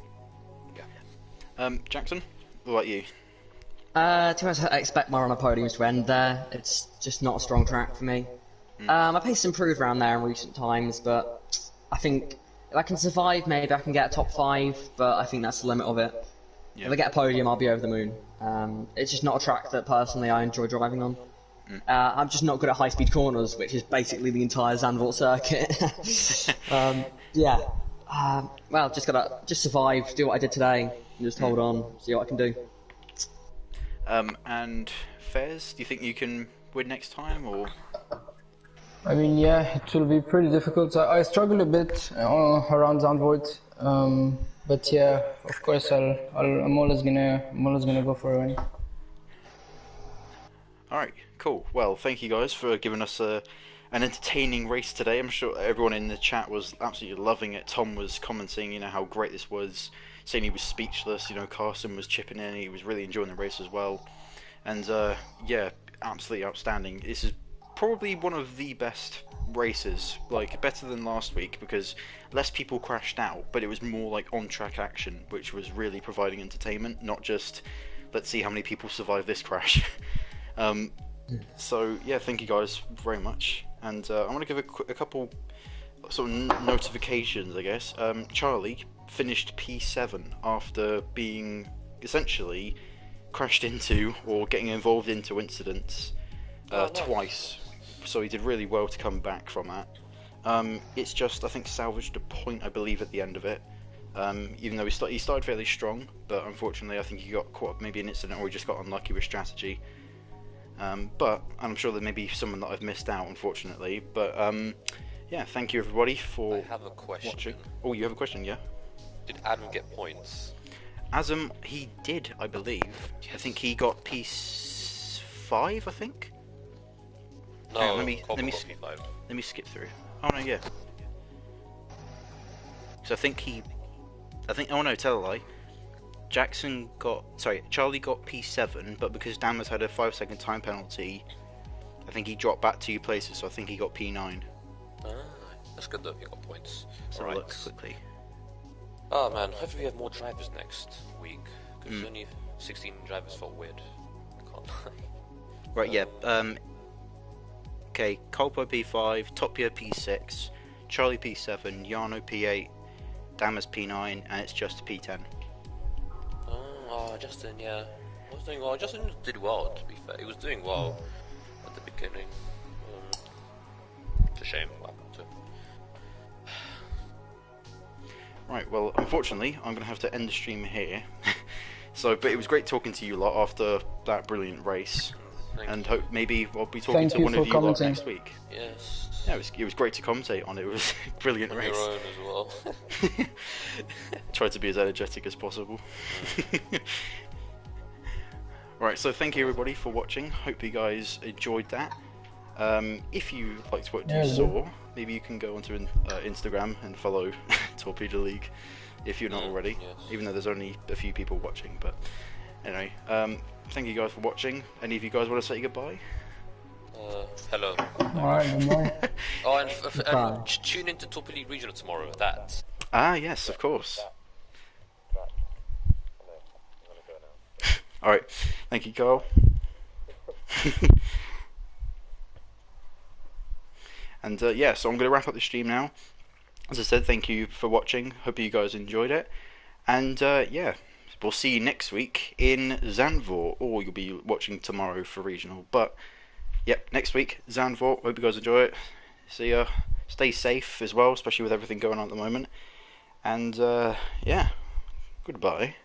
Jackson, what about you? To be honest, I expect my run of podiums to end there. It's just not a strong track for me. My pace has improved around there in recent times, but I think if I can survive, maybe I can get a top 5, but I think that's the limit of it. Yeah. If I get a podium, I'll be over the moon. It's just not a track that personally I enjoy driving on. I'm just not good at high-speed corners, which is basically the entire Zandvoort circuit. Well, just survive, do what I did today, and just hold on, see what I can do. And Fez, do you think you can win next time, or? I mean, yeah, it will be pretty difficult. I struggle a bit around Zandvoort, but yeah, of course, I'm always gonna go for a win. All right, cool. Well, thank you guys for giving us an entertaining race today. I'm sure everyone in the chat was absolutely loving it. Tom was commenting, how great this was, saying he was speechless. Carson was chipping in. He was really enjoying the race as well. And yeah, absolutely outstanding. This is probably one of the best races, better than last week, because less people crashed out, but it was more on-track action, which was really providing entertainment, not just let's see how many people survive this crash. So yeah, thank you guys very much, and I want to give a couple sort of notifications, I guess. Charlie finished P7 after being essentially crashed into or getting involved into incidents twice, so he did really well to come back from that. It's just, I think, salvaged a point, I believe, at the end of it. Even though he started fairly strong, but unfortunately I think he got caught up maybe an incident, or he just got unlucky with strategy. But I'm sure there may be someone that I've missed out, unfortunately. But yeah, thank you everybody for I have a question. watching. Oh, you have a question, yeah? Did Adam get points? Adam, he did, I believe. Yes. I think he got P5, I think? No, let me P5. Let me skip through. Oh no, yeah. So oh no, tell a lie. Charlie got P7, but because Dan has had a 5-second time penalty, I think he dropped back 2 places, so I think he got P9. That's good though, he got points. So right. look quickly. Oh man, hopefully we have more drivers next week, because only 16 drivers felt weird. I can't lie. Right, yeah. Okay, Colpo P5, Topia P6, Charlie P7, Yano P8, Damas P9, and it's just P10. Justin, yeah. I was doing well. Justin did well, to be fair. He was doing well at the beginning. It's a shame what happened to him. Right, well, unfortunately, I'm going to have to end the stream here. But it was great talking to you lot after that brilliant race. And hope maybe I'll be talking to one of you lot next week. Yes. Yeah, it was great to commentate on it. It was a brilliant race. Your own as well. Tried to be as energetic as possible. Right, so thank you everybody for watching. Hope you guys enjoyed that. If you liked what you saw, maybe you can go onto Instagram and follow Torpedo League if you're not already. Yes. Even though there's only a few people watching, but anyway, thank you guys for watching. Any of you guys want to say goodbye? Hello. Alright, goodbye. And tune into Torpedo League Regional tomorrow. That. Yes, of course. Alright, thank you, Carl. And yeah, so I'm going to wrap up the stream now. As I said, thank you for watching. Hope you guys enjoyed it. And yeah, we'll see you next week in Zandvoort, or you'll be watching tomorrow for regional. But yep, next week, Zandvoort. Hope you guys enjoy it. See ya. Stay safe as well, especially with everything going on at the moment. And yeah, goodbye.